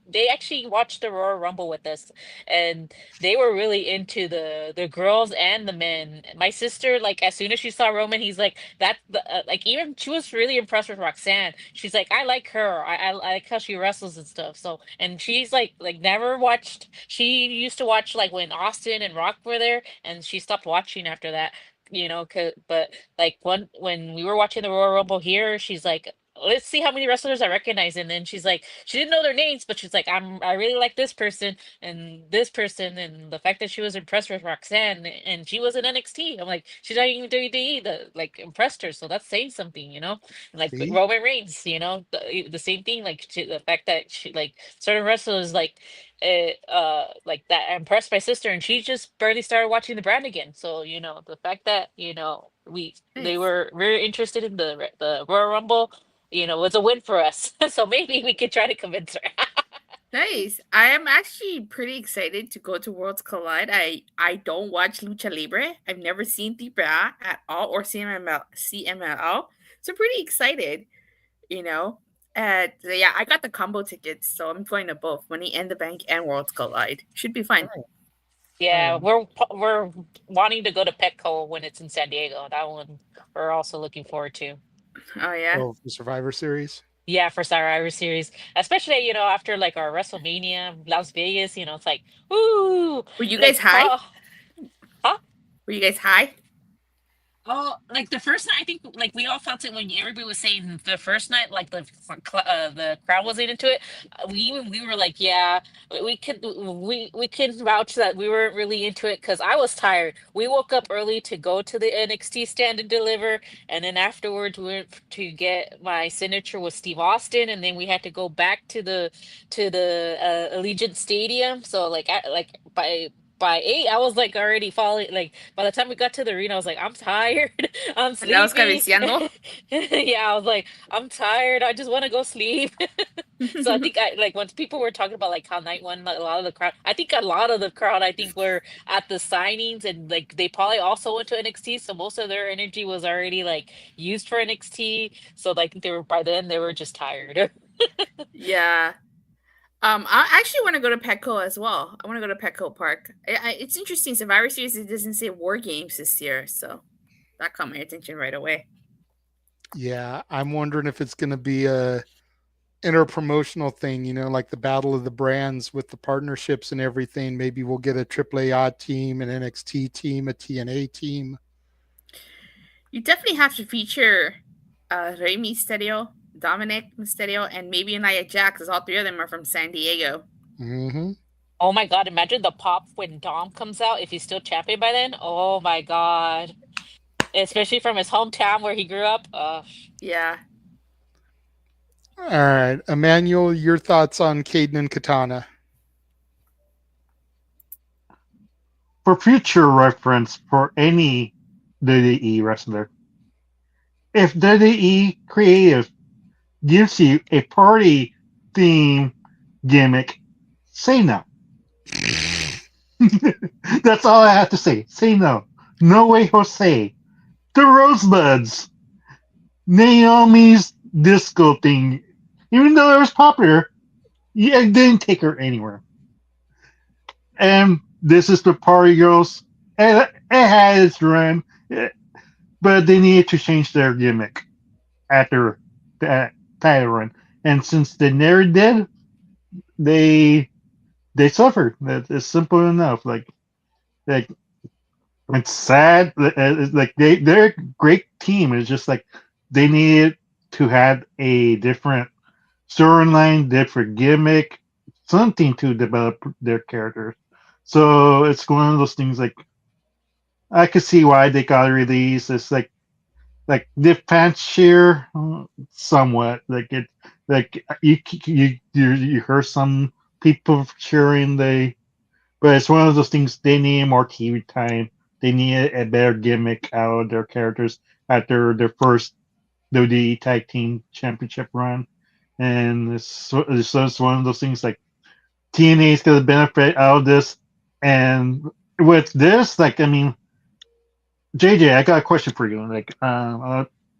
they actually watched the Royal Rumble with us, and they were really into the girls and the men. My sister, like, as soon as she saw Roman, he's like, like, even she was really impressed with Roxanne. She's like, I like her. I like how she wrestles and stuff. So, and she's like never watched. She used to watch like when Austin and Rock were there, and she stopped watching after that. You know, but like when we were watching the Royal Rumble here, she's like, let's see how many wrestlers I recognize. And then she's like, she didn't know their names, but she's like, I really like this person and this person, and the fact that she was impressed with Roxanne and she was in NXT. I'm like, she's not even WWE, the like impressed her, so that's saying something, you know. Like See? Roman Reigns, you know, the same thing. Like the fact that she like certain wrestlers like that impressed my sister, and she just barely started watching the brand again. So you know, the fact that you know they Nice. were very interested in the Royal Rumble, you know, was a win for us. So maybe we could try to convince her. Nice. I am actually pretty excited to go to Worlds Collide. I don't watch Lucha Libre. I've never seen Tipa at all or CMLL. So pretty excited, you know. Yeah, I got the combo tickets, so I'm going to both Money in the Bank and Worlds Collide. Should be fun. Yeah, we're wanting to go to Petco when it's in San Diego. That one we're also looking forward to. Oh yeah. Oh, the Survivor Series. Yeah, for Survivor Series, especially you know after like our WrestleMania, Las Vegas. You know, it's like, woo, Were you like guys high? huh? Were you guys high? Oh, like the first night, I think like we all felt it when everybody was saying the first night, like the crowd wasn't into it. We were like, yeah, we can vouch that we weren't really into it because I was tired. We woke up early to go to the NXT stand and deliver, and then afterwards we went to get my signature with Steve Austin, and then we had to go back to the Allegiant Stadium. So like by 8, I was like already falling. Like by the time we got to the arena, I was like, I'm tired. I'm Andabas sleepy. cabeceando? Yeah, I was like, I'm tired. I just want to go sleep. So I think I like when people were talking about like how night one, like, a lot of the crowd, I think a lot of the crowd, I think were at the signings, and like they probably also went to NXT. So most of their energy was already like used for NXT. So like they were by then they were just tired. Yeah. I actually want to go to Petco as well. I want to go to Petco Park. It's interesting. Survivor Series, it doesn't say War Games this year, so that caught my attention right away. Yeah, I'm wondering if it's going to be a interpromotional thing, you know, like the battle of the brands with the partnerships and everything. Maybe we'll get a AAA odd team, an NXT team, a TNA team. You definitely have to feature Rey Mysterio, Dominic Mysterio, and maybe Nia Jax, because all three of them are from San Diego. Mm-hmm. Oh my God, imagine the pop when Dom comes out if he's still champion by then. Oh my God. Especially from his hometown where he grew up. Yeah. All right, Emmanuel, your thoughts on Caden and Katana? For future reference for any WWE wrestler, if WWE Creative gives you a party theme gimmick, say no. That's all I have to say. Say no. No way, Jose. The Rosebuds. Naomi's disco thing. Even though it was popular, it didn't take her anywhere. And this is the Party Girls. It had its run, but they needed to change their gimmick after that title run. And since they never did, they suffered. It's simple enough. Like it's sad. It's like they're a great team. It's just like they needed to have a different storyline, different gimmick, something to develop their characters. So it's one of those things. Like I could see why they got released. It's like the fans cheer somewhat. Like it, like you heard some people cheering. But it's one of those things. They need more TV time. They need a better gimmick out of their characters after their first WWE Tag Team Championship run. And it's just one of those things. Like TNA is going to benefit out of this, and with this, like I mean, JJ, I got a question for you. Like,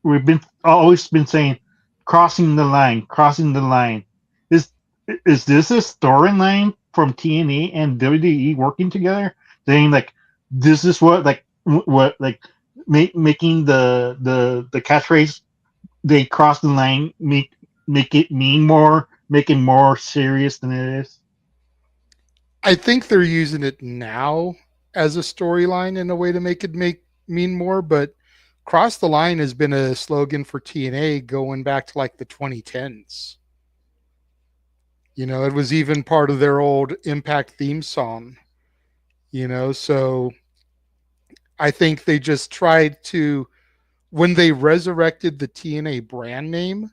we've been always been saying, crossing the line, crossing the line. Is this a storyline from TNA and WWE working together, saying like this is what making the catchphrase they cross the line make it mean more, make it more serious than it is. I think they're using it now as a storyline in a way to make it mean more, but Cross the line has been a slogan for TNA going back to like the 2010s. You know, it was even part of their old Impact theme song. You know, so I think they just tried to, when they resurrected the TNA brand name,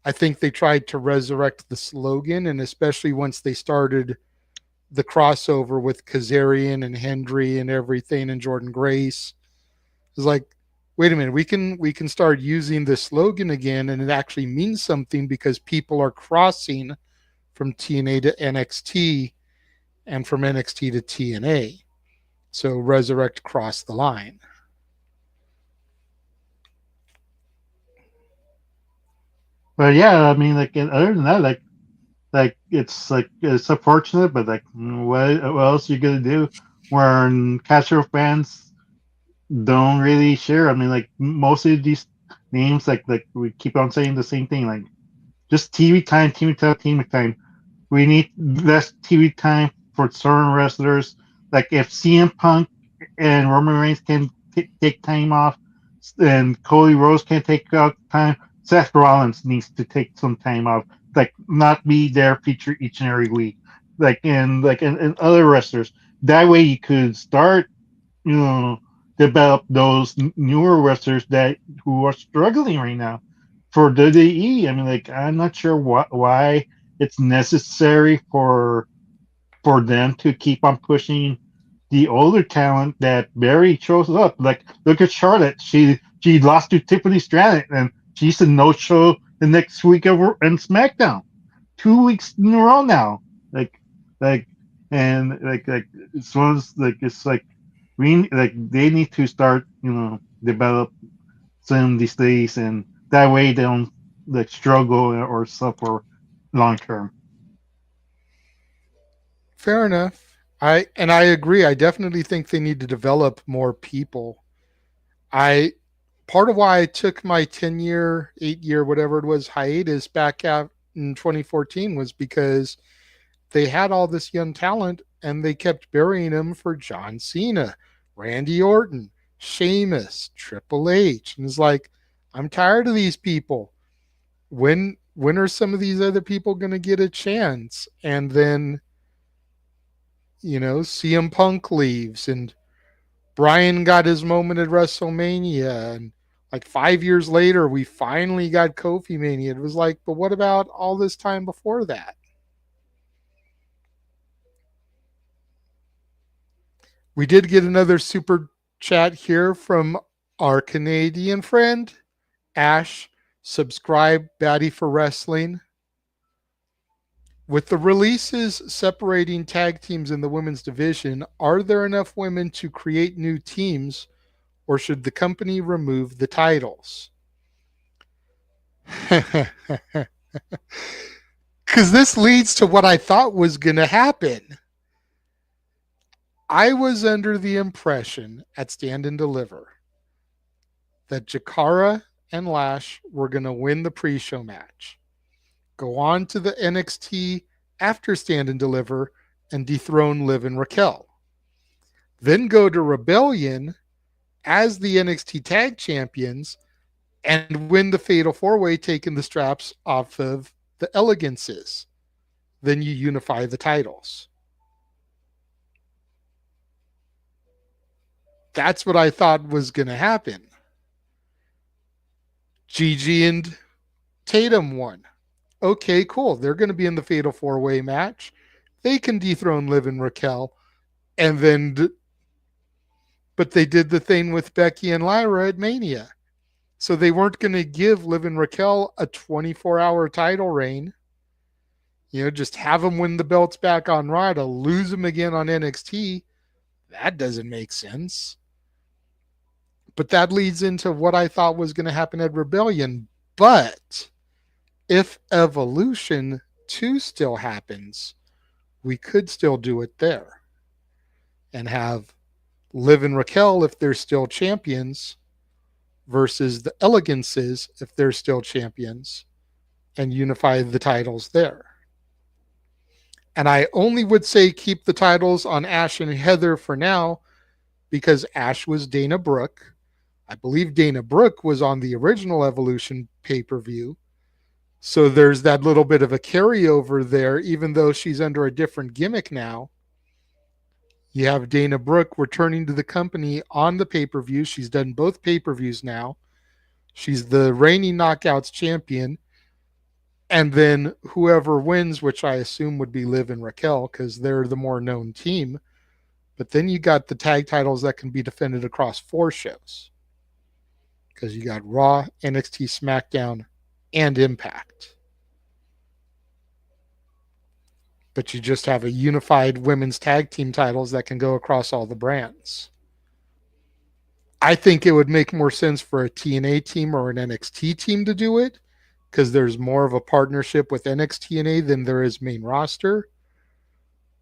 I think they tried to resurrect the slogan, and especially once they started the crossover with Kazarian and Hendry and everything and Jordan Grace, it's like, wait a minute, we can start using the slogan again, and it actually means something because people are crossing from TNA to NXT and from NXT to TNA. So resurrect Cross the Line. But yeah, I mean, like, other than that, it's unfortunate, but like, what else you gonna do when casual fans don't really share? I mean, like, most of these names, like we keep on saying the same thing, like, just TV time, TV time. We need less TV time for certain wrestlers. Like, if CM Punk and Roman Reigns can take time off, and Cody Rhodes can take out time, Seth Rollins needs to take some time off. Like, not be there featured each and every week. And other wrestlers. That way you could start, you know, develop those newer wrestlers that who are struggling right now for WWE. I mean, like, I'm not sure why it's necessary for them to keep on pushing the older talent that barely shows up. Like, look at Charlotte. She lost to Tiffany Stratton, and she's a no show the next week over in SmackDown, 2 weeks in a row now. Like, and it's one of like it's like they need to start, you know, develop some these days, and that way they don't like struggle or suffer long term. Fair enough. I agree. I definitely think they need to develop more people. I Part of why I took my 10-year, 8-year, whatever it was, hiatus back out in 2014 was because they had all this young talent and they kept burying them for John Cena, Randy Orton, Sheamus, Triple H. And it's like, I'm tired of these people. When are some of these other people going to get a chance? And then, you know, CM Punk leaves and Brian got his moment at WrestleMania, and like 5 years later, we finally got Kofi Mania. It was like, but what about all this time before that? We did get another super chat here from our Canadian friend, Ash. Subscribe, Batty for Wrestling. With the releases separating tag teams in the women's division, are there enough women to create new teams, or should the company remove the titles? Because this leads to what I thought was going to happen. I was under the impression at Stand and Deliver that Jakara and Lash were going to win the pre-show match, go on to the NXT after Stand and Deliver and dethrone Liv and Raquel. Then go to Rebellion as the NXT Tag Champions and win the Fatal 4-Way, taking the straps off of the Elegances. Then you unify the titles. That's what I thought was going to happen. Gigi and Tatum won. Okay, cool. They're going to be in the Fatal 4-Way match. They can dethrone Liv and Raquel. And then, but they did the thing with Becky and Lyra at Mania. So they weren't going to give Liv and Raquel a 24-hour title reign. You know, just have them win the belts back on Raw to lose them again on NXT. That doesn't make sense. But that leads into what I thought was going to happen at Rebellion. But if Evolution 2 still happens, we could still do it there and have Liv and Raquel, if they're still champions, versus the Elegances, if they're still champions, and unify the titles there. And I only would say keep the titles on Ash and Heather for now, because Ash was Dana Brooke, I believe Dana Brooke was on the original Evolution pay-per-view. So there's that little bit of a carryover there, even though she's under a different gimmick now. You have Dana Brooke returning to the company on the pay-per-view. She's done both pay-per-views now. She's the reigning Knockouts champion. And then whoever wins, which I assume would be Liv and Raquel, because they're the more known team. But then you got the tag titles that can be defended across 4 shows. Because you got Raw, NXT, SmackDown, and Impact. But you just have a unified women's tag team titles that can go across all the brands. I think it would make more sense for a TNA team or an NXT team to do it, because there's more of a partnership with NXT than there is main roster.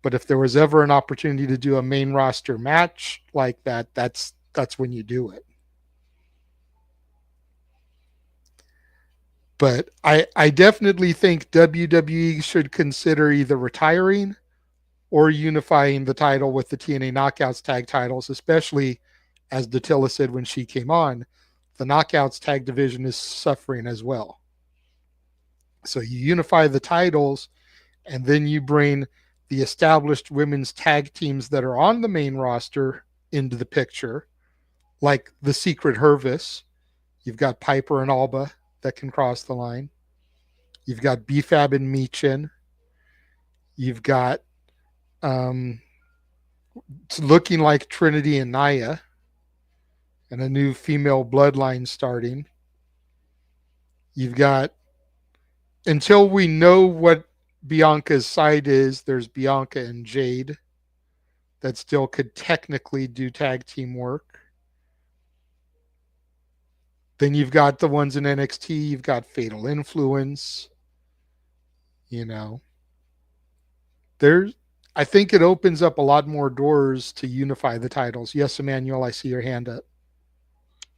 But if there was ever an opportunity to do a main roster match like that, that's when you do it. But I definitely think WWE should consider either retiring or unifying the title with the TNA Knockouts tag titles, especially, as Datilla said when she came on, the Knockouts tag division is suffering as well. So you unify the titles, and then you bring the established women's tag teams that are on the main roster into the picture, like the Secret Hervis. You've got Piper and Alba that can cross the line. You've got BFAB and Michin. You've got it's looking like Trinity and Naya, and a new female bloodline starting. You've got, until we know what Bianca's side is, there's Bianca and Jade that still could technically do tag team work. Then you've got the ones in NXT. You've got Fatal Influence. You know, I think it opens up a lot more doors to unify the titles. Yes, Emmanuel, I see your hand up.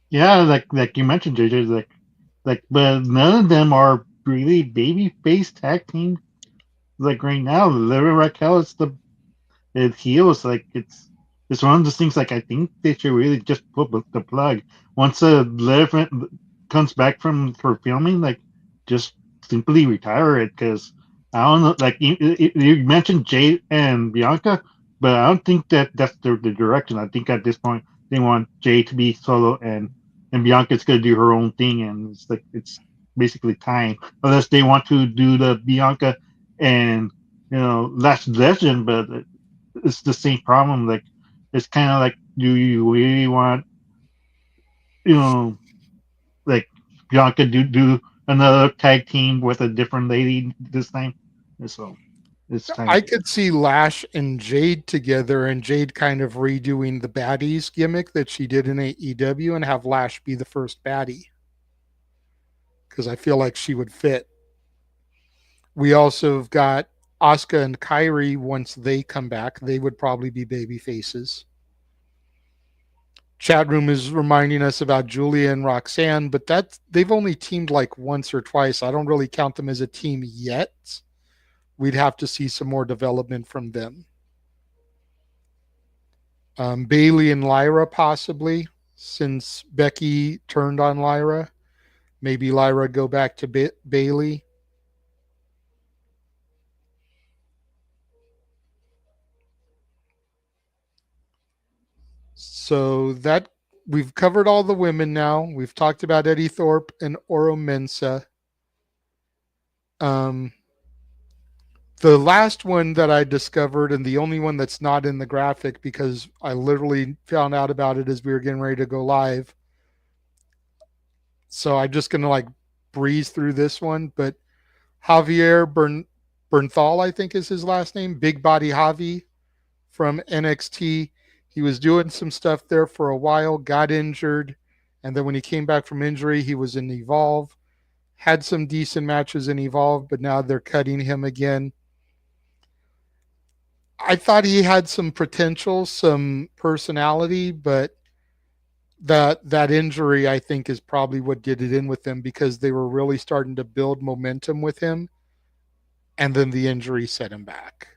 Yeah, like you mentioned, JJ, but none of them are really baby-face tag team. Like right now, Liv and Raquel is it heals. Like it's one of those things. Like I think they should really just put the plug once Liv comes back for filming. Like just simply retire it, because I don't know. Like you mentioned Jade and Bianca, but I don't think that's the direction. I think at this point they want Jade to be solo, and Bianca's gonna do her own thing, and it's basically time, unless they want to do the Bianca and Last Legend, but it's the same problem. Like it's kind of like, do you really want like Bianca do another tag team with a different lady this time? So it's time. I could see Lash and Jade together, and Jade kind of redoing the baddies gimmick that she did in AEW, and have Lash be the first baddie, because I feel like she would fit. We also have got Asuka and Kairi. Once they come back, they would probably be baby faces. Chat room is reminding us about Julia and Roxanne, but they've only teamed like once or twice. I don't really count them as a team yet. We'd have to see some more development from them. Bayley and Lyra, possibly, since Becky turned on Lyra. Maybe Lyra go back to Bayley. So that we've covered all the women now. We've talked about Eddie Thorpe and Oro Mensah. The last one that I discovered, and the only one that's not in the graphic, because I literally found out about it as we were getting ready to go live. So I'm just going to breeze through this one. But Javier Bernthal, I think is his last name, Big Body Javi from NXT. He was doing some stuff there for a while, got injured, and then when he came back from injury, he was in Evolve. Had some decent matches in Evolve, but now they're cutting him again. I thought he had some potential, some personality, but that injury, I think, is probably what did it in with him, because they were really starting to build momentum with him, and then the injury set him back.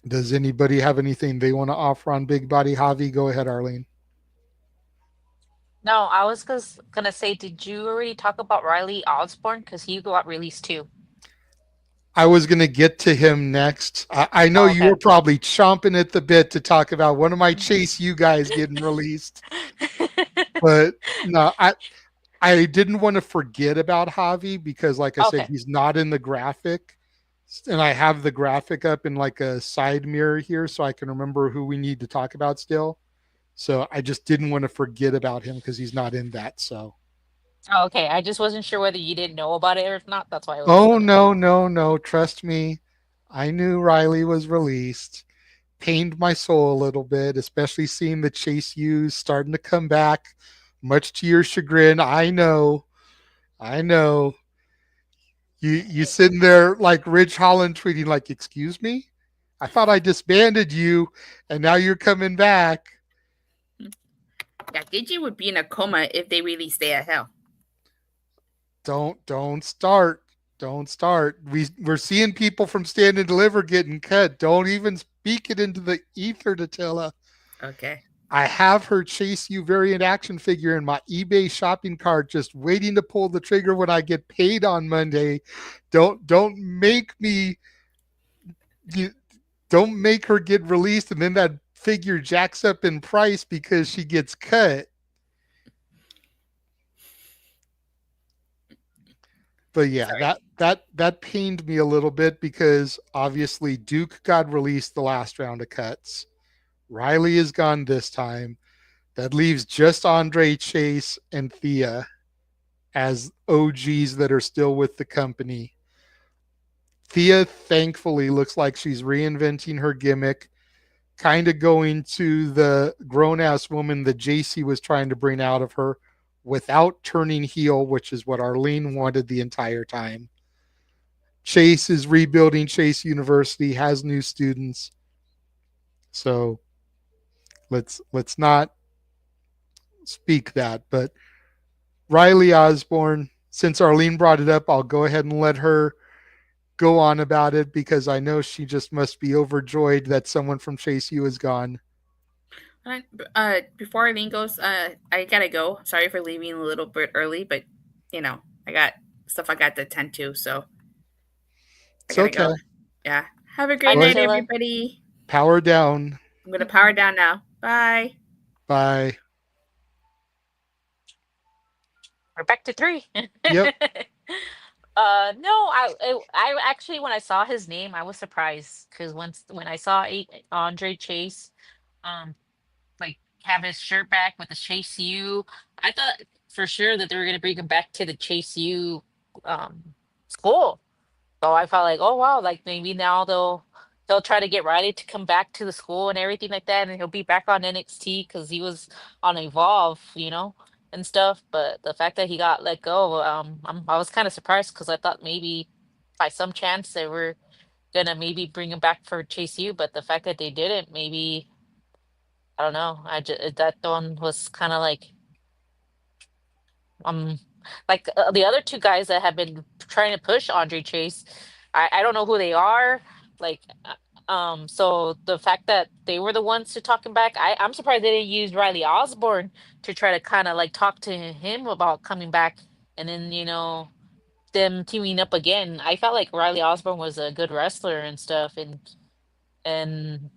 Does anybody have anything they want to offer on Big Body Javi? Go ahead, Arlene. No, I was gonna say, did you already talk about Riley Osborne? Because he got released too. I was going to get to him next. I know Oh, you okay. were probably chomping at the bit to talk about one of my Chase U guys getting released, but no, I didn't want to forget about Javi because, like I said, Okay. he's not in the graphic, and I have the graphic up in like a side mirror here, so I can remember who we need to talk about still. So I just didn't want to forget about him because he's not in that. So, Oh, okay. I just wasn't sure whether you didn't know about it or not. That's why I was oh gonna. no, no, no! Trust me, I knew Riley was released. Pained my soul a little bit, especially seeing the Chase U's starting to come back, much to your chagrin. I know. You sitting there like Ridge Holland tweeting like, "Excuse me, I thought I disbanded you, and now you're coming back." Yeah, Gigi would be in a coma if they really stay at hell. Don't start. Don't start. We're seeing people from Stand and Deliver getting cut. Don't even speak it into the ether, Datilla. Okay. I have her Chase U variant action figure in my eBay shopping cart, just waiting to pull the trigger when I get paid on Monday. Don't make me don't make her get released and then that figure jacks up in price because she gets cut. But yeah, Sorry. that pained me a little bit because obviously Duke got released the last round of cuts. Riley is gone this time. That leaves just Andre Chase and Thea as OGs that are still with the company. Thea thankfully looks like she's reinventing her gimmick, kind of going to the grown ass woman that JC was trying to bring out of her without turning heel, which is what Arlene wanted the entire time. Chase is rebuilding Chase University, has new students. So let's not speak that, but Riley Osborne, since Arlene brought it up, I'll go ahead and let her go on about it because I know she just must be overjoyed that someone from Chase U is gone. Before Arlene goes, I gotta go. Sorry for leaving a little bit early, but I got stuff I got to attend to, so I It's gotta okay. go. Yeah. Have a Bye, great Go ahead. night, Datilla. everybody. Power down. I'm gonna power down now. Bye. Bye. We're back to 3. Yep. No, I actually when I saw his name, I was surprised because when I saw Andre Chase, um, like have his shirt back with the Chase U, I thought for sure that they were gonna bring him back to the Chase U, school. So I felt like, oh wow, like maybe now they'll try to get Riley to come back to the school and everything like that, and he'll be back on NXT because he was on Evolve, and stuff. But the fact that he got let go, I was kind of surprised because I thought maybe by some chance they were gonna maybe bring him back for Chase U, but the fact that they didn't, maybe I don't know. That one was kind of um like the other two guys that have been trying to push Andre Chase. I don't know who they are. Like, so the fact that they were the ones to talk him back, I'm surprised they didn't use Riley Osborne to try to kind of like talk to him about coming back, and then them teaming up again. I felt like Riley Osborne was a good wrestler and stuff, and and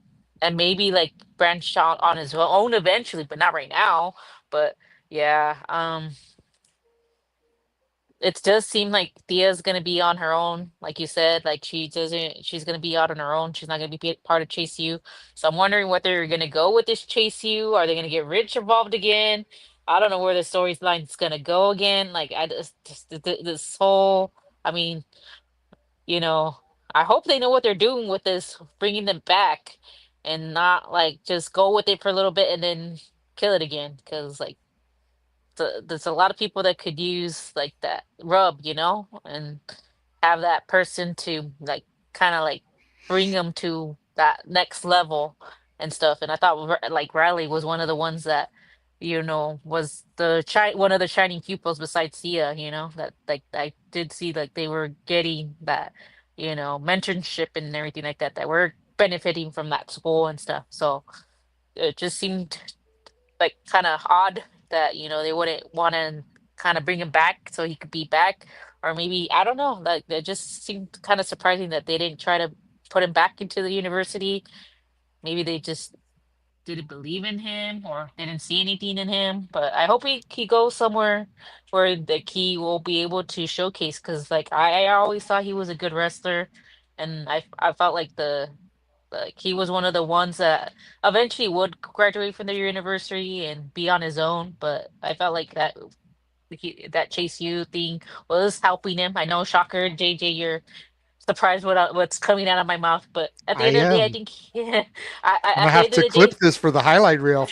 maybe like branch out on his own eventually, but not right now. But yeah, it does seem like Thea's gonna be on her own, like you said. Like she's gonna be out on her own. She's not gonna be part of Chase U. So I'm wondering what they're gonna go with this Chase U. Are they gonna get Rich involved again? I don't know where the storyline's gonna go again. Like I just this whole. I mean, you know, I hope they know what they're doing with this, bringing them back, and not like just go with it for a little bit and then kill it again. Because like there's a lot of people that could use like that rub, and have that person to like kind of like bring them to that next level and stuff. And I thought like Riley was one of the ones that was one of the shining pupils besides Sia. That like I did see like they were getting that mentorship and everything like that were benefiting from that school and stuff. So it just seemed like kind of odd that they wouldn't want to kind of bring him back so he could be back, or maybe I don't know. Like it just seemed kind of surprising that they didn't try to put him back into the university. Maybe they just didn't believe in him or didn't see anything in him. But I hope he goes somewhere where he will be able to showcase. Because like I always thought he was a good wrestler, and I felt like he was one of the ones that eventually would graduate from the university and be on his own. But I felt like that Chase U thing was helping him. I know, shocker, JJ, you're surprised what's coming out of my mouth, but at the I end of the day, I am. think I'm gonna at the have end of to the clip day, this for the highlight reel.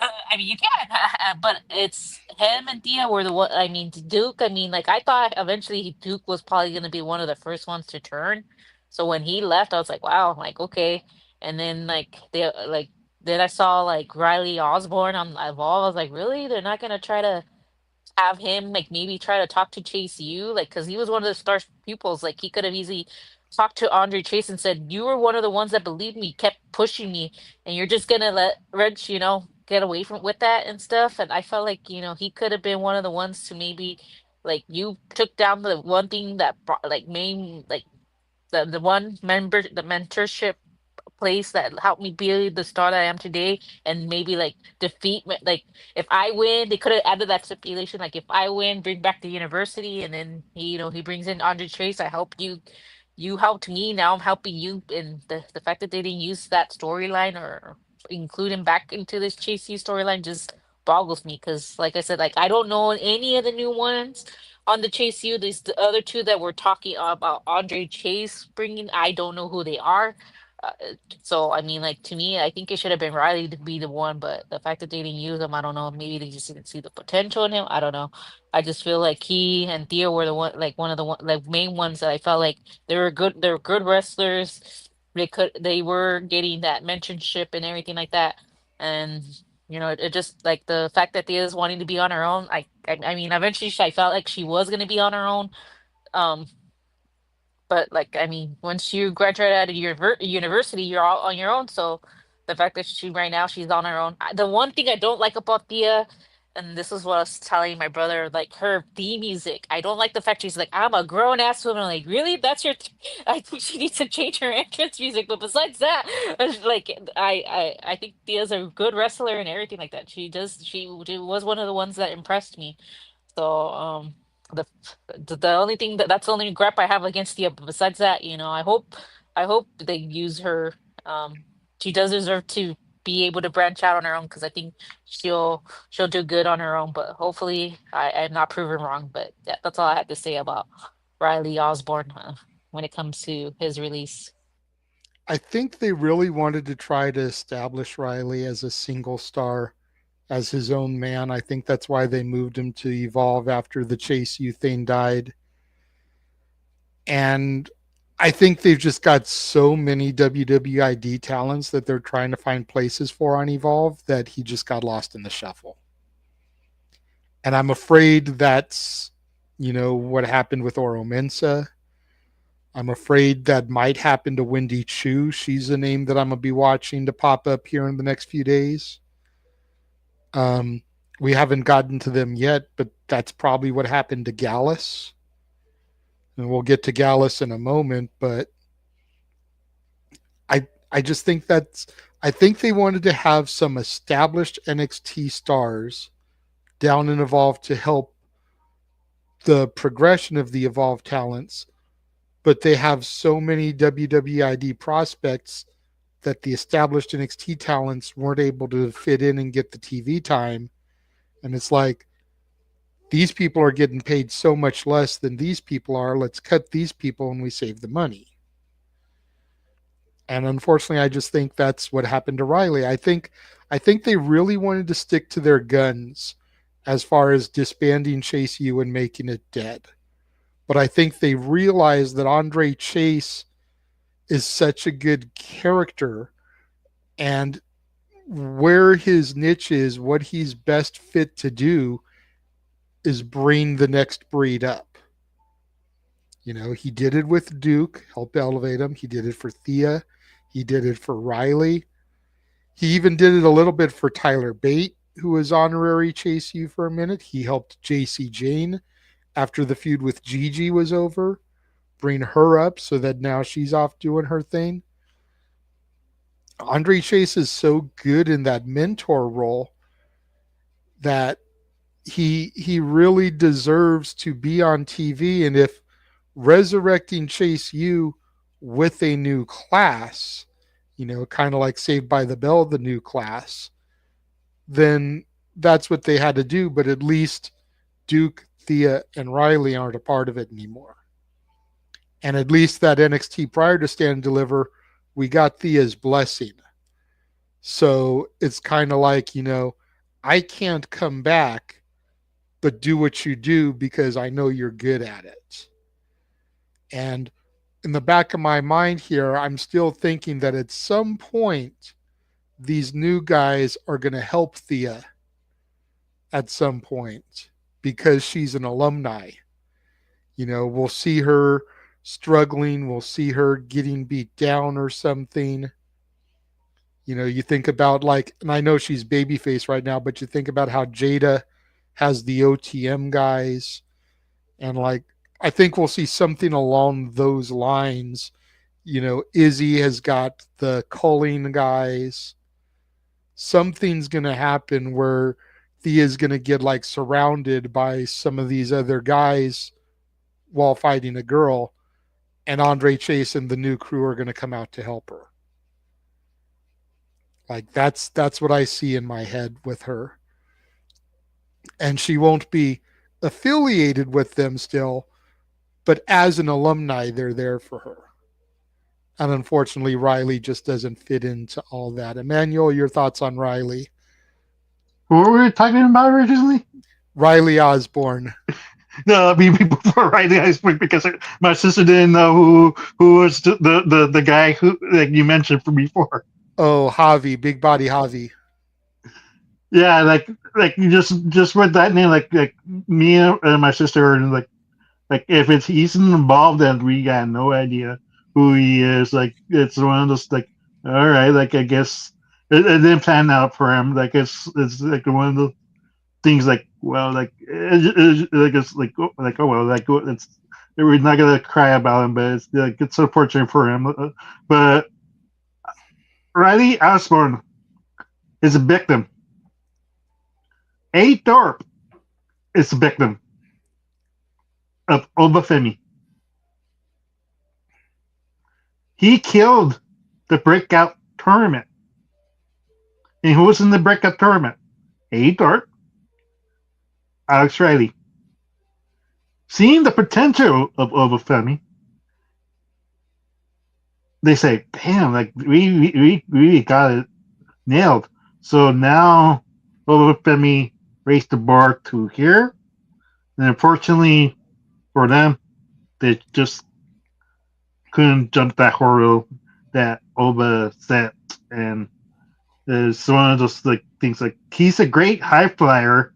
I mean, you can, but it's him and Thea were the one. I mean, Duke. I mean, like I thought eventually Duke was probably going to be one of the first ones to turn. So when he left, I was like, wow, like okay. And then then I saw like Riley Osborne on Evolve. I was like, really? They're not going to try to have him like maybe try to talk to Chase U, like because he was one of the star pupils. Like he could have easily talked to Andre Chase and said, "You were one of the ones that believed me, kept pushing me, and you're just gonna let Reg, get away from with that and stuff." And I felt like he could have been one of the ones to maybe like you took down the one thing that like main like the one member the mentorship place that helped me be the star that I am today, and maybe like defeat like if I win, they could have added that stipulation like if I win, bring back the university, and then he brings in Andre Trace. I help you, you helped me, now I'm helping you, and the fact that they didn't use that storyline or include him back into this Chase U storyline just boggles me because like I said, like I don't know any of the new ones on the Chase U. These the other two that we're talking about Andre Chase bringing, I don't know who they are. uh, so I mean, like to me, I think it should have been Riley to be the one, but the fact that they didn't use him, I don't know. Maybe they just didn't see the potential in him. I don't know. I just feel like he and Theo were the one of the main ones that I felt like they were good. They were good wrestlers. They were getting that mentorship and everything like that. And it just like the fact that Thea's wanting to be on her own. I mean, eventually I felt like she was gonna be on her own. Um, but like, I mean, once you graduate out of your university, you're all on your own. So the fact that right now she's on her own. The one thing I don't like about Thea, and this is what I was telling my brother, like her theme music. I don't like the fact she's like, I'm a grown ass woman. Like, really? That's your? I think she needs to change her entrance music. But besides that, like, I think Thea's a good wrestler and everything like that. She was one of the ones that impressed me. So the the only thing that's the only gripe I have against the besides that, I hope they use her. She does deserve to be able to branch out on her own because I think she'll do good on her own. But hopefully I'm not proven wrong. But that's all I had to say about Riley Osborne when it comes to his release. I think they really wanted to try to establish Riley as a single star, as his own man. I think that's why they moved him to Evolve after the Chase U thing died. And I think they've just got so many WWID talents that they're trying to find places for on Evolve that he just got lost in the shuffle. And I'm afraid that's, what happened with Oro Mensa. I'm afraid that might happen to Wendy Chu. She's a name that I'm going to be watching to pop up here in the next few days. We haven't gotten to them yet, but that's probably what happened to Gallus. And we'll get to Gallus in a moment, but I just think I think they wanted to have some established NXT stars down in Evolve to help the progression of the Evolve talents, but they have so many WWID prospects that the established NXT talents weren't able to fit in and get the TV time. And it's like, these people are getting paid so much less than these people are. Let's cut these people and we save the money. And unfortunately, I just think that's what happened to Riley. I think they really wanted to stick to their guns as far as disbanding Chase U and making it dead. But I think they realized that Andre Chase is such a good character, and where his niche is, what he's best fit to do is bring the next breed up. He did it with Duke, helped elevate him. He did it for Thea. He did it for Riley. He even did it a little bit for Tyler Bate. who was honorary Chase U for a minute. He helped JC Jane after the feud with Gigi was over, bring her up so that now she's off doing her thing. Andre Chase is so good in that mentor role that he really deserves to be on TV. And if resurrecting Chase U with a new class, kind of like Saved by the Bell, the new class, then that's what they had to do. But at least Duke, Thea, and Riley aren't a part of it anymore. And at least that NXT prior to Stand and Deliver, we got Thea's blessing. So it's kind of like, I can't come back, but do what you do because I know you're good at it. And in the back of my mind here, I'm still thinking that at some point, these new guys are going to help Thea at some point because she's an alumni. We'll see her struggling. We'll see her getting beat down or something. You think about and I know she's babyface right now, but you think about how Jada has the OTM guys. And I think we'll see something along those lines. Izzy has got the culling guys. Something's going to happen where Thea's going to get surrounded by some of these other guys while fighting a girl. And Andre Chase and the new crew are going to come out to help her. That's what I see in my head with her. And she won't be affiliated with them still, but as an alumni, they're there for her. And unfortunately, Riley just doesn't fit into all that. Emmanuel, your thoughts on Riley? What were we talking about originally? Riley Osborne. No, before Riley Osborne, because my sister didn't know who was the guy who you mentioned before. Oh, Javi, big body Javi. Yeah, you just with that name, like me and my sister, and like if he's involved, then we got no idea who he is. It's one of those all right, I guess it didn't plan out for him. It's one of the things it's we're not gonna cry about him, but it's unfortunate for him. But Riley Osborne is a victim. A. Thorpe is a victim of Obafemi. He killed the breakout tournament. And who was in the breakout tournament? A. Thorpe, Alex Riley. Seeing the potential of Obafemi, they say, damn, we really got it nailed. So now Obafemi raised the bar to here. And unfortunately for them, they just couldn't jump that hurdle that Oba set. And it's one of those things he's a great high flyer.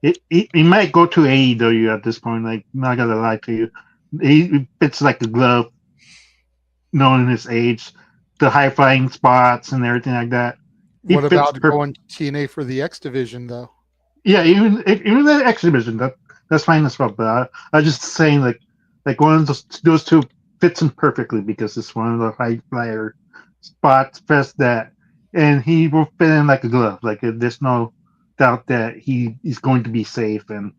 He might go to AEW at this point, not gonna lie to you. He fits like a glove, knowing his age, the high flying spots and everything like that. What about going to TNA for the X division, though? Yeah, even the X division, that's fine as well. But I was just saying, one of those two fits him perfectly because it's one of the high flyer spots, best that, and he will fit in like a glove. There's no doubt that he's going to be safe. And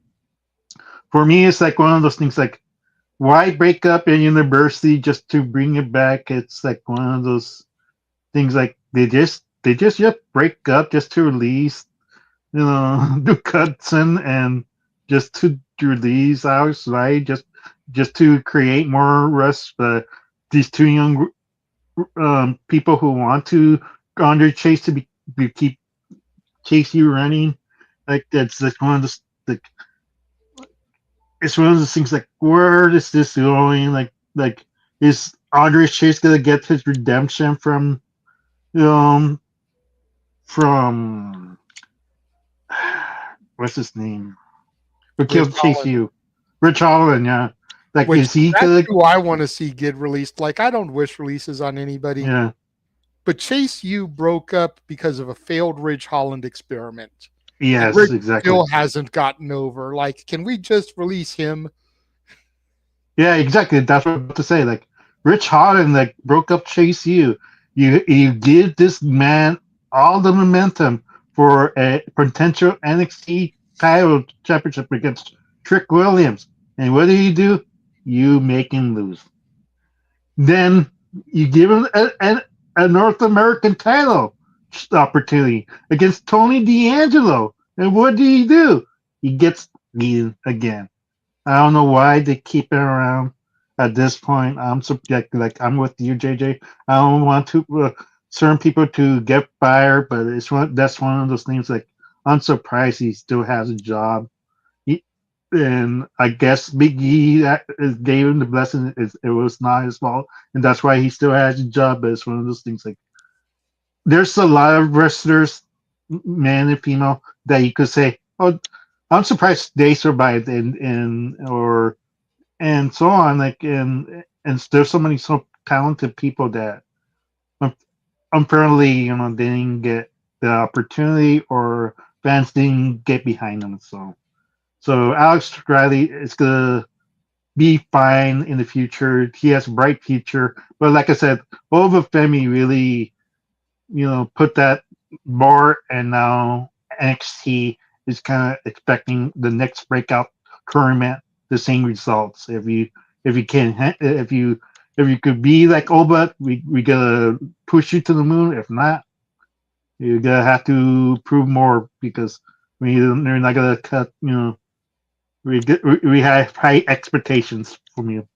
for me, it's one of those things why break up a university just to bring it back? It's one of those things they just break up just to release, do cuts and just to release Alex, right? Just to create more rust. But these two young people who want to Andre Chase to keep Chase U running, that's one of the it's one of those things where is this going? Is Andre Chase gonna get his redemption from what's his name? Who killed Chase U? Rich Holland, yeah. Is he that's who I want to see get released. I don't wish releases on anybody. Yeah. but Chase U broke up because of a failed Ridge Holland experiment. Yes, Ridge exactly. still hasn't gotten over. Like, can we just release him? Yeah, exactly. That's what I'm about to say. Like Rich Holland, like broke up Chase U. You give this man all the momentum for a potential NXT title championship against Trick Williams, and what do? You make him lose. Then you give him a North American title opportunity against Tony D'Angelo, and what do? He gets beaten again. I don't know why they keep it around at this point. I'm like I'm with you, JJ. I don't want to certain people to get fired, but that's one of those things. Like I'm surprised he still has a job. And I guess Big E gave him the blessing. It was not his fault, and that's why he still has a job. But it's one of those things. Like there's a lot of wrestlers, man and female, that you could say, "Oh, I'm surprised they survived," and so on. Like and there's so many so talented people that apparently they didn't get the opportunity or fans didn't get behind them. So Alex Riley is gonna be fine in the future. He has a bright future, but like I said, Ova Femi really put that bar, and now NXT is kind of expecting the next breakout tournament the same results. If you could be like Oba, we gotta push you to the moon. If not, you're gonna have to prove more because they're not gonna cut. We have high expectations from you.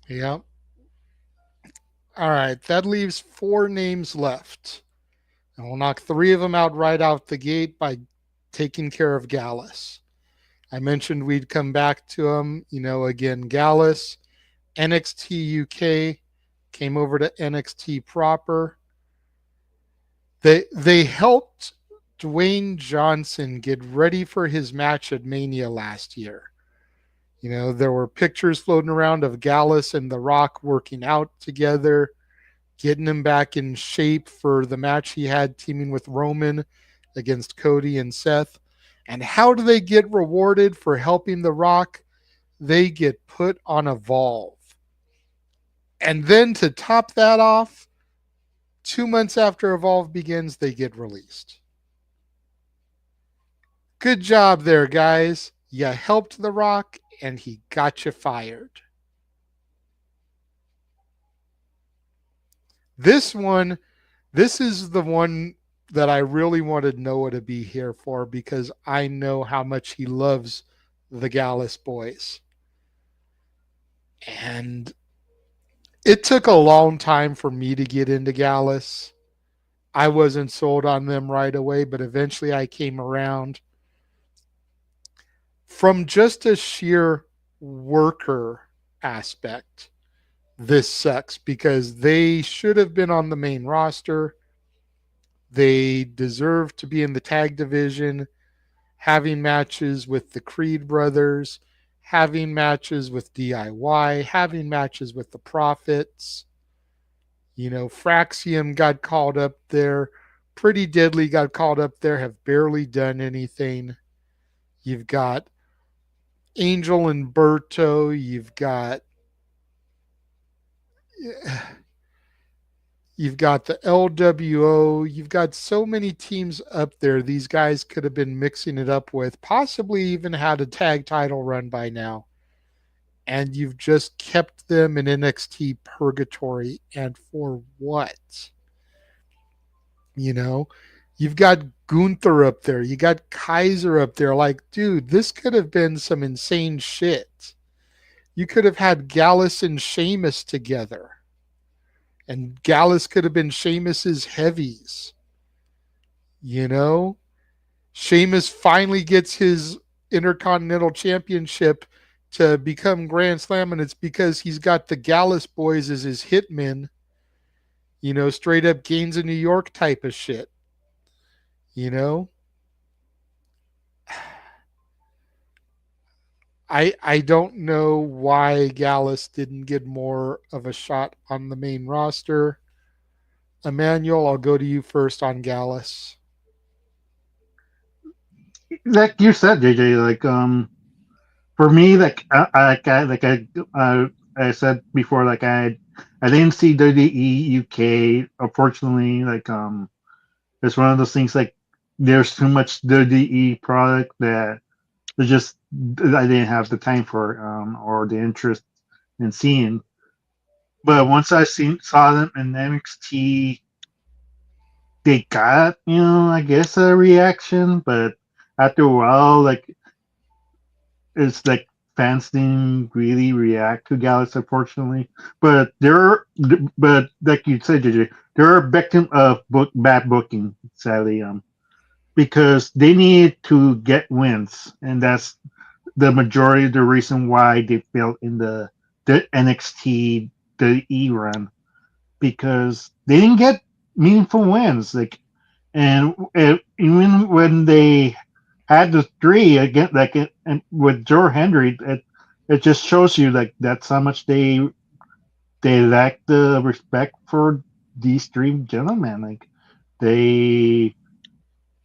Yeah. All right. That leaves 4 names left. And we'll knock 3 of them out right out the gate by taking care of Gallus. I mentioned we'd come back to him. Again, Gallus, NXT UK, came over to NXT proper. They helped Dwayne Johnson get ready for his match at Mania last year. There were pictures floating around of Gallus and The Rock working out together, getting him back in shape for the match he had teaming with Roman against Cody and Seth. And how do they get rewarded for helping The Rock? They get put on Evolve. And then to top that off, 2 months after Evolve begins, they get released. Good job there, guys. You helped The Rock, and he got you fired. This is the one that I really wanted Noah to be here for because I know how much he loves the Gallus boys. And it took a long time for me to get into Gallus. I wasn't sold on them right away, but eventually I came around. From just a sheer worker aspect, this sucks because they should have been on the main roster. They deserve to be in the tag division, having matches with the Creed brothers, having matches with DIY, having matches with the Prophets. Fraxium got called up there. Pretty Deadly got called up there, have barely done anything. You've got Angel and Berto. You've got the LWO. You've got so many teams up there these guys could have been mixing it up with, possibly even had a tag title run by now. And you've just kept them in NXT purgatory. And for what? You've got Gunther up there. You got Kaiser up there. Like, dude, this could have been some insane shit. You could have had Gallus and Sheamus together. And Gallus could have been Sheamus's heavies. Sheamus finally gets his Intercontinental Championship to become Grand Slam, and it's because he's got the Gallus boys as his hitmen. Straight up Gaines of New York type of shit. I don't know why Gallus didn't get more of a shot on the main roster. Emmanuel, I'll go to you first on Gallus. Like you said, JJ, like for me, I said before, like I didn't see WWE UK. Unfortunately, like it's one of those things like there's too much WWE product that there's just I didn't have the time for or the interest in seeing. But once I saw them in NXT, they got I guess a reaction. But after a while, like it's like fans didn't really react to Gallus, unfortunately. But but like you said, JJ, they're a victim of bad booking, sadly. Because they need to get wins, and that's the majority of the reason why they failed in the NXT the E run because they didn't get meaningful wins. Like, and even when they had the three again, like and with Joe Hendry, it just shows you like that's how much they lack the respect for these three gentlemen. Like they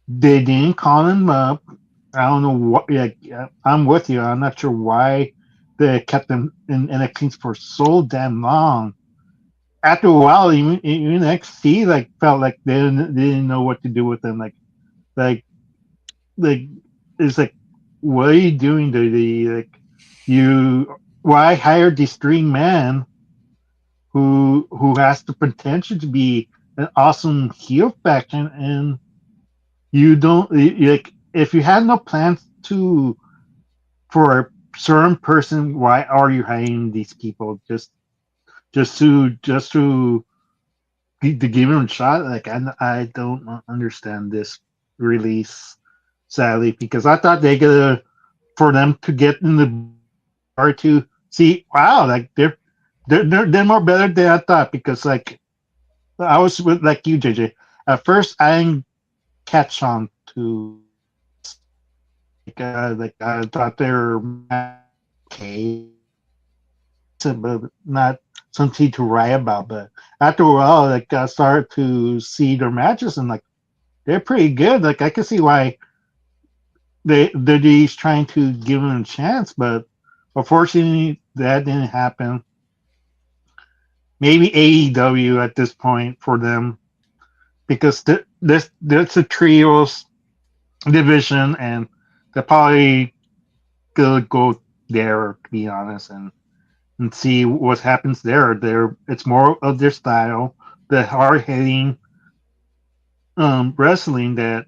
they didn't call him up. I don't know what. Like, I'm with you. I'm not sure why they kept him in NXT for so damn long. After a while, even NXT like felt like they didn't know what to do with him. Like like it's like, what are you doing, the like you? Why hire this three man who has the potential to be an awesome heel faction and you don't like if you had no plans to for a certain person, why are you hiring these people just to give them a shot? Like I don't understand this release, sadly, because I thought they gonna for them to get in the bar to see wow like they're more better than I thought because like I was with like you, JJ. At first I didn't catch on to like I thought they were okay, but not something to write about. But after a while, like I started to see their matches and like they're pretty good. Like I can see why they're just trying to give them a chance, but unfortunately that didn't happen. Maybe AEW at this point for them because there's a trios division and they're probably gonna go there to be honest and see what happens there. It's more of their style, the hard hitting wrestling that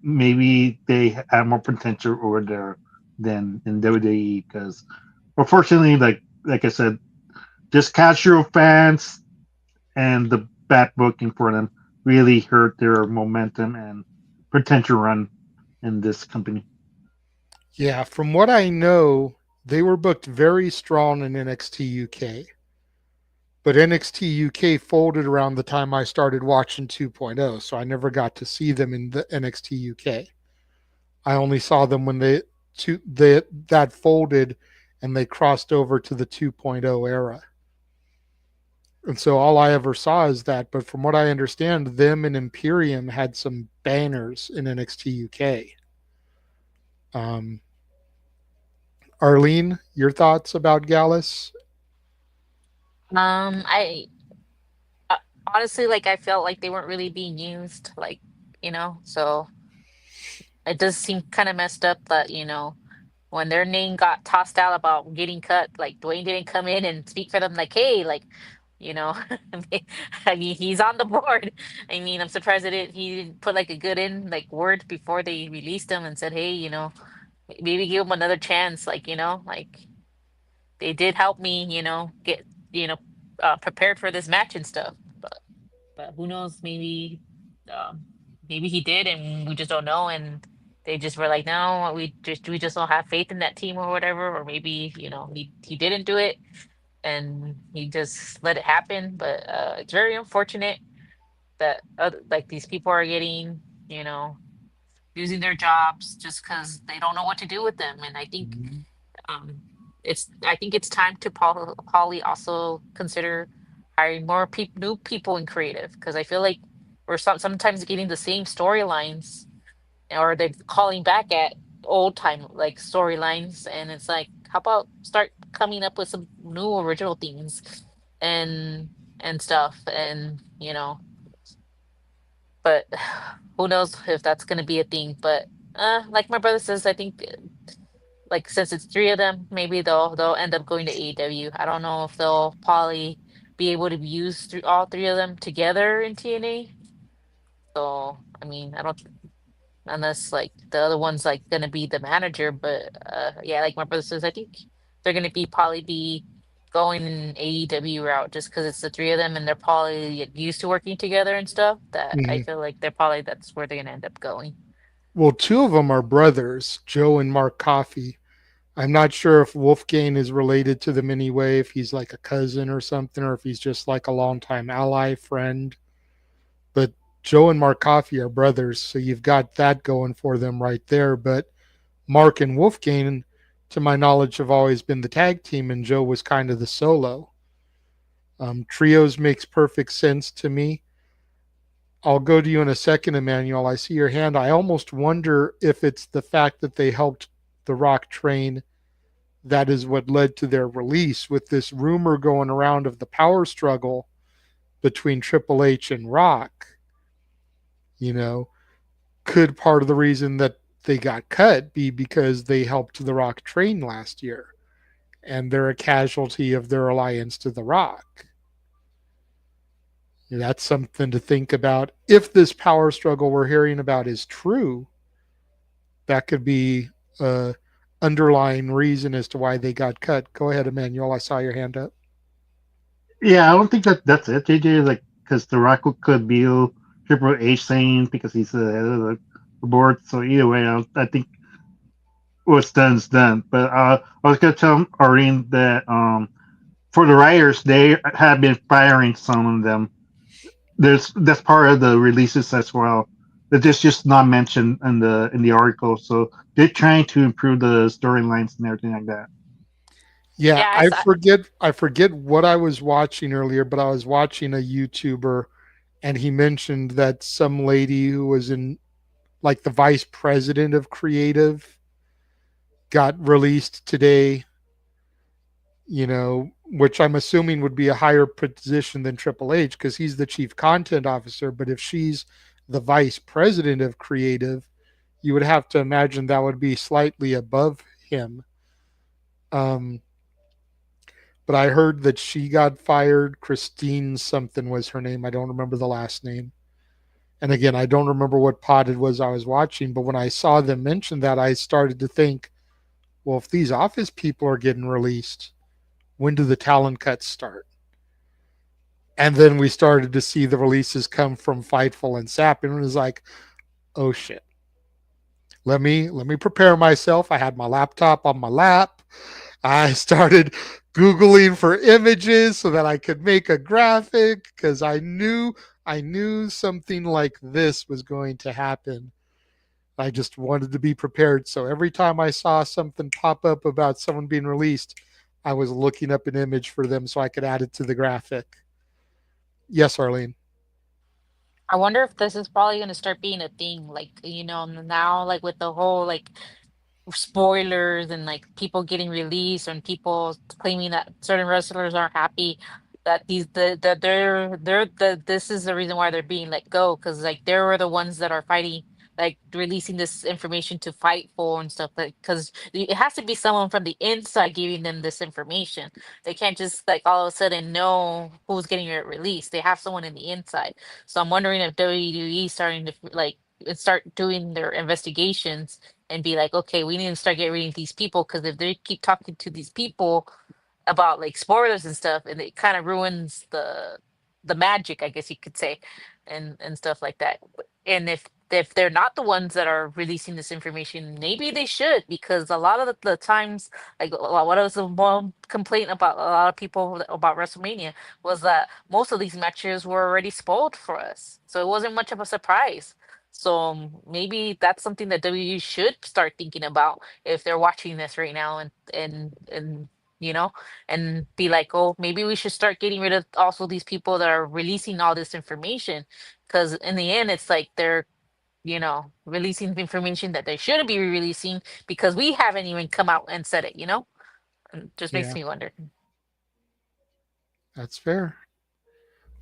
maybe they have more potential over there than in WWE. Because unfortunately, like I said, just casual fans and the bad booking for them really hurt their momentum and potential run in this company. Yeah, from what I know, they were booked very strong in NXT UK. But NXT UK folded around the time I started watching 2.0, so I never got to see them in the NXT UK. I only saw them when that folded and they crossed over to the 2.0 era. And so all I ever saw is that. But from what I understand, them and Imperium had some banners in NXT UK. Um, Arlene, your thoughts about Gallus? I honestly, like, I felt like they weren't really being used, like, so it does seem kind of messed up that, when their name got tossed out about getting cut, like Dwayne didn't come in and speak for them, like, hey, like, you know, I mean, he's on the board. I mean, I'm surprised that he didn't put like a good in like word before they released him and said, hey, maybe give him another chance, like, like they did help me, get, you know, prepared for this match and stuff. But who knows? Um, maybe he did, and we just don't know. And they just were like, no, we just don't have faith in that team or whatever. Or maybe he didn't do it, and he just let it happen. But it's very unfortunate that like these people are getting, you know, losing their jobs just because they don't know what to do with them. And I think um, it's time to probably also consider hiring more new people in creative, because I feel like we're sometimes getting the same storylines, or they're calling back at old time like storylines, and it's like, how about start coming up with some new original things and stuff, and but who knows if that's going to be a thing. But like my brother says, I think like since it's three of them, maybe they'll end up going to AEW. I don't know if they'll probably be able to use through all three of them together in TNA. So I mean, I don't, unless like the other one's like gonna be the manager. But yeah, like my brother says, I think they're gonna probably be going in AEW route just because it's the three of them and they're probably used to working together and stuff. That I Mhm. feel like that's where they're gonna end up going. Well, two of them are brothers, Joe and Mark Coffey. I'm not sure if Wolfgang is related to them anyway, if he's like a cousin or something, or if he's just like a longtime ally friend. But Joe and Mark Coffey are brothers, so you've got that going for them right there. But Mark and Wolfgang, to my knowledge, have always been the tag team, and Joe was kind of the solo. Trios makes perfect sense to me. I'll go to you in a second, Emmanuel. I see your hand. I almost wonder if it's the fact that they helped the Rock train that is what led to their release, with this rumor going around of the power struggle between Triple H and Rock. You know, could part of the reason that they got cut be because they helped the Rock train last year and they're a casualty of their alliance to the Rock? That's something to think about. If this power struggle we're hearing about is true, that could be a underlying reason as to why they got cut. Go ahead, Emmanuel. I saw your hand up. Yeah, I don't think that's it, JJ. Like, because the Rock could be Triple H saying because he's the head of the board. So either way, I think what's done is done. But I was gonna tell Arlene that for the writers, they have been firing some of them. That's part of the releases as well. That is just not mentioned in the article. So they're trying to improve the storylines and everything like that. Yeah, Yeah, I forget what I was watching earlier, but I was watching a YouTuber and he mentioned that some lady who was in like the vice president of creative got released today, which I'm assuming would be a higher position than Triple H because he's the chief content officer. But if she's the vice president of creative, you would have to imagine that would be slightly above him. Um, but I heard that she got fired. Christine something was her name. I don't remember the last name. And again, I don't remember what pod it was I was watching, but when I saw them mention that, I started to think, well, if these office people are getting released, when do the talent cuts start? And then we started to see the releases come from Fightful and Sap, and it was like, oh shit. Let me prepare myself. I had my laptop on my lap. I started Googling for images so that I could make a graphic because I knew something like this was going to happen. I just wanted to be prepared. So every time I saw something pop up about someone being released, I was looking up an image for them so I could add it to the graphic. Yes, Arlene. I wonder if this is probably going to start being a thing, like, now, like with the whole like spoilers and like people getting released and people claiming that certain wrestlers aren't happy that they're the this is the reason why they're being let go, because like they were the ones that are fighting, like releasing this information to fight for and stuff, like because it has to be someone from the inside giving them this information. They can't just like all of a sudden know who's getting it released. They have someone in the inside. So I'm wondering if WWE starting to like start doing their investigations and be like, okay, we need to start getting rid of these people, because if they keep talking to these people about like spoilers and stuff, and it kind of ruins the magic, I guess you could say, and stuff like that. And if they're not the ones that are releasing this information, maybe they should, because a lot of the times, like what was the one complaint about a lot of people about WrestleMania was that most of these matches were already spoiled for us, so it wasn't much of a surprise. So maybe that's something that WWE should start thinking about if they're watching this right now, and you know, and be like, oh, maybe we should start getting rid of also these people that are releasing all this information, because in the end, it's like they're releasing information that they shouldn't be releasing because we haven't even come out and said it. It just makes Yeah, me wonder. that's fair.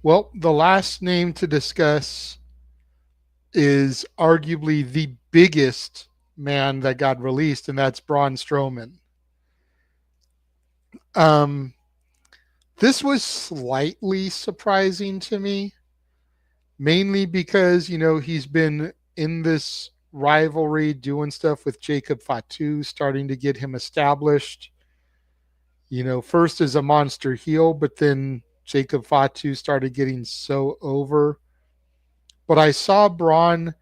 Well, the last name to discuss is arguably the biggest man that got released, and that's Braun Strowman. Um, this was slightly surprising to me, mainly because he's been in this rivalry doing stuff with Jacob Fatu, starting to get him established. First as a monster heel, but then Jacob Fatu started getting so over. But I saw Braun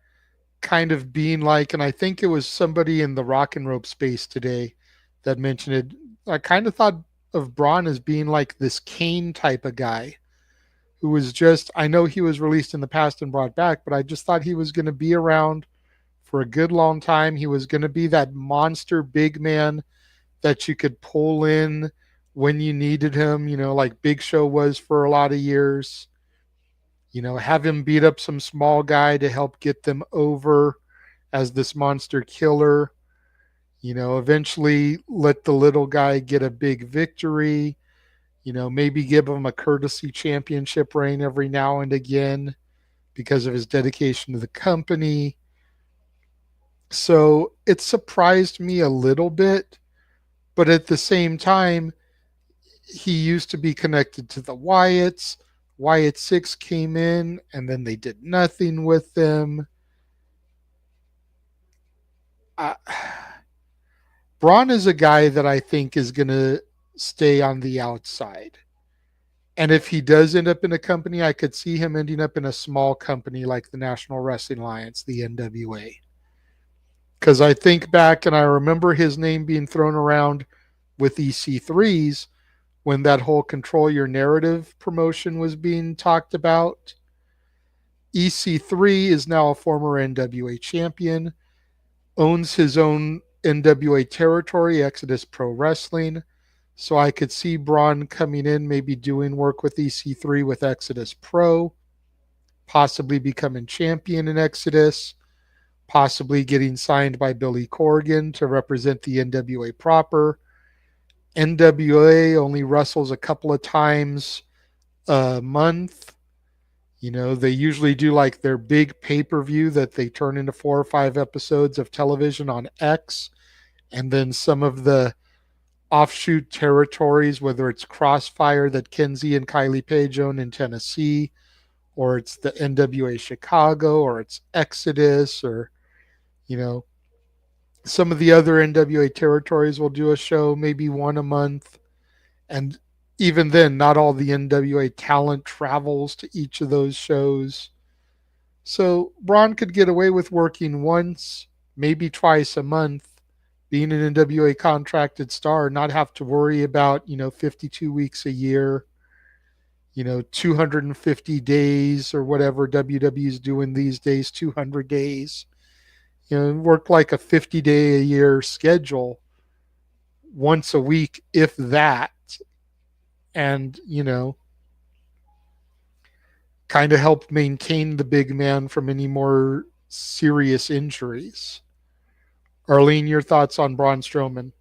kind of being like, and I think it was somebody in the rock and rope space today that mentioned it. I kind of thought of Braun as being like this Kane type of guy who was just, I know he was released in the past and brought back, but I just thought he was going to be around for a good long time. He was going to be that monster big man that you could pull in when you needed him, like Big Show was for a lot of years. Have him beat up some small guy to help get them over as this monster killer. Eventually let the little guy get a big victory. Maybe give him a courtesy championship reign every now and again because of his dedication to the company. So it surprised me a little bit, but at the same time, he used to be connected to the Wyatts. Wyatt 6 came in and then they did nothing with them. Uh, Braun is a guy that I think is going to stay on the outside. And if he does end up in a company, I could see him ending up in a small company like the National Wrestling Alliance, the NWA. Because I think back and I remember his name being thrown around with EC3s when that whole Control Your Narrative promotion was being talked about. EC3 is now a former NWA champion, owns his own NWA territory, Exodus Pro Wrestling. So I could see Braun coming in, maybe doing work with EC3 with Exodus Pro, possibly becoming champion in Exodus, possibly getting signed by Billy Corgan to represent the NWA proper. NWA only wrestles a couple of times a month. They usually do like their big pay-per-view that they turn into 4 or 5 episodes of television on X, and then some of the offshoot territories, whether it's Crossfire that Kenzie and Kylie Page own in Tennessee, or it's the NWA Chicago, or it's Exodus, or some of the other NWA territories will do a show maybe one a month. And even then, not all the NWA talent travels to each of those shows. So Braun could get away with working once, maybe twice a month, being an NWA contracted star, not have to worry about, 52 weeks a year, 250 days or whatever WWE's doing these days, 200 days. Work like a 50-day a year schedule once a week, if that. And, kind of help maintain the big man from any more serious injuries. Arlene, your thoughts on Braun Strowman?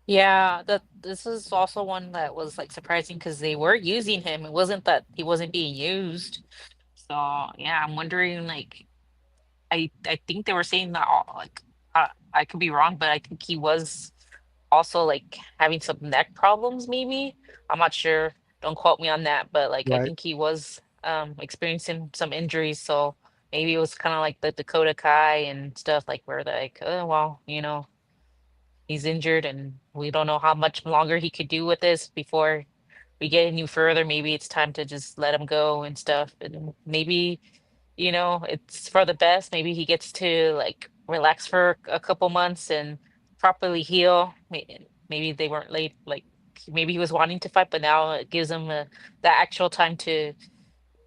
Yeah, that this is also one that was like surprising because they were using him. It wasn't that he wasn't being used. So yeah, I'm wondering like I think they were saying that like I could be wrong, but I think he was also like having some neck problems maybe. I'm not sure. Don't quote me on that, but like I Right. think he was experiencing some injuries, so maybe it was kind of like the Dakota Kai and stuff like where they're like, oh well, he's injured and we don't know how much longer he could do with this before we get any further. Maybe it's time to just let him go and stuff. And maybe, it's for the best. Maybe he gets to like relax for a couple months and properly heal. Maybe they weren't late, like maybe he was wanting to fight, but now it gives him the actual time to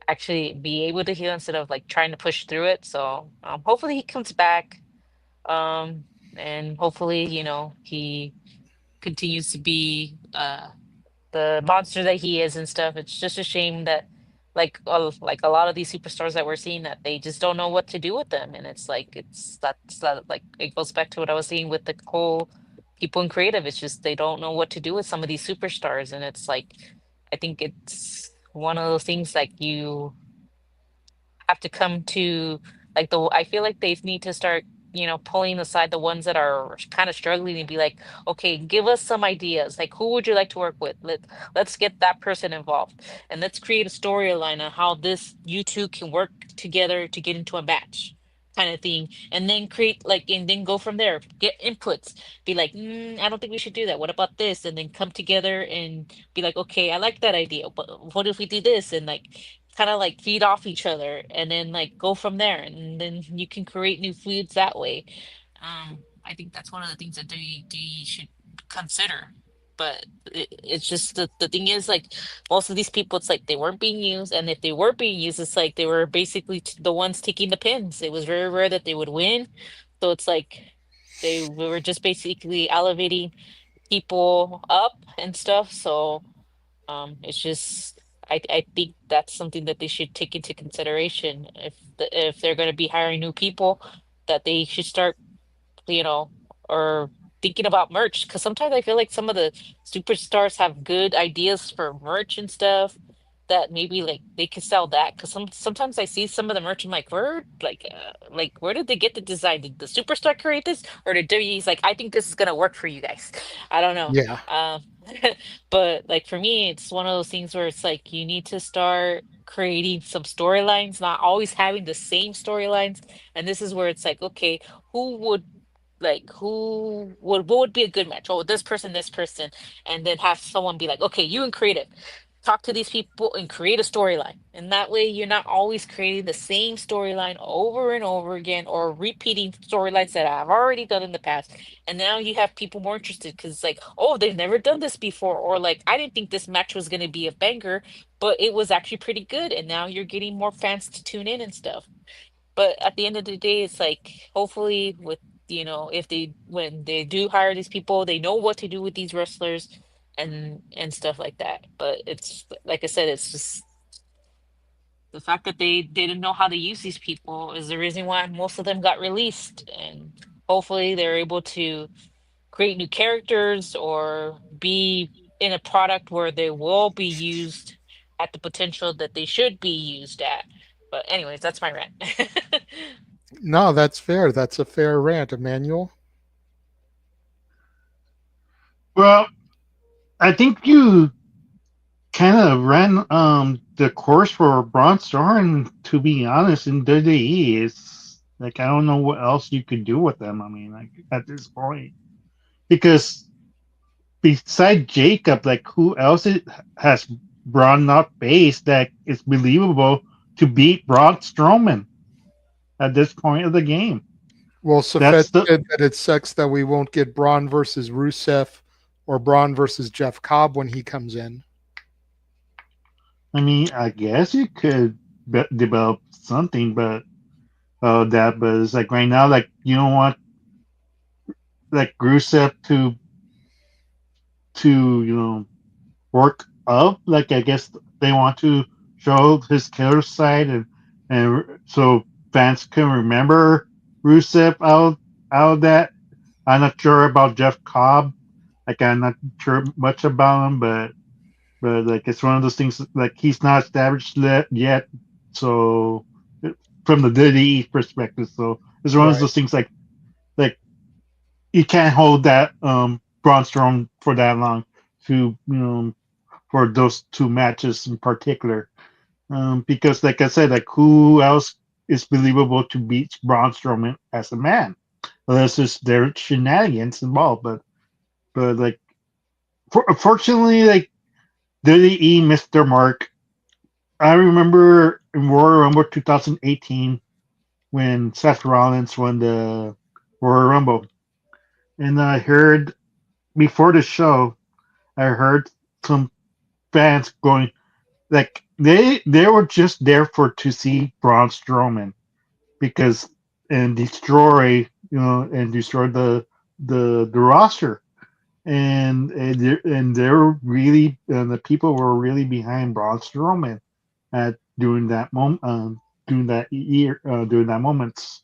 actually be able to heal instead of like trying to push through it. So hopefully he comes back. Um, and hopefully, he continues to be the monster that he is and stuff. It's just a shame that like a lot of these superstars that we're seeing that they just don't know what to do with them. And it's like that's that like it goes back to what I was saying with the whole people in creative. It's just they don't know what to do with some of these superstars. And it's like I think it's one of those things like you have to come to like the I feel like they need to start, pulling aside the ones that are kind of struggling and be like, okay, give us some ideas. Like who would you like to work with? Let's get that person involved. And let's create a storyline on how this you two can work together to get into a match kind of thing. And then create like and then go from there. Get inputs. Be like, I don't think we should do that. What about this? And then come together and be like, okay, I like that idea. But what if we do this? And like kind of like feed off each other and then like go from there and then you can create new foods that way. I think that's one of the things that they should consider. But it's just the thing is like most of these people it's like they weren't being used, and if they were being used it's like they were basically the ones taking the pins. It was very rare that they would win, so it's like they were just basically elevating people up and stuff. So it's just I think that's something that they should take into consideration if they're going to be hiring new people, that they should start, you know, or thinking about merch. Because sometimes I feel like some of the superstars have good ideas for merch and stuff that maybe like they could sell that. Because sometimes I see some of the merch, I'm like where did they get the design? Did the superstar create this, or did WWE's like I think this is gonna work for you guys? I don't know. Yeah. But like for me, it's one of those things where it's like you need to start creating some storylines, not always having the same storylines. And this is where it's like, okay, who would who would what would be a good match? Oh, this person, and then have someone be like, okay, you in creative, talk to these people and create a storyline. And that way you're not always creating the same storyline over and over again or repeating storylines that I've already done in the past. And now you have people more interested because it's like, oh, they've never done this before, or like I didn't think this match was gonna be a banger, but it was actually pretty good. And now you're getting more fans to tune in and stuff. But at the end of the day, it's like hopefully with if they when they do hire these people, they know what to do with these wrestlers and stuff like that. But it's like I said, it's just the fact that they didn't know how to use these people is the reason why most of them got released. And hopefully they're able to create new characters or be in a product where they will be used at the potential that they should be used at. But anyways, that's my rant. No, that's fair. That's a fair rant, Emmanuel. Well, I think you kind of ran the course for Braun Strowman. To be honest, in WWE, it's like I don't know what else you could do with them. I mean, like at this point, because beside Jacob, like who else has Braun not faced that is believable to beat Braun Strowman at this point of the game? Well, Safet said that it sucks that we won't get Braun versus Rusev or Braun versus Jeff Cobb when he comes in. I mean, I guess you could develop something, but it's like right now, like you don't want like Rusev to work up. Like I guess they want to show his killer side, and so fans can remember Rusev out of that. I'm not sure about Jeff Cobb. Like I'm not sure much about him, but like it's one of those things like he's not established yet. So from the WWE perspective, so it's one of those things like you can't hold that Braun Strowman for that long to for those two matches in particular, because like I said, like who else is believable to beat Braun Strowman as a man? Unless there's shenanigans involved, but like unfortunately, like WWE missed their mark. I remember in Royal Rumble 2018 when Seth Rollins won the Royal Rumble, and I heard before the show, I heard some fans going like they were just there for to see Braun Strowman because and destroy and destroy the roster and they're really and the people were really behind Braun Strowman at during that moment during that moments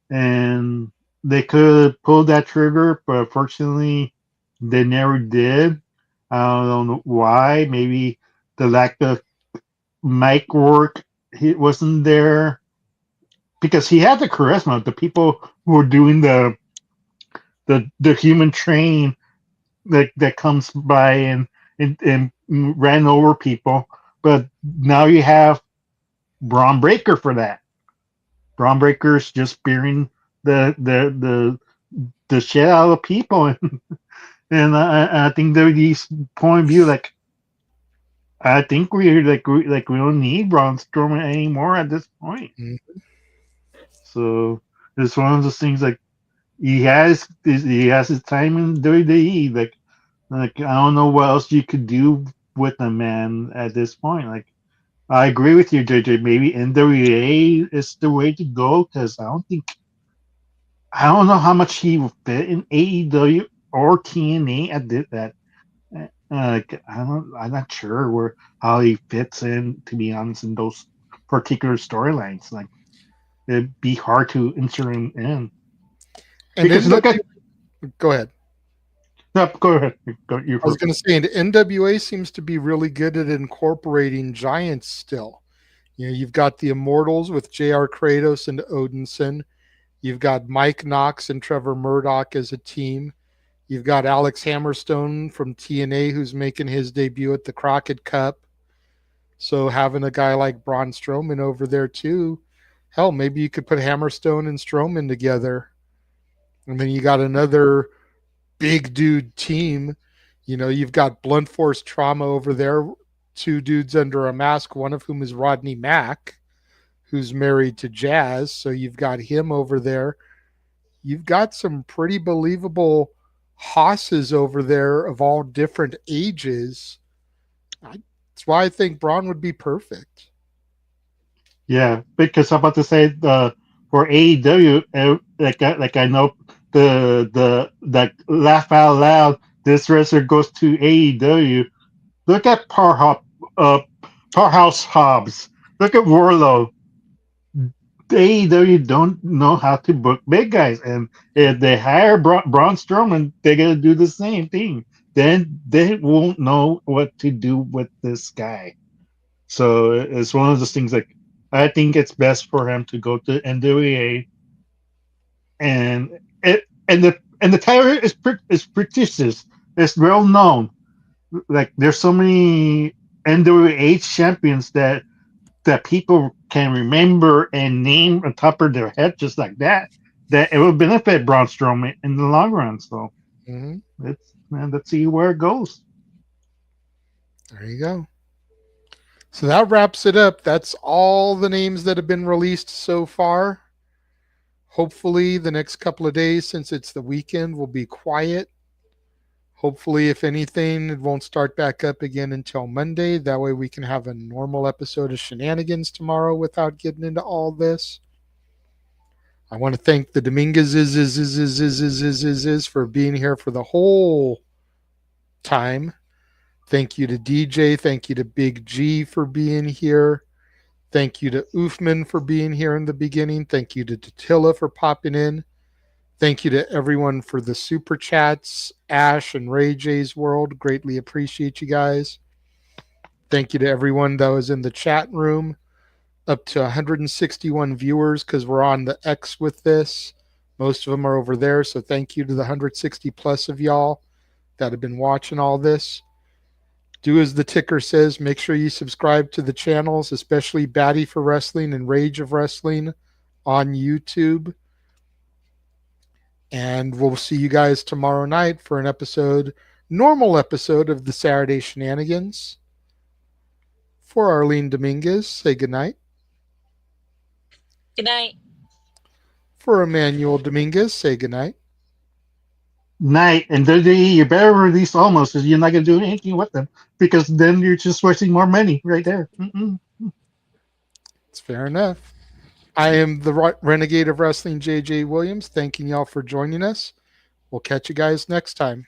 and they could pull that trigger but unfortunately they never did. I don't know why. Maybe the lack of mic work he wasn't there because he had the charisma. The people who were doing the human train that comes by and ran over people, but now you have Braun Breaker for that. Braun Breaker's just spearing the shit out of people, and I think WWE's point of view, like I think we don't need Braun Strowman anymore at this point. Mhm. So it's one of those things like he has his time in WWE. Like I don't know what else you could do with a man at this point. Like I agree with you, JJ. Maybe NWA is the way to go because I don't know how much he will fit in AEW or TNA at that. Like I'm not sure where how he fits in. To be honest, in those particular storylines, like it'd be hard to insert him in And because look at go ahead. no, go ahead. You I was first. going to say, and NWA seems to be really good at incorporating giants still. You've got the Immortals with J.R. Kratos and Odinson. You've got Mike Knox and Trevor Murdoch as a team. You've got Alex Hammerstone from TNA who's making his debut at the Crockett Cup. So having a guy like Braun Strowman over there too, hell, maybe you could put Hammerstone and Strowman together. And then you got another big dude team. You've got Blunt Force Trauma over there, two dudes under a mask, one of whom is Rodney Mack, who's married to Jazz. So you've got him over there. You've got some pretty believable hosses over there of all different ages. That's why I think Braun would be perfect. Yeah, because I'm about to say for AEW, like I know that laugh out loud. This wrestler goes to AEW. Look at Powerhouse Hobbs. Look at Warlow. AEW don't know how to book big guys, and if they hire Braun Strowman, they're gonna do the same thing. Then they won't know what to do with this guy. So it's one of those things like I think it's best for him to go to NWA, and the title is prestigious. It's well known. Like there's so many NWA champions that people can remember and name on top of their head just like that. That it will benefit Braun Strowman in the long run. So let's see where it goes. There you go. So that wraps it up. That's all the names that have been released so far. Hopefully, the next couple of days, since it's the weekend, will be quiet. Hopefully, if anything, it won't start back up again until Monday. That way, we can have a normal episode of Shenanigans tomorrow without getting into all this. I want to thank the Dominguezes for being here for the whole time. Thank you to DJ. Thank you to Big G for being here. Thank you to Oofman for being here in the beginning. Thank you to Tatilla for popping in. Thank you to everyone for the super chats. Ash and Ray J's World. Greatly appreciate you guys. Thank you to everyone that was in the chat room. Up to 161 viewers because we're on the X with this. Most of them are over there. So thank you to the 160 plus of y'all that have been watching all this. Do as the ticker says. Make sure you subscribe to the channels, especially Batty for Wrestling and Rage of Wrestling on YouTube. And we'll see you guys tomorrow night for an normal episode of the Saturday Shenanigans. For Arlene Dominguez, say goodnight. Good night. For Emmanuel Dominguez, say goodnight. night, and WWE, you better release almost, because you're not gonna do anything with them, because then you're just wasting more money right there. Mm-mm. It's fair enough. I am the Renegade of Wrestling, JJ Williams, thanking y'all for joining us. We'll catch you guys next time.